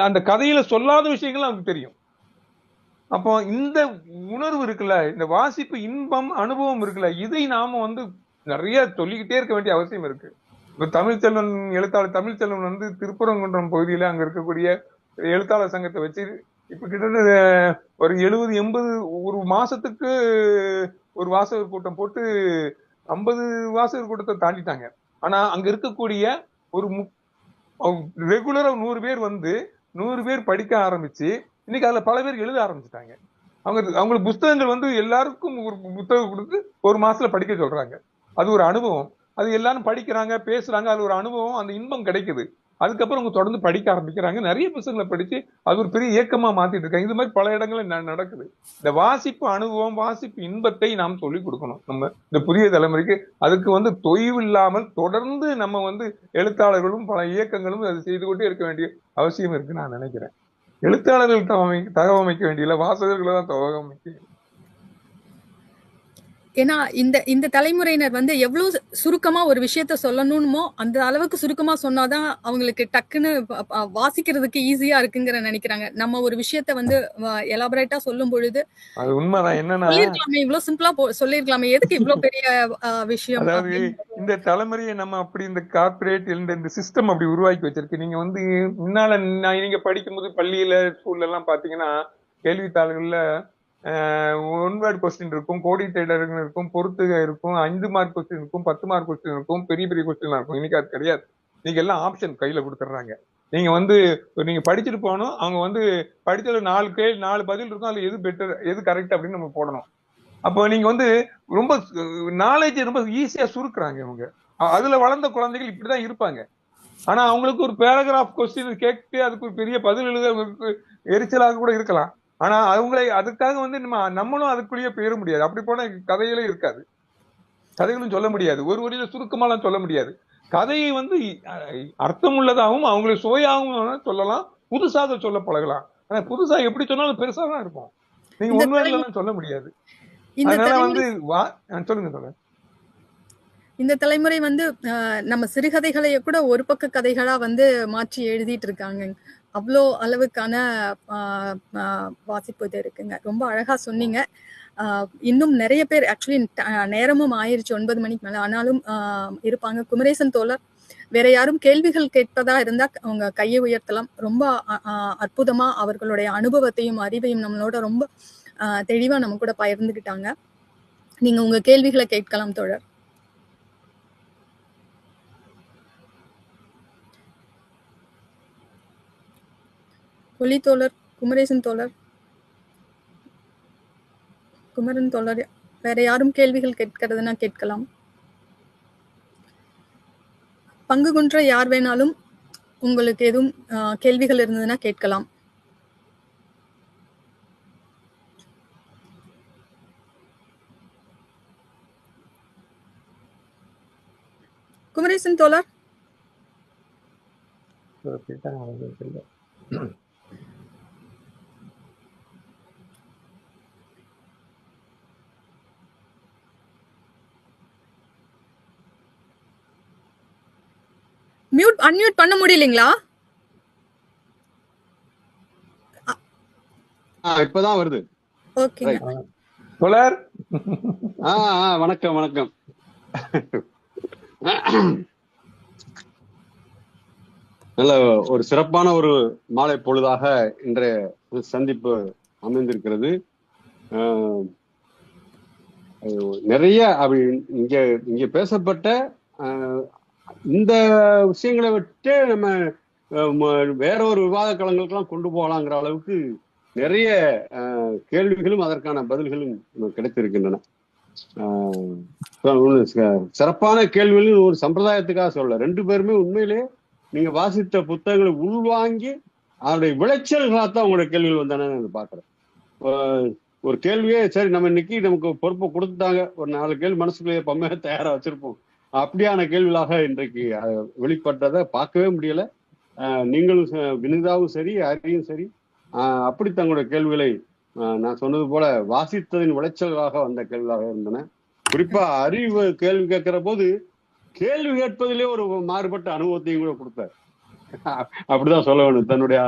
அந்த கதையில சொல்லாத விஷயங்கள் அவருக்கு தெரியும். அப்போ இந்த உணர்வு இருக்குல்ல, இந்த வாசிப்பு இன்பம் அனுபவம் இருக்குல்ல, இதை நாம வந்து நிறைய சொல்லிக்கிட்டே இருக்க வேண்டிய அவசியம் இருக்கு. இப்ப தமிழ்ச்செல்வன் எழுத்தாளர் தமிழ்ச்செல்வன் வந்து திருப்பரங்குன்றம் பகுதியில அங்க இருக்கக்கூடிய எழுத்தாளர் சங்கத்தை வச்சு இப்ப கிட்டத்தட்ட ஒரு 70-80 ஒரு மாசத்துக்கு ஒரு வாசகர் கூட்டம் போட்டு 50 வாசகர் கூட்டத்தை தாண்டிட்டாங்க. ஆனா அங்க இருக்கக்கூடிய ஒரு ரெகுலரா 100 பேர் வந்து 100 பேர் படிக்க ஆரம்பிச்சு இன்னைக்கு அதுல பல பேர் எழுத ஆரம்பிச்சுட்டாங்க. அவங்களுக்கு புத்தகங்கள் வந்து எல்லாருக்கும் ஒரு புத்தகம் கொடுத்து ஒரு மாசத்துல படிக்க சொல்றாங்க. அது ஒரு அனுபவம். அது எல்லாரும் படிக்கிறாங்க, பேசுறாங்க, அது ஒரு அனுபவம், அந்த இன்பம் கிடைக்குது. அதுக்கப்புறம் அவங்க தொடர்ந்து படிக்க ஆரம்பிக்கிறாங்க. நிறைய புத்தகங்களை படிச்சு அது ஒரு பெரிய இயக்கமா மாத்திட்டு இருக்காங்க. இது மாதிரி பல இடங்கள்ல நடக்குது. இந்த வாசிப்பு அனுபவம், வாசிப்பு இன்பத்தை நாம் சொல்லிக் கொடுக்கணும் நம்ம இந்த புதிய தலைமுறைக்கு. அதுக்கு வந்து தொய்வு இல்லாமல் தொடர்ந்து நம்ம வந்து எழுத்தாளர்களும் பல இயக்கங்களும் அதை செய்து கொண்டே இருக்க வேண்டிய அவசியம் இருக்குன்னு நான் நினைக்கிறேன். எழுத்தாளர்கள் தகவமைக்க வேண்டிய வாசகர்களை தான் தகவமைக்க. ஏன்னா இந்த தலைமுறையினர் வந்து எவ்வளவு சுருக்கமா ஒரு விஷயத்த சொல்லணுமோ அந்த அளவுக்கு சுருக்கமா சொன்னாதான் அவங்களுக்கு டக்குன்னு வாசிக்கிறதுக்கு ஈஸியா இருக்குங்கிற நினைக்கிறாங்க. நம்ம ஒரு விஷயத்த வந்து எலாபரேட்டா சொல்லும் பொழுது அது உண்மைதான். என்னன்னா இவ்வளவு சிம்பிளா சொல்லிருக்கலாமே, எதுக்கு இவ்வளவு பெரிய விஷயம். அதாவது இந்த தலைமுறையை நம்ம அப்படி இந்த கார்பரேட் இந்த சிஸ்டம் அப்படி உருவாக்கி வச்சிருக்கு. நீங்க வந்து முன்னால நீங்க படிக்கும்போது பள்ளியில ஸ்கூல்ல எல்லாம் பாத்தீங்கன்னா கேள்வித்தாள்கள்ல 1 வேர்ட் கொஸ்டின் இருக்கும், கோடி தேடர்கள் இருக்கும், பொறுத்துக இருக்கும், 5 மார்க் கொஸ்டின் இருக்கும், 10 மார்க் கொஸ்டின் இருக்கும், பெரிய பெரிய கொஸ்டின் இருக்கும். இன்னைக்கு அது கிடையாது. நீங்க எல்லாம் ஆப்ஷன் கையில கொடுத்துட்றாங்க. நீங்க வந்து நீங்க படிச்சுட்டு போகணும், அவங்க வந்து படிச்சதுல 4 பதில் இருக்கும், அதுல எது பெட்டர் எது கரெக்ட் அப்படின்னு நம்ம போடணும். அப்போ நீங்க வந்து ரொம்ப நாலேஜ் ரொம்ப ஈஸியா சுருக்குறாங்க இவங்க. அதுல வளர்ந்த குழந்தைகள் இப்படிதான் இருப்பாங்க. ஆனா அவங்களுக்கு ஒரு பேராகிராஃப் கொஸ்டின் கேட்டு அதுக்கு ஒரு பெரிய பதில் எழுத எரிச்சலாக கூட இருக்கலாம். ஆனா அவங்களை அதுக்காக வந்து நம்மளும் அதுக்குள்ளேயே போயிட முடியாது. அப்படி போன கதையிலே இருக்காது. கதைகளும் சொல்ல முடியாது, ஒரு வரியில சுருக்கமாலாம் சொல்ல முடியாது. கதையை வந்து அர்த்தம் உள்ளதாகவும் அவங்களுக்கு சுவையாகவும் சொல்லலாம், புதுசாக சொல்ல பழகலாம். ஆனா புதுசா எப்படி சொன்னாலும் பெருசா தான் இருக்கும், நீங்க இந்த ஒன்வேர்ட்லாம் சொல்ல முடியாது. இந்த அதனால வந்து தலைமுறை சொல்லுங்க சொல்லுங்க. இந்த தலைமுறை வந்து நம்ம சிறுகதைகளைய கூட ஒரு பக்க கதைகளா வந்து மாற்றி எழுதிட்டு இருக்காங்க. அவ்வளோ அளவுக்கான வாசிப்பு இது இருக்குங்க. ரொம்ப அழகா சொன்னீங்க. இன்னும் நிறைய பேர் ஆக்சுவலி நேரமும் ஆயிருச்சு 9 மணிக்கு மேல. ஆனாலும் இருப்பாங்க. குமரேசன் தோழர், வேற யாரும் கேள்விகள் கேட்பதா இருந்தா அவங்க கையை உயர்த்தலாம். ரொம்ப அற்புதமா அவர்களுடைய அனுபவத்தையும் அறிவையும் நம்மளோட ரொம்ப தெளிவா நம்ம கூட பகிர்ந்துக்கிட்டாங்க. நீங்க உங்க கேள்விகளை கேட்கலாம் தோழர். ஒலி தோழர், குமரேசன் தோழர், குமரன் தோழர், வேற யாரும் கேள்விகள் கேட்கிறதுனா கேட்கலாம். பங்கு கொன்ற யார் வேணாலும் உங்களுக்கு எதுவும் கேள்விகள் இருந்ததுன்னா கேட்கலாம். குமரேசன் தோழர், அன்மியூட் பண்ண முடியலீங்களா? இப்பதான் வருது. ஓகேங்க. தோழர், வணக்கம் வணக்கம். நல்ல ஒரு சிறப்பான ஒரு மாலை பொழுதாக இன்றைய சந்திப்பு அமைந்திருக்கிறது. நிறைய இங்க இங்க பேசப்பட்ட இந்த விஷயங்களை விட்டு நம்ம வேற ஒரு விவாத களங்களுக்கெல்லாம் கொண்டு போகலாங்கிற அளவுக்கு நிறைய கேள்விகளும் அதற்கான பதில்களும் கிடைத்திருக்கின்றன. சிறப்பான கேள்விகள் ஒரு சம்பிரதாயத்துக்காக சொல்ல, ரெண்டு பேருமே உண்மையிலே நீங்க வாசித்த புத்தகங்களை உள்வாங்கி அதனுடைய விளைச்சல்களாத்தான் உங்களுடைய கேள்விகள் வந்தானு பாக்குறேன். ஒரு கேள்வியே சரி நம்ம இன்னைக்கு நமக்கு பொறுப்பை கொடுத்துட்டாங்க, ஒரு 4 கேள்வி மனசுக்குள்ளேயே பம்மையா தயாரா வச்சிருப்போம், அப்படியான கேள்விகளாக இன்றைக்கு வெளிப்பட்டதை பார்க்கவே முடியல. நீங்களும் வினிதாவும் சரி அரியும் சரி அப்படி தங்களுடைய கேள்விகளை நான் சொன்னது போல வாசித்ததின் விளைச்சல்களாக வந்த கேள்விகளாக இருந்தன. குறிப்பா அறிவு கேள்வி கேட்கிற போது கேள்வி கேட்பதிலே ஒரு மாறுபட்ட அனுபவத்தையும் கூட கொடுத்தார். அப்படிதான் சொல்ல வேணும். தன்னுடைய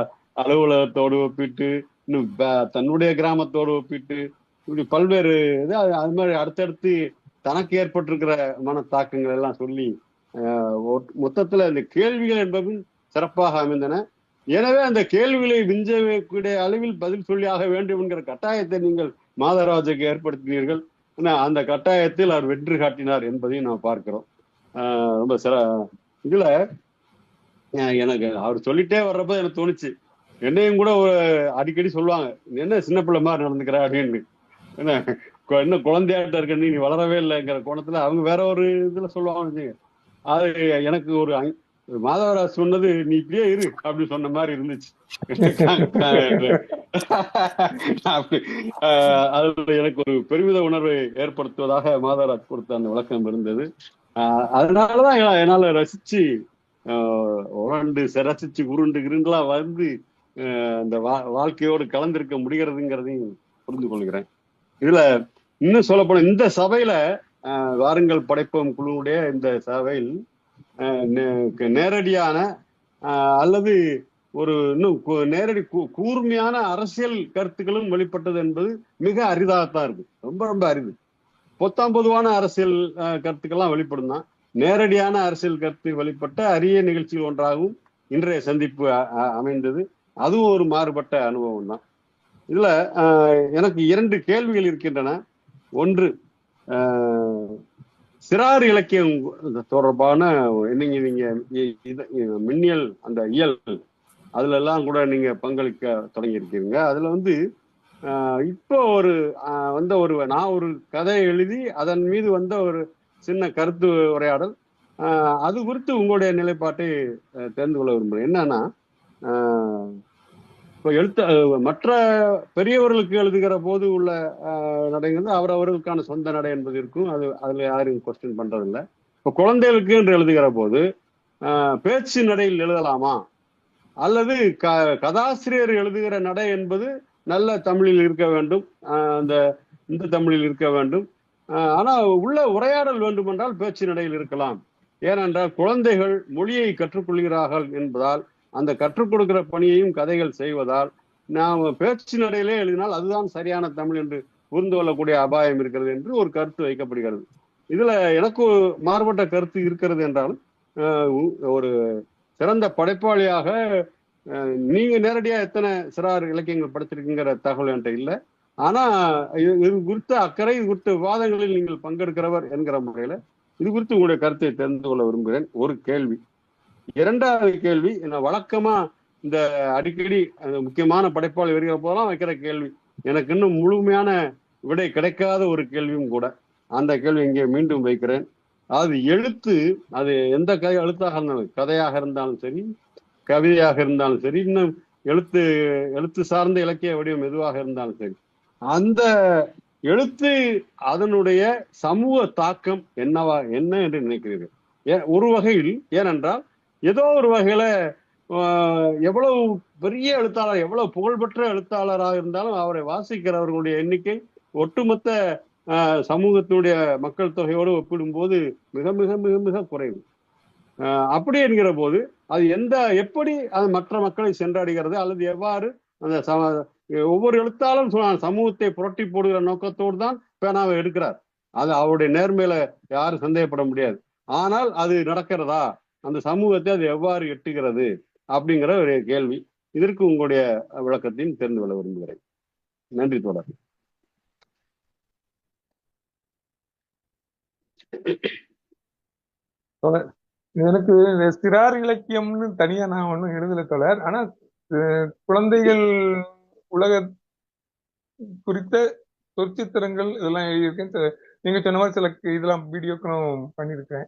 அலுவலகத்தோடு ஒப்பிட்டு, இன்னும் தன்னுடைய கிராமத்தோடு ஒப்பிட்டு, இப்படி பல்வேறு இது அது மாதிரி அடுத்தடுத்து தனக்கு ஏற்பட்டிருக்கிற மனத்தாக்கங்கள் எல்லாம் சொல்லி மொத்தத்துல இந்த கேள்விகள் என்பதும் சிறப்பாக அமைந்தன. எனவே அந்த கேள்விகளை விஞ்சக்கூடிய அளவில் பதில் சொல்லியாக வேண்டும் என்கிற கட்டாயத்தை நீங்கள் மாதராஜுக்கு ஏற்படுத்தினீர்கள். அந்த கட்டாயத்தில் அவர் வெற்றி காட்டினார் என்பதையும் நாம் பார்க்கிறோம். ரொம்ப இதுல எனக்கு அவர் சொல்லிட்டே வர்றப்ப எனக்கு தோணுச்சு, என்னையும் கூட அடிக்கடி சொல்லுவாங்க, என்ன சின்ன பிள்ளை மாதிரி நடந்துக்கிற அப்படின்னு, என்ன இன்னும் குழந்தையாட்ட இருக்க நீ வளரவே இல்லைங்கிற கோணத்துல அவங்க வேற ஒரு இதுல சொல்லுவாங்க. அது எனக்கு ஒரு மாதவராஜ் சொன்னது நீ இப்படியே இரு அப்படின்னு சொன்ன மாதிரி இருந்துச்சு. அது எனக்கு ஒரு பெருமித உணர்வை ஏற்படுத்துவதாக மாதவராஜ் கொடுத்த அந்த விளக்கம் இருந்தது. அதனாலதான் என்னால ரசிச்சு ரசிச்சு உருண்டுலாம் வந்து அந்த வாழ்க்கையோடு கலந்திருக்க முடிகிறதுங்கிறதையும் புரிந்து கொள்கிறேன். இதுல இன்னும் சொல்லப்போன இந்த சபையில வாருங்கள் படைப்போம் குழுவுடைய இந்த சபையில் நேரடியான அல்லது ஒரு இன்னும் நேரடி கூர்மையான அரசியல் கருத்துக்களும் வெளிப்பட்டது என்பது மிக அரிதாகத்தான் இருக்கு. ரொம்ப ரொம்ப அரிது. பொதுவான அரசியல் கருத்துக்கள்லாம் வெளிப்படும் தான். நேரடியான அரசியல் கருத்து வெளிப்பட்ட அரிய நிகழ்ச்சிகள் ஒன்றாகவும் இன்றைய சந்திப்பு அமைந்தது. அதுவும் ஒரு மாறுபட்ட அனுபவம் தான். இதுல எனக்கு 2 கேள்விகள் இருக்கின்றன. ஒன்று, சிறார் இலக்கியம் தொடர்பான நீங்க மின்னியல் அந்த இயல் அதுல எல்லாம் கூட நீங்க பங்களிக்க தொடங்கி இருக்கீங்க. அதுல வந்து இப்போ நான் ஒரு கதை எழுதி அதன் மீது வந்த ஒரு சின்ன கருத்து உரையாடல், அது குறித்து உங்களுடைய நிலைப்பாட்டை தெரிந்து கொள்ள விரும்புகிறேன். என்னன்னா, இப்போ மற்ற பெரியவர்களுக்கு எழுதுகிற போது உள்ள நடைங்கிறது அவரவர்களுக்கான சொந்த நடை என்பது இருக்கும். அதுல யாரும் கொஸ்டின் பண்றதில்லை. இப்போ குழந்தைகளுக்கு என்று எழுதுகிற போது பேச்சு நடையில் எழுதலாமா, அல்லது கதாசிரியர் எழுதுகிற நடை என்பது நல்ல தமிழில் இருக்க வேண்டும், இந்த தமிழில் இருக்க வேண்டும். ஆனா உள்ள உரையாடல் வேண்டுமென்றால் பேச்சு நடையில் இருக்கலாம். ஏனென்றால் குழந்தைகள் மொழியை கற்றுக்கொள்கிறார்கள் என்பதால் அந்த கற்றுக் கொடுக்கிற பணியையும் கதைகள் செய்வதால் நாம் பேச்சு நடையிலே எழுதினால் அதுதான் சரியான தமிழ் என்று புரிந்து கொள்ளக்கூடிய அபாயம் இருக்கிறது என்று ஒரு கருத்து வைக்கப்படுகிறது. இதுல எனக்கு மாறுபட்ட கருத்து இருக்கிறது என்றாலும் ஒரு சிறந்த படைப்பாளியாக நீங்க நேரடியா எத்தனை சிறார் இலக்கியங்கள் படிச்சிருக்குங்கிற தகவல் என்கிட்ட இல்லை. ஆனா இது குறித்த அக்கறை, இது குறித்த விவாதங்களில் நீங்கள் பங்கெடுக்கிறவர் என்கிற முறையில இது குறித்து உங்களுடைய கருத்தை தெரிந்து கொள்ள விரும்புகிறேன். ஒரு கேள்வி. இரண்டாவது கேள்வி, நான் வழக்கமா இந்த அடிக்கடி முக்கியமான படைப்பாளி வருகிற போதெல்லாம் வைக்கிற கேள்வி, எனக்கு இன்னும் முழுமையான விடை கிடைக்காத ஒரு கேள்வியும் கூட. அந்த கேள்வி இங்கே மீண்டும் வைக்கிறேன். அதாவது எழுத்து, அது எந்த எழுத்தாக இருந்தாலும், கதையாக இருந்தாலும் சரி, கவிதையாக இருந்தாலும் சரி, இன்னும் எழுத்து சார்ந்த இலக்கிய வடிவம் எதுவாக இருந்தாலும் சரி, அந்த எழுத்து அதனுடைய சமூக தாக்கம் என்ன என்று நினைக்கிறீர்கள்? ஒரு வகையில், ஏனென்றால் ஏதோ ஒரு வகையில எவ்வளவு பெரிய எழுத்தாளர், எவ்வளவு புகழ்பெற்ற எழுத்தாளராக இருந்தாலும் அவரை வாசிக்கிறவர்களுடைய எண்ணிக்கை ஒட்டுமொத்த சமூகத்தினுடைய மக்கள் தொகையோடு ஒப்பிடும்போது மிக மிக மிக மிக குறைவு. அப்படி என்கிற போது அது எப்படி அது மற்ற மக்களை சென்றடைகிறது, அல்லது எவ்வாறு அந்த ஒவ்வொரு எழுத்தாலும் சமூகத்தை புரட்டி போடுகிற நோக்கத்தோடு தான் பேனாவை எடுக்கிறார். அது அவருடைய நேர்மையில யாரும் சந்தேகப்பட முடியாது. ஆனால் அது நடக்கிறதா, அந்த சமூகத்தை அது எவ்வாறு எட்டுகிறது அப்படிங்கிற ஒரு கேள்வி. இதற்கு உங்களுடைய விளக்கத்தையும் தெரிந்து கொள்ள விரும்புகிறேன். நன்றி தோழர். எனக்கு சிறார் இலக்கியம்னு தனியா நான் ஒன்றும் எழுதல தோழர். ஆனா குழந்தைகள் உலக குறித்த சொற்சித்திரங்கள் இதெல்லாம் எழுதியிருக்கேன். நீங்க சொன்ன மாதிரி சில இதெல்லாம் வீடியோக்களும் பண்ணியிருக்கேன்.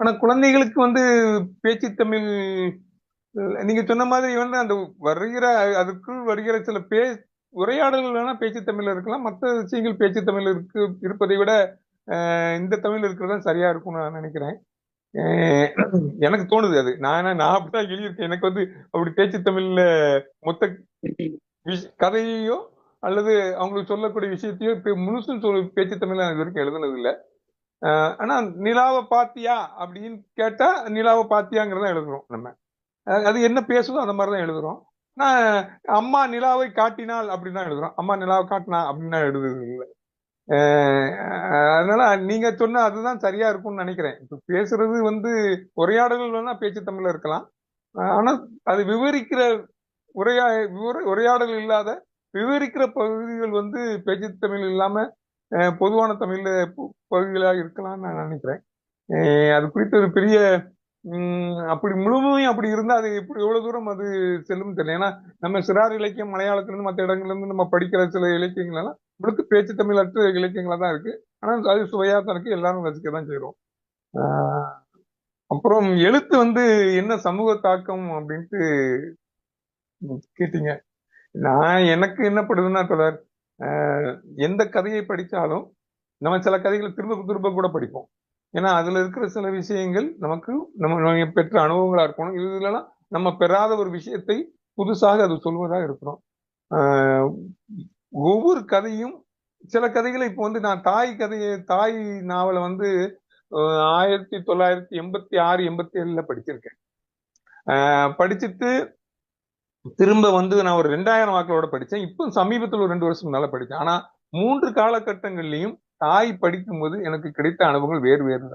ஆனா குழந்தைகளுக்கு பேச்சு தமிழ் நீங்க சொன்ன மாதிரி அந்த அதுக்குள் வருகிற சில உரையாடல்கள் வேணா பேச்சு தமிழ்ல இருக்கலாம். மற்ற விஷயங்கள் பேச்சு தமிழ் இருப்பதை விட இந்த தமிழ் இருக்கிறதா சரியா இருக்கும்னு நான் நினைக்கிறேன். எனக்கு தோணுது. அது நான் அப்படிதான் எழுதியிருக்கேன். எனக்கு அப்படி பேச்சு தமிழ்ல மொத்த கதையோ அல்லது அவங்களுக்கு சொல்லக்கூடிய விஷயத்தையோ முழுசும் பேச்சு தமிழ்ல இது வரைக்கும் எழுதுனது இல்லை. ஆனா நிலாவை பாத்தியா அப்படின்னு கேட்டா நிலாவை பாத்தியாங்கிறதான் எழுதுறோம். நம்ம அது என்ன பேசுதோ அந்த மாதிரிதான் எழுதுறோம். நான் அம்மா நிலாவை காட்டினாள் அப்படின்னு தான் எழுதுறோம். அம்மா நிலாவை காட்டினா அப்படின்னு எழுதுறது இல்லை. அதனால நீங்க சொன்ன அதுதான் சரியா இருக்கும்னு நினைக்கிறேன். இப்ப பேசுறது உரையாடல்கள் வேணா பேச்சு தமிழ்ல இருக்கலாம். ஆனா அது விவரிக்கிற உரையாடல் இல்லாத விவரிக்கிற பகுதிகள் பேச்சு தமிழ் இல்லாம பொதுவான தமிழ்ல பகுதிகளாக இருக்கலாம்னு நான் நினைக்கிறேன். அது குறித்த ஒரு பெரிய அப்படி முழுமையும் அப்படி இருந்தா அது எவ்வளவு தூரம் அது செல்லும் தெரியல. ஏன்னா நம்ம சிறார் இலக்கியம் மலையாளத்துல இருந்து மற்ற இடங்கள்ல இருந்து நம்ம படிக்கிற சில இலக்கியங்கள் எல்லாம் முழுக்க பேச்சு தமிழ் அற்ற இலக்கியங்களா தான் இருக்கு. ஆனா அது சுவையா தான் இருக்கு, எல்லாரும் ரசிக்கதான் செய்யறோம். அப்புறம் எழுத்து என்ன சமூக தாக்கம் அப்படின்ட்டு கேட்டீங்க. எனக்கு என்ன படுதுன்னா தொடர், எந்த கதையை படிச்சாலும் நம்ம சில கதைகளை திரும்ப திரும்ப கூட படிப்போம். ஏன்னா அதுல இருக்கிற சில விஷயங்கள் நமக்கு நம்ம பெற்ற அனுபவங்களா இருக்கணும். இதுலாம் நம்ம பெறாத ஒரு விஷயத்தை புதுசாக அது சொல்வதாக இருக்கிறோம். ஒவ்வொரு கதையும் சில கதைகளை இப்போ நான் தாய் நாவலை 1986 87 படிச்சிருக்கேன். படிச்சுட்டு திரும்ப நான் ஒரு 2000 வாக்களோட படிச்சேன். இப்போ சமீபத்தில் ஒரு 2 வருஷம் முன்னால படிச்சேன். ஆனா 3 காலகட்டங்கள்லயும் தாய் படிக்கும்போது எனக்கு கிடைத்த அனுபவங்கள் வேறு வேறு.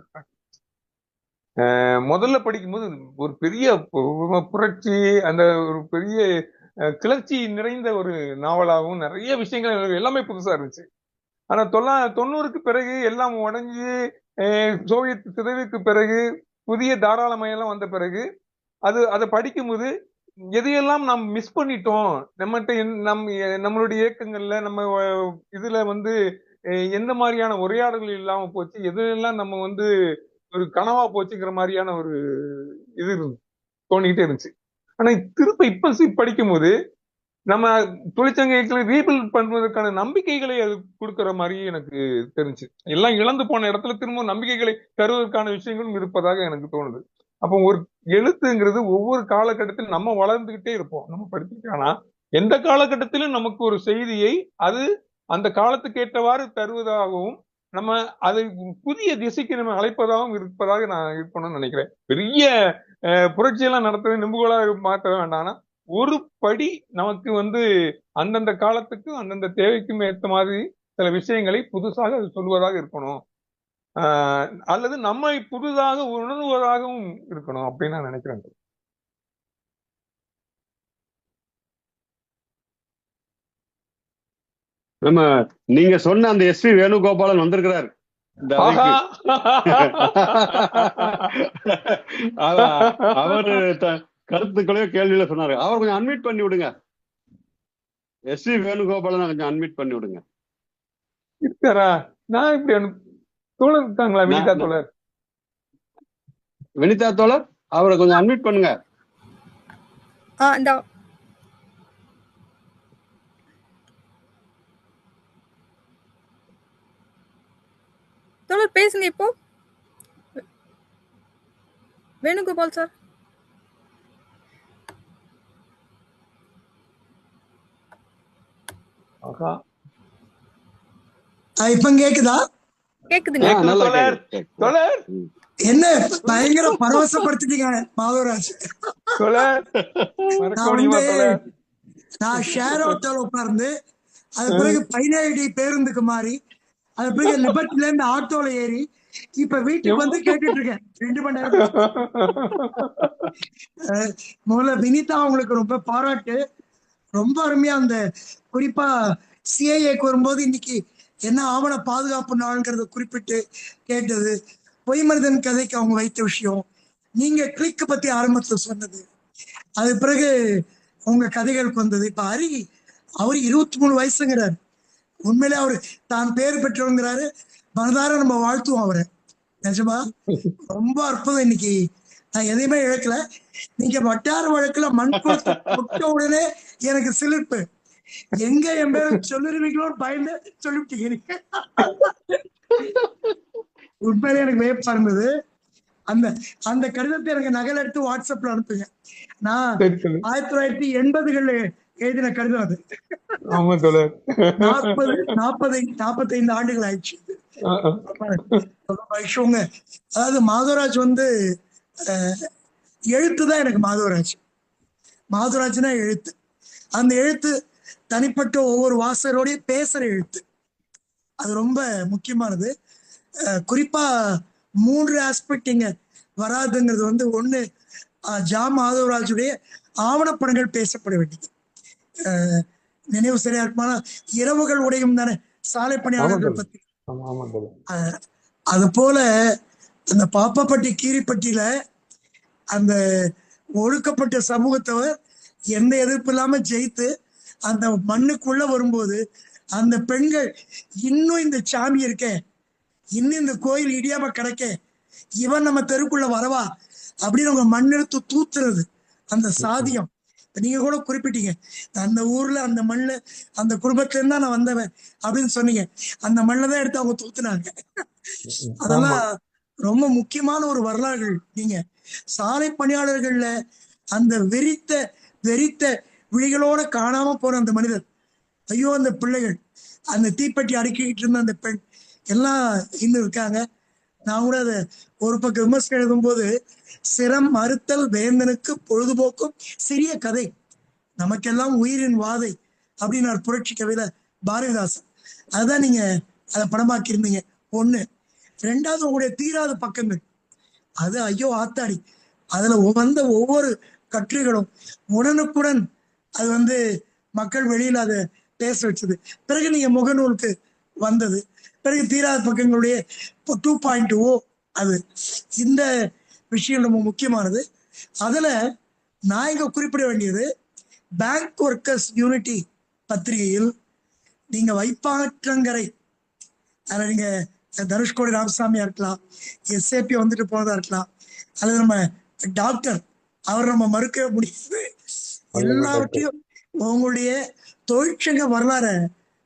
முதல்ல படிக்கும்போது ஒரு பெரிய புரட்சி, அந்த ஒரு பெரிய கிளர்ச்சி நிறைந்த ஒரு நாவலாகவும் நிறைய விஷயங்கள் எல்லாமே புதுசா இருந்துச்சு. ஆனா 90க்கு பிறகு எல்லாம் உடஞ்சி சோவியத் சிதைவுக்கு பிறகு புதிய தாராளமயம் வந்த பிறகு அதை படிக்கும்போது எதையெல்லாம் நாம் மிஸ் பண்ணிட்டோம், நம்மளுடைய இயக்கங்கள்ல நம்ம இதுல எந்த மாதிரியான உரையாடல்கள் இல்லாம போச்சு, எதெல்லாம் நம்ம ஒரு கனவா போச்சுங்கிற மாதிரியான ஒரு இது தோணிக்கிட்டே இருந்துச்சு. ஆனா திரும்ப இப்ப படிக்கும் போது நம்ம தொழிற்சங்கங்களை ரீபில்ட் பண்ணுவதற்கான நம்பிக்கைகளை அது கொடுக்கிற மாதிரி எனக்கு தெரிஞ்சு, எல்லாம் இழந்து போன இடத்துல திரும்ப நம்பிக்கைகளை தருவதற்கான விஷயங்களும் இருப்பதாக எனக்கு தோணுது. அப்போ ஒரு எழுத்துங்கிறது ஒவ்வொரு காலகட்டத்திலும் நம்ம வளர்ந்துகிட்டே இருப்போம், நம்ம படிச்சுட்டு. ஆனா எந்த காலகட்டத்திலும் நமக்கு ஒரு செய்தியை அது அந்த காலத்துக்கு ஏற்றவாறு தருவதாகவும் நம்ம அதை புதிய திசைக்கு நம்ம அழைப்பதாகவும் இருப்பதாக நான் இருக்கணும்னு நினைக்கிறேன். பெரிய புரட்சியெல்லாம் நடத்துறது நெம்புகோலாக மாற்ற வேண்டாம். ஒரு படி நமக்கு அந்தந்த காலத்துக்கும் அந்தந்த தேவைக்கும் ஏற்ற மாதிரி சில விஷயங்களை புதுசாக அது சொல்வதாக இருக்கணும், அல்லது நம்மை புதுதாக உணர்வதாகவும் இருக்கணும் அப்படின்னு நான் நினைக்கிறேன். நம்ம நீங்க சொன்ன அந்த எஸ்.பி. வேணுகோபாலன் வந்திருக்கிறார் இந்த அவரு கருத்துக்களையோ கேள்வியில சொன்னாரு. அவர் கொஞ்சம் அன்மியூட் பண்ணி விடுங்க. எஸ்.பி. வேணுகோபாலன் கொஞ்சம் அன்மியூட் பண்ணி விடுங்க. இருக்காரா? நான் இப்படி தோழர் இருக்காங்களா? வினிதா தோழர், வினிதா தோழர் அவரை கொஞ்சம் அன்மியூட் பண்ணுங்க. தோழர் பேசுங்க இப்போ. வேணுகோபால் சார். இப்ப கேக்குதா? என்ன பயங்கர பரவசப்படுத்திட்டீங்க மாதவராஜ். நான் ஷேர் ஆட்டோல உட்கார்ந்து, அது பிறகு 17D பேருந்துக்கு மாறி, அது பிறகு லிபர்ட்டில இருந்து ஆட்டோல ஏறி இப்ப வீட்டுக்கு வந்து கேட்டுட்டு இருக்கேன் 2 மணி நேரம். முதல்ல வினிதா உங்களுக்கு ரொம்ப பாராட்டு. ரொம்ப அருமையா அந்த குறிப்பா சிஐஏக்கு வரும்போது இன்னைக்கு என்ன ஆவண பாதுகாப்பு நாள்ங்கிறத குறிப்பிட்டு கேட்டது, பொய் மனிதன் கதைக்கு அவங்க வைத்த விஷயம், நீங்க கிளிக் பத்தி ஆரம்பத்துல சொன்னது, அது பிறகு உங்க கதைகளுக்கு வந்தது. இப்ப அவரு 23 வயசுங்கிறாரு. உண்மையிலே அவரு தான் பேர் பெற்றவங்கிறாரு. மனதார நம்ம வாழ்த்துவோம் அவரை. நிஜமா ரொம்ப அற்புதம். இன்னைக்கு நான் எதையுமே இழக்கல. நீங்க வட்டார வழக்குல மண் கொட்ட உடனே எனக்கு சிலிர்ப்பு. எங்க என் பேரு சொல்லிருவீங்களோன்னு பயந்து சொல்லிவிட்டீங்க நீங்க. உண்மையிலே எனக்கு வியப்பா இருந்தது. அந்த கடிதத்தை எனக்கு நகல் எடுத்து வாட்ஸ்அப்ல அனுப்புங்க. நான் 1980களில் எழுதின கடிதம் அது. 45 ஆண்டுகள் ஆயிடுச்சு. அதாவது மாதவராஜ் எழுத்துதான் எனக்கு மாதவராஜ்னா எழுத்து. அந்த எழுத்து தனிப்பட்ட ஒவ்வொரு வாசகரோடய பேசுற எழுத்து. அது ரொம்ப முக்கியமானது. குறிப்பா 3 ஆஸ்பெக்ட் இங்க வராதுங்கிறது ஒண்ணு, ஜா மாதவராஜுடைய ஆவணப்படங்கள் பேசப்பட வேண்டியது. நினைவு சரியா இருக்குமான இரவுகள் உடையும் தானே சாலை பணியாளர்கள் பத்தி. அது போல அந்த பாப்பாப்பட்டி கீரிப்பட்டியில அந்த ஒடுக்கப்பட்ட சமூகத்தவர் எந்த எதிர்ப்பு இல்லாம ஜெயித்து அந்த மண்ணுக்குள்ள வரும்போது அந்த பெண்கள் இன்னும் இந்த சாமி இருக்க, இன்னும் இந்த கோயில் இடியாம கிடக்க, இவன் நம்ம தெருக்குள்ள வரவா அப்படின்னு அவங்க மண்ணெடுத்து தூத்துறது அந்த சாதியம். நீங்க கூட குறிப்பிட்டீங்க, அந்த ஊர்ல அந்த மண்ணுல அந்த குடும்பத்துல இருந்தா நான் வந்தவன் அப்படின்னு சொன்னீங்க. அந்த மண்ணில்தான் எடுத்து அவங்க தூத்துனாங்க. அதெல்லாம் ரொம்ப முக்கியமான ஒரு வரலாறுகள். நீங்க சாலை பணியாளர்கள்ல அந்த வெறித்த விழிகளோட காணாம போற அந்த மனிதர், ஐயோ அந்த பிள்ளைகள், அந்த தீப்பெட்டி அடுக்கிட்டு இருந்த அந்த பெண் எல்லாம் இன்னும் இருக்காங்க. நான் கூட அதை ஒரு பக்கம் விமர்சனம் எழுதும் போது, சிரம் மறுத்தல் வேந்தனுக்கு பொழுதுபோக்கும் சிறிய கதை, நமக்கெல்லாம் உயிரின் வாதை அப்படின்னு ஒரு புரட்சி கவிதை பாரதிதாசன். அதுதான் நீங்க அதை படமாக்கி இருந்தீங்க. 1. 2வது உங்களுடைய தீராத பக்கங்கள், அது ஐயோ ஆத்தாடி, அதுல வந்த ஒவ்வொரு கட்டுரைகளும் உடனுக்குடன் அது மக்கள் வெளியில அதை பேச வச்சது. பிறகு நீங்க முகநூலுக்கு வந்தது, பிறகு தீராத பக்கங்களுடைய 2.0 அது. இந்த விஷயம் ரொம்ப முக்கியமானது. அதுல நான் இங்க குறிப்பிட வேண்டியது, பேங்க் ஒர்க்கர்ஸ் யூனிட்டி பத்திரிகையில் நீங்க வைப்பாற்றங்கரை, அதில் நீங்க தனுஷ்கோடி ராமசாமியா இருக்கலாம், எஸ்ஏபி வந்துட்டு போனதா இருக்கலாம், அல்லது நம்ம டாக்டர் அவர் நம்ம மறுக்க முடியாது எல்லாவற்றையும் உங்களுடைய தொழிற்சங்க வரலாற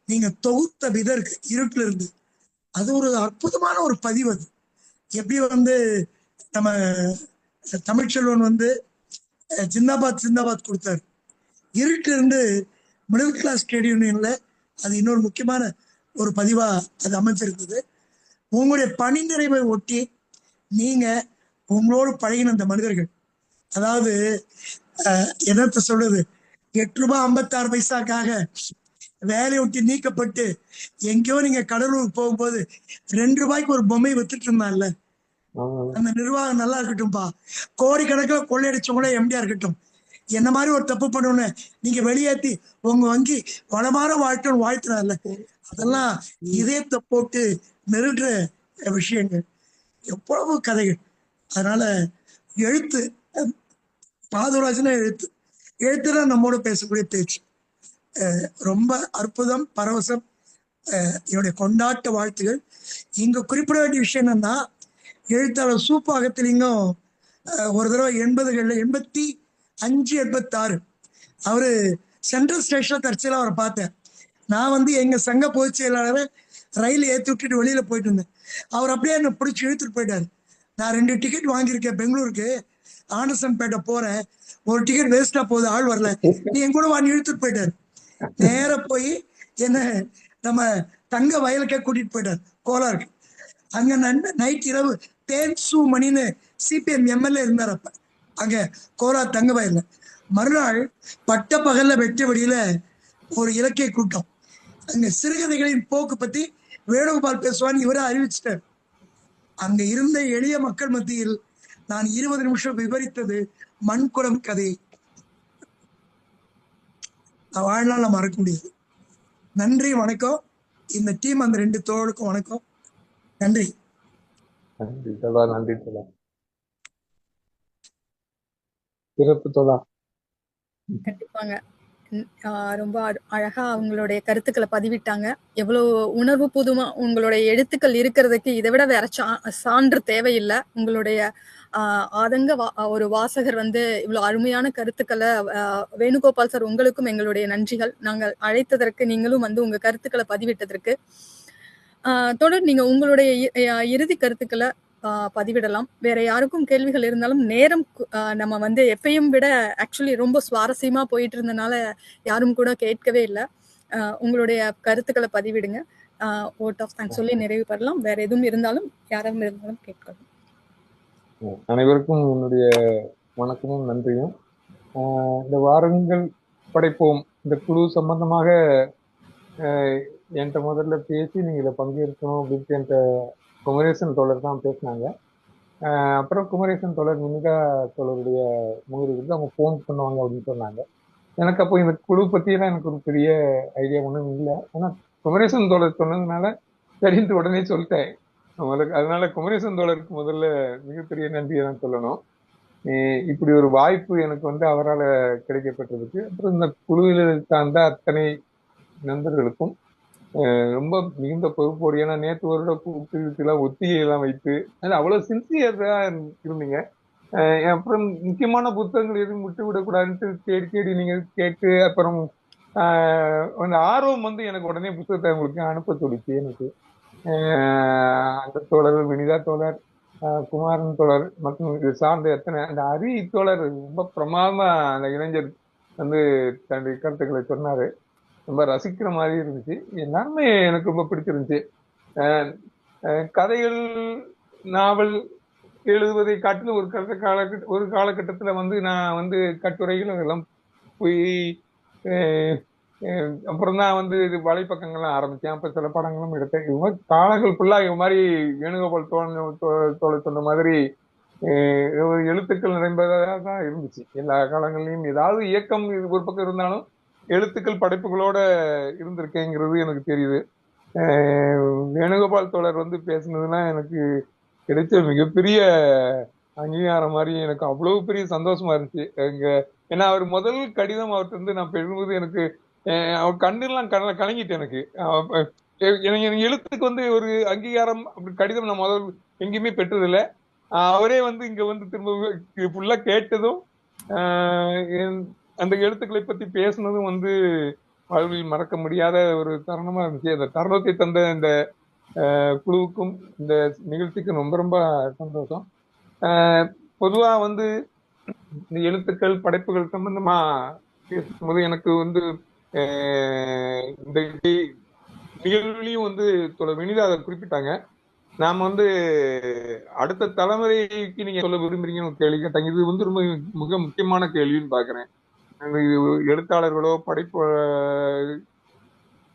நீங்க தொகுத்த விதம் இருக்கு இருட்டுல இருந்து. அது ஒரு அற்புதமான ஒரு பதிவு. அது எப்படி வந்து நம்ம தமிழ்ச்செல்வன் வந்து ஜிந்தாபாத் ஜிந்தாபாத் கொடுத்தாரு. இருட்டுல இருந்து மிடில் கிளாஸ் ட்ரேட் யூனியன்ல அது இன்னொரு முக்கியமான ஒரு பதிவா அது அமைஞ்சிருந்தது. உங்களுடைய பணி நிறைவை ஒட்டி நீங்க உங்களோடு பழகின அந்த மனிதர்கள், அதாவது என்னத்த சொல்றது, 8 ரூபாய் 56 பைசாக்காக வேலையை விட்டு நீக்கப்பட்டு எங்கேயோ நீங்க கடலூர் போகும்போது 2 ரூபாய்க்கு ஒரு பொம்மை வித்துட்டு இருந்தான்ல, அந்த நிர்வாகம் நல்லா இருக்கட்டும்பா. கோடிக்கணக்கில் கொள்ளையடிச்சவங்கள எம்டியா இருக்கட்டும், என்ன மாதிரி ஒரு தப்பு பண்ணணும்னு நீங்க வெளியேற்றி உங்க வங்கி வளமான வாழ்க்கைன்னு வாழ்த்துறாருல, அதெல்லாம் இதயத்தை போட்டு நெருடுற விஷயங்கள், எவ்வளவு கதைகள். அதனால எழுத்து, பாதுராஜனா எழுத்து, எழுத்துதான் நம்மோட பேசக்கூடிய பேச்சு. ரொம்ப அற்புதம், பரவசம். என்னுடைய கொண்டாட்ட வாழ்த்துகள். இங்க குறிப்பிட வேண்டிய விஷயம் என்னன்னா, எழுத்தாளர் சூப்பு அகத்திலிங்கம் ஒரு தடவை 80களில் 85 86 அவரு சென்ட்ரல் ஸ்டேஷன்ல தற்செயலா அவரை பார்த்தேன். நான் வந்து எங்க சங்க பொதுச் செயலாளரை ரயில் ஏற்றி விட்டுட்டு வெளியில போயிட்டு இருந்தேன். அவர் அப்படியே என்னை பிடிச்சி இழுத்துட்டு போயிட்டாரு. நான் 2 டிக்கெட் வாங்கியிருக்கேன் பெங்களூருக்கு, ஆண்டர்சன்பேட்டை போறேன், ஒரு டிக்கெட் வேஸ்டா போகுது, ஆள் வரல, நீ என் கூட வாங்கி இழுத்துட்டு போயிட்டாரு. நேர போய் என்ன நம்ம தங்க வயலுக்கே கூட்டிட்டு போயிட்டார் கோலாருக்கு. அங்க நைட் இரவு தேன்சு மணின்னு சிபிஎம் எம்எல்ஏ இருந்தார் அப்ப அங்க கோலார் தங்க வயல்ல. மறுநாள் பட்ட பகல்ல வெட்ட வெளியில ஒரு இலக்கிய கூட்டம். அங்க சிறுகதைகளின் போக்கு பத்தி வேணுகோபால் பேசுவான்னு இவரை அறிவிச்சிட்டார். அங்க இருந்த எளிய மக்கள் மத்தியில் நான் 20 நிமிஷம் விவரித்தது மண்குடம் கதையை. வாழ்நாள் மறக்க முடியாது. நன்றி, வணக்கம். இந்த டீம் அந்த 2 தோழருக்கும் வணக்கம். நன்றி. நன்றி தோழா, நன்றி தோழா. சிறப்பு தோழா. கண்டிப்பாங்க. ரொம்ப அழகா அவங்களுடைய கருத்துக்களை பதிவிட்டாங்க. எவ்வளவு உணர்வு பூர்வமா உங்களுடைய எழுத்துக்கள் இருக்கிறதுக்கு இதை விட வேற சான்று தேவையில்லை. உங்களுடைய ஆதங்க ஒரு வாசகர் வந்து இவ்வளவு அருமையான கருத்துக்களை, வேணுகோபால் சார் உங்களுக்கும் எங்களுடைய நன்றிகள். நாங்கள் அழைத்ததற்கு, நீங்களும் வந்து உங்க கருத்துக்களை பதிவிட்டதற்கு. தொடர் நீங்க உங்களுடைய இறுதி கருத்துக்களை பதிவிடலாம். வேற யாருக்கும் கேள்விகள் இருந்தாலும், நேரம் நம்ம வந்து எப்பயும் விட ஆக்சுவலி ரொம்ப சுவாரஸ்யமா போயிட்டு இருந்தனால யாரும் கூட கேட்கவே இல்லை. உங்களுடைய கருத்துக்களை பதிவிடுங்க. ஓட் ஆஃப் தேங்க்ஸ் சொல்லி நிறைவு பெறலாம். வேற எதுவும் இருந்தாலும் யாரும் இருந்தாலும் கேட்கலாம். அனைவருக்கும் என்னுடைய வணக்கமும் நன்றியும். இந்த வாருங்கள் படைப்போம் இந்த குழு சம்பந்தமாக என்கிட்ட முதல்ல பேசி நீங்க இதை பங்கேற்கணும் அப்படின்ட்டு என்கிட்ட குமரேசன் தோழர் தான் பேசினாங்க. அப்புறம் குமரேசன் தோழர், நிமிகா தோழருடைய முகவரிக்கு அவங்க ஃபோன் பண்ணுவாங்க அப்படின்னு சொன்னாங்க. எனக்கு அப்போ இந்த குழு பற்றியெல்லாம் எனக்கு ஒரு பெரிய ஐடியா ஒன்றும் இல்லை. ஆனால் குமரேசன் தோழர் சொன்னதுனால சரின்ட்டு உடனே சொல்லிட்டேன். அதனால குமரேசன் தோழருக்கு முதல்ல மிகப்பெரிய நன்றியை தான் சொல்லணும். இப்படி ஒரு வாய்ப்பு எனக்கு வந்து அவரால் கிடைக்கப்பட்டதுக்கு, அப்புறம் இந்த குழுவில் சார்ந்த அத்தனை நண்பர்களுக்கும் ரொம்ப மிகுந்த பொறுப்போடு. ஏன்னா நேற்று வருட கூப்பிட்டுலாம் ஒத்திகையெல்லாம் வைத்து அவ்வளோ சின்சியராக இருந்தீங்க. அப்புறம் முக்கியமான புத்தகங்கள் எதுவும் விட்டு விடக்கூடாதுன்ட்டு தேடி நீங்கள் கேட்டு, அப்புறம் அந்த ஆர்வம் வந்து எனக்கு உடனே புத்தகத்தை உங்களுக்கு அனுப்ப துடிச்சு. எனக்கு அந்த தோழர், வினிதா தோழர், குமாரன் தோழர் மற்றும் இது சார்ந்த எத்தனை அந்த அரி தோழர் ரொம்ப பிரமாதமா அந்த இளைஞர் வந்து தன்னுடைய கருத்துக்களை சொன்னாரு. ரொம்ப ரசிக்கிற மாதிரி இருந்துச்சு. எல்லாருமே எனக்கு ரொம்ப பிடிச்சிருந்துச்சு. கதைகள், நாவல் எழுதுவதை காட்டிலும் ஒரு காலகட்டத்துல வந்து நான் வந்து கட்டுரைகள் அதெல்லாம் போய் அப்புறம் தான் வந்து இது வலைப்பக்கங்கள்லாம் ஆரம்பிச்சேன். அப்ப சில படங்களும் எடுத்தேன். இது மாதிரி காலங்கள் ஃபுல்லா இது மாதிரி வேணுகோபால் தோழர் சொன்ன மாதிரி எழுத்துக்கள் நிறைந்ததாக தான் இருந்துச்சு. எல்லா காலங்கள்லயும் ஏதாவது இயக்கம் இது ஒரு பக்கம் இருந்தாலும் எழுத்துக்கள் படைப்புகளோட இருந்திருக்கேங்கிறது எனக்கு தெரியுது. வேணுகோபால் தோழர் வந்து பேசுனதுன்னா எனக்கு கிடைச்ச மிகப்பெரிய அங்கீகாரம் மாதிரி எனக்கு அவ்வளவு பெரிய சந்தோஷமா இருந்துச்சு. ஏன்னா அவர் முதல் கடிதம் அவர்கிட்ட இருந்து நான் பெறும்போது எனக்கு அவர் கண்ணெல்லாம் கலங்கிட்டு. எனக்கு எழுத்துக்கு வந்து ஒரு அங்கீகாரம் அப்படி கடிதம் நான் முதல் எங்கேயுமே பெற்றதில்லை. அவரே வந்து இங்க வந்து திரும்ப ஃபுல்லா கேட்டதும் அந்த எழுத்துக்களை பத்தி பேசுனதும் வந்து வாழ்வில் மறக்க முடியாத ஒரு தருணமா இருந்துச்சு. அந்த தருணத்தை தந்த இந்த குழுவுக்கும் இந்த நிகழ்ச்சிக்கும் ரொம்ப ரொம்ப சந்தோஷம். பொதுவா வந்து இந்த எழுத்துக்கள் படைப்புகள் சம்பந்தமா பேசும்போது எனக்கு வந்து இந்த நிகழ்வுலையும் வந்து வினிதா அதை குறிப்பிட்டாங்க. நாம வந்து அடுத்த தலைமுறைக்கு நீங்க சொல்ல விரும்புறீங்கன்னு கேள்வி கேட்டாங்க. இது வந்து ரொம்ப மிக முக்கியமான கேள்வின்னு பாக்குறேன். எழுத்தாளர்களோ படைப்பு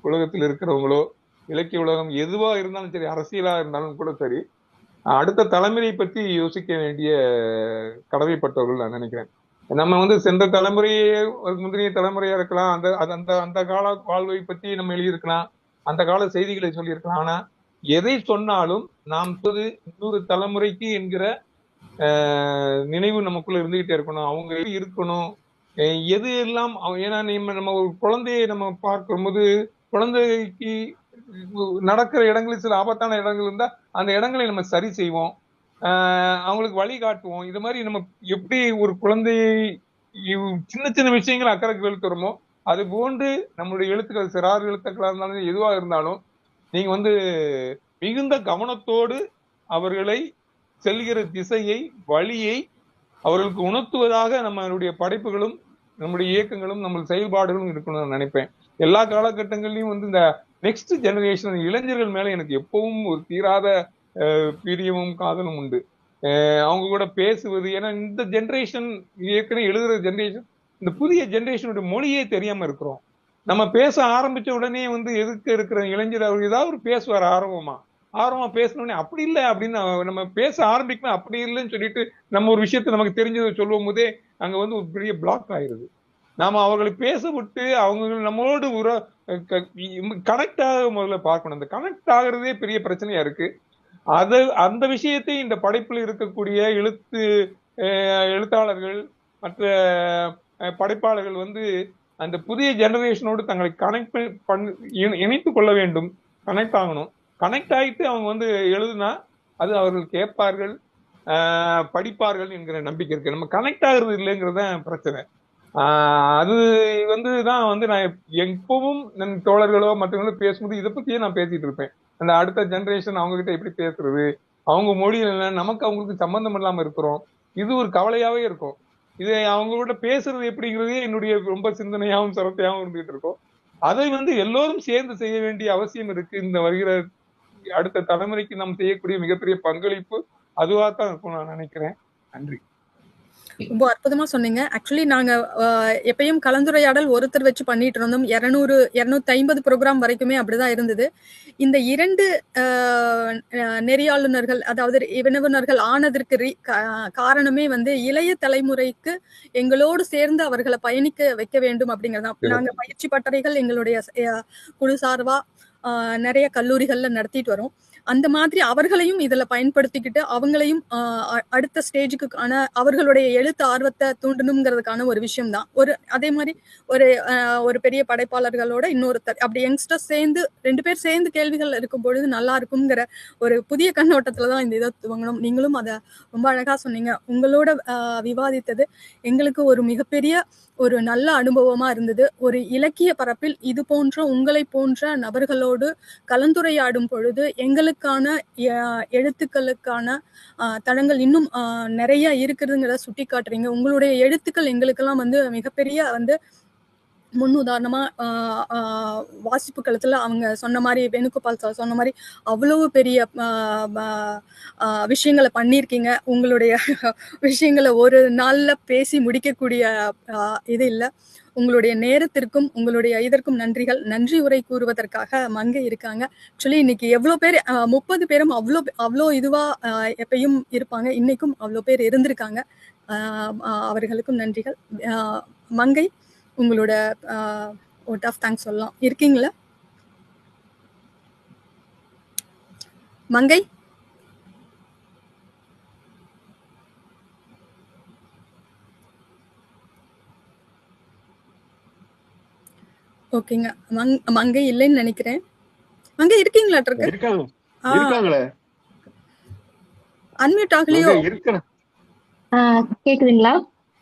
உலகத்தில் இருக்கிறவங்களோ இலக்கிய உலகம் எதுவா இருந்தாலும் சரி, அரசியலா இருந்தாலும் கூட சரி, அடுத்த தலைமுறையை பற்றி யோசிக்க வேண்டிய கடமைப்பட்டவர்கள் நான் நினைக்கிறேன். நம்ம வந்து சென்ற தலைமுறையே முந்தைய தலைமுறையா இருக்கலாம், அந்த அந்த அந்த கால வாழ்வை பற்றி நம்ம எழுதியிருக்கலாம், அந்த கால செய்திகளை சொல்லியிருக்கலாம். ஆனா எதை சொன்னாலும் நாம் இன்னொரு தலைமுறைக்கு என்கிற நினைவு நமக்குள்ள இருந்துகிட்டே இருக்கணும். அவங்க இருக்கணும், எது எல்லாம். ஏன்னா நம்ம ஒரு குழந்தையை நம்ம பார்க்கும்போது குழந்தைக்கு நடக்கிற இடங்களில் சில ஆபத்தான இடங்கள் இருந்தா அந்த இடங்களை நம்ம சரி செய்வோம், அவங்களுக்கு வழி காட்டுவோம். இது மாதிரி நம்ம எப்படி ஒரு குழந்தையை சின்ன சின்ன விஷயங்கள் அக்கறைக்கு வெளுத்துறோமோ அது போன்று நம்மளுடைய எழுத்துக்கள், சிறார் எழுத்துக்களா இருந்தாலும் எதுவா இருந்தாலும் நீங்க வந்து மிகுந்த கவனத்தோடு அவர்களை செல்கிற திசையை, வழியை அவர்களுக்கு உணர்த்துவதாக நம்மளுடைய படைப்புகளும் நம்முடைய இயக்கங்களும் நம்ம செயல்பாடுகளும் இருக்கணும்னு நான் நினைப்பேன். எல்லா காலகட்டங்கள்லயும் வந்து இந்த நெக்ஸ்ட் ஜெனரேஷன் இளைஞர்கள் மேல எனக்கு எப்பவும் ஒரு தீராத பிரியமும் காதலும் உண்டு. அவங்க கூட பேசுவது, ஏன்னா இந்த ஜெனரேஷன் ஏற்கனவே எழுதுற ஜெனரேஷன், இந்த புதிய ஜெனரேஷனுடைய மொழியே தெரியாம இருக்கிறோம். நம்ம பேச ஆரம்பிச்ச உடனே வந்து எதுக்கு இருக்கிற இளைஞர் அவர் ஏதாவது ஒரு பேசுவார் ஆர்வமா பேசணுன்னே அப்படி இல்லை அப்படின்னு நம்ம பேச ஆரம்பிக்கணும். அப்படி இல்லைன்னு சொல்லிட்டு நம்ம ஒரு விஷயத்த நமக்கு தெரிஞ்சதை சொல்லும் போதே அங்க வந்து ஒரு பெரிய பிளாக் ஆயிருது. நாம அவர்களை பேச விட்டு அவங்க நம்மளோடு கனெக்ட் ஆக முதல்ல பார்க்கணும். அந்த கனெக்ட் ஆகுறதே பெரிய பிரச்சனையா இருக்கு. அந்த விஷயத்தை இந்த படைப்பில் இருக்கக்கூடிய எழுத்தாளர்கள் மற்ற படைப்பாளர்கள் வந்து அந்த புதிய ஜெனரேஷனோடு தங்களை இணைத்து கொள்ள வேண்டும், கனெக்ட் ஆகணும். கனெக்ட் ஆகிட்டு அவங்க வந்து எழுதுனா அது அவர்கள் கேட்பார்கள், படிப்பார்கள் என்கிற நம்பிக்கை இருக்கு. நம்ம கனெக்ட் ஆகுறது இல்லைங்கிறத பிரச்சனை. அது வந்து தான் வந்து நான் எப்பவும் என் தோழர்களோ மற்றவங்களோ பேசும்போது இதை பத்தியே நான் பேசிட்டு இருப்பேன். அந்த அடுத்த ஜெனரேஷன் அவங்க கிட்ட எப்படி பேசுறது, அவங்க மொழியில நமக்கு அவங்களுக்கு சம்பந்தம் இல்லாம இருக்கிறோம், இது ஒரு கவலையாவே இருக்கும். இதை அவங்களோட பேசுறது எப்படிங்கிறதே என்னுடைய ரொம்ப சிந்தனையாகவும் சிரத்தையாகவும் இருந்துகிட்டு இருக்கும். அதை வந்து எல்லோரும் சேர்ந்து செய்ய வேண்டிய அவசியம் இருக்கு. இந்த வருகிற அடுத்த தலைமுறைக்கு நாம் செய்யக்கூடிய மிகப்பெரிய பங்களிப்பு அதுவாகத்தான் இருக்கும் நான் நினைக்கிறேன். நன்றி. ரொம்ப அற்புதமா சொன்னீங்க. ஆக்சுவலி நாங்க எப்பயும் கலந்துரையாடல் ஒருத்தர் வச்சு பண்ணிட்டு இருந்தோம். 250 ப்ரோக்ராம் வரைக்குமே அப்படிதான் இருந்தது. இந்த 2 நெறியாளுநர்கள், அதாவது வினவுனர்கள் ஆனதற்கு காரணமே வந்து இளைய தலைமுறைக்கு எங்களோடு சேர்ந்து அவர்களை பயணிக்க வைக்க வேண்டும் அப்படிங்கறதான். நாங்க பயிற்சி பட்டறைகள் எங்களுடைய குழு சார்பா நிறைய கல்லூரிகள்ல நடத்திட்டு வரோம். அந்த மாதிரி அவர்களையும் இதுல பயன்படுத்திக்கிட்டு அவங்களையும் அடுத்த ஸ்டேஜுக்கான அவர்களுடைய எழுத்து ஆர்வத்தை தூண்டணுங்கிறதுக்கான ஒரு விஷயம் தான். அதே மாதிரி ஒரு பெரிய படைப்பாளர்களோட இன்னொருத்தர் அப்படி யங்ஸ்டர்ஸ் சேர்ந்து 2 பேர் சேர்ந்து கேள்விகள் இருக்கும் பொழுது நல்லா இருக்குங்கிற ஒரு புதிய கண்ணோட்டத்துலதான் இந்த இதை துவங்கணும். நீங்களும் அதை ரொம்ப அழகா சொன்னீங்க. உங்களோட விவாதித்தது எங்களுக்கு ஒரு மிகப்பெரிய ஒரு நல்ல அனுபவமா இருந்தது. ஒரு இலக்கிய பரப்பில் இது போன்ற உங்களை போன்ற நபர்களோடு கலந்துரையாடும் பொழுது எங்களுக்கான எழுத்துக்களுக்கான தளங்கள் இன்னும் நிறைய இருக்குதுங்கிறத சுட்டி காட்டுறீங்க. உங்களுடைய எழுத்துக்கள் எங்களுக்கெல்லாம் வந்து மிகப்பெரிய வந்து முன்னுதாரணமா வாசிப்பு களத்துல அவங்க சொன்ன மாதிரி, வேணுகோபால் சார் சொன்ன மாதிரி அவ்வளவு பெரிய விஷயங்களை பண்ணியிருக்கீங்க. உங்களுடைய விஷயங்களை ஒரு நாள்ல பேசி முடிக்கக்கூடிய இது இல்லை. உங்களுடைய நேரத்திற்கும் உங்களுடைய இதற்கும் நன்றிகள். நன்றி உரை கூறுவதற்காக மங்கை இருக்காங்க. ஆக்சுவலி இன்னைக்கு எவ்வளவு பேர் 30 பேரும் அவ்வளோ இதுவா எப்பயும் இருப்பாங்க. இன்னைக்கும் அவ்வளோ பேர் இருந்திருக்காங்க. அவர்களுக்கும் நன்றிகள். மங்கை, உங்களோட ஓட் ஆஃப் தேங்க்ஸ் சொல்லலாம். இருக்கீங்களா மங்கை? ஓகேங்க. மங்கை இல்லைன்னு நினைக்கிறேன். மங்கை இருக்கீங்களா? இருக்காங்களே. அன்மியூட் ஆகலையோ? கேக்குதுங்களா?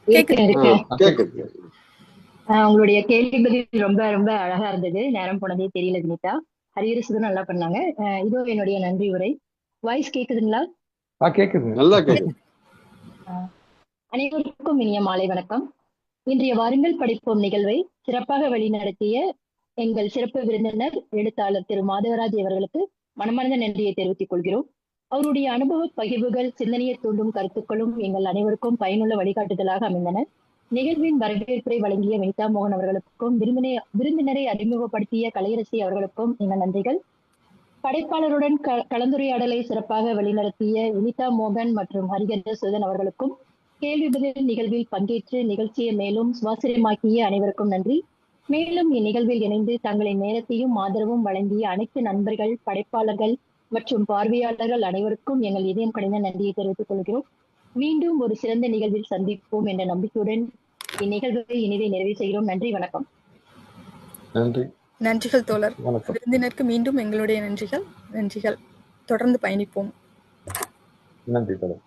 கேக்குது. உங்களுடைய கேள்வி பதில் ரொம்ப ரொம்ப அழகா இருந்தது. நேரம் போனதே தெரியல வினிதா. ஹரிஹரசுதன் நல்லா பண்ணாங்க. இதோ என்னுடைய நன்றி உரை. வாய்ஸ் கேக்குதுங்களா? கேக்குது. நல்லா கேக்குது. அனைவருக்கும் இனிய மாலை வணக்கம். இன்றைய வாருங்கள் படிப்போம் நிகழ்வை சிறப்பாக வழிநடத்திய எங்கள் சிறப்பு விருந்தினர் எழுத்தாளர் திரு மாதவராஜ் அவர்களுக்கு மனமார்ந்த நன்றியை தெரிவித்துக் கொள்கிறோம். அவருடைய அனுபவ பகிர்வுகள், சிந்தனையை தூண்டும் கருத்துக்களும் எங்கள் அனைவருக்கும் பயனுள்ள வழிகாட்டுதலாக அமைந்தன. நிகழ்வின் வரவேற்பை வழங்கிய வினிதா மோகன் அவர்களுக்கும் விருந்தினரை அறிமுகப்படுத்திய கலையரசி அவர்களுக்கும் எங்கள் நன்றிகள். படைப்பாளருடன் கலந்துரையாடலை சிறப்பாக வழிநடத்திய வினிதா மோகன் மற்றும் ஹரிஹரசுதன் அவர்களுக்கும் கேள்வி பதில் நிகழ்வில் பங்கேற்று நிகழ்ச்சியை மேலும் சுவாரஸ்யமாக்கிய அனைவருக்கும் நன்றி. மேலும் இந்நிகழ்வில் இணைந்து தங்களின் நேரத்தையும் ஆதரவும் வழங்கிய அனைத்து நண்பர்கள், படைப்பாளர்கள் மற்றும் பார்வையாளர்கள் அனைவருக்கும் எங்கள் இதயம் கடிந்த நன்றியை தெரிவித்துக் கொள்கிறோம். மீண்டும் ஒரு சிறந்த நிகழ்வில் சந்திப்போம் என்ற நம்பிக்கையுடன் இந்நிகழ்வை இனிதை நிறைவு செய்கிறோம். நன்றி, வணக்கம். நன்றிகள் தோழர். விருந்தினருக்கு மீண்டும் எங்களுடைய நன்றிகள். தொடர்ந்து பயணிப்போம். நன்றி தோழர்.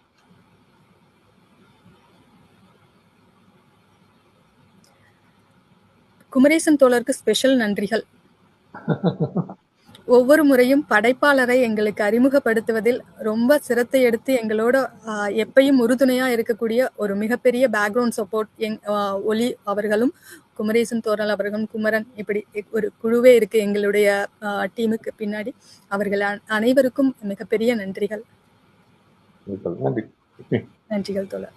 குமரேசன் தோழருக்கு ஸ்பெஷல் நன்றிகள். ஒவ்வொரு முறையும் படைப்பாளரை எங்களுக்கு அறிமுகப்படுத்துவதில் ரொம்ப சிரத்தை எடுத்து எங்களோட எப்பயும் உறுதுணையா இருக்கக்கூடிய ஒரு மிகப்பெரிய பேக்ரவுண்ட் சப்போர்ட் ஒலி அவர்களும், குமரேசன் தோழர் அவர்களும், குமரன், இப்படி ஒரு குழுவே இருக்கு எங்களுடைய டீமுக்கு பின்னாடி. அவர்கள் அனைவருக்கும் மிகப்பெரிய நன்றிகள். நன்றிகள் தோழர்.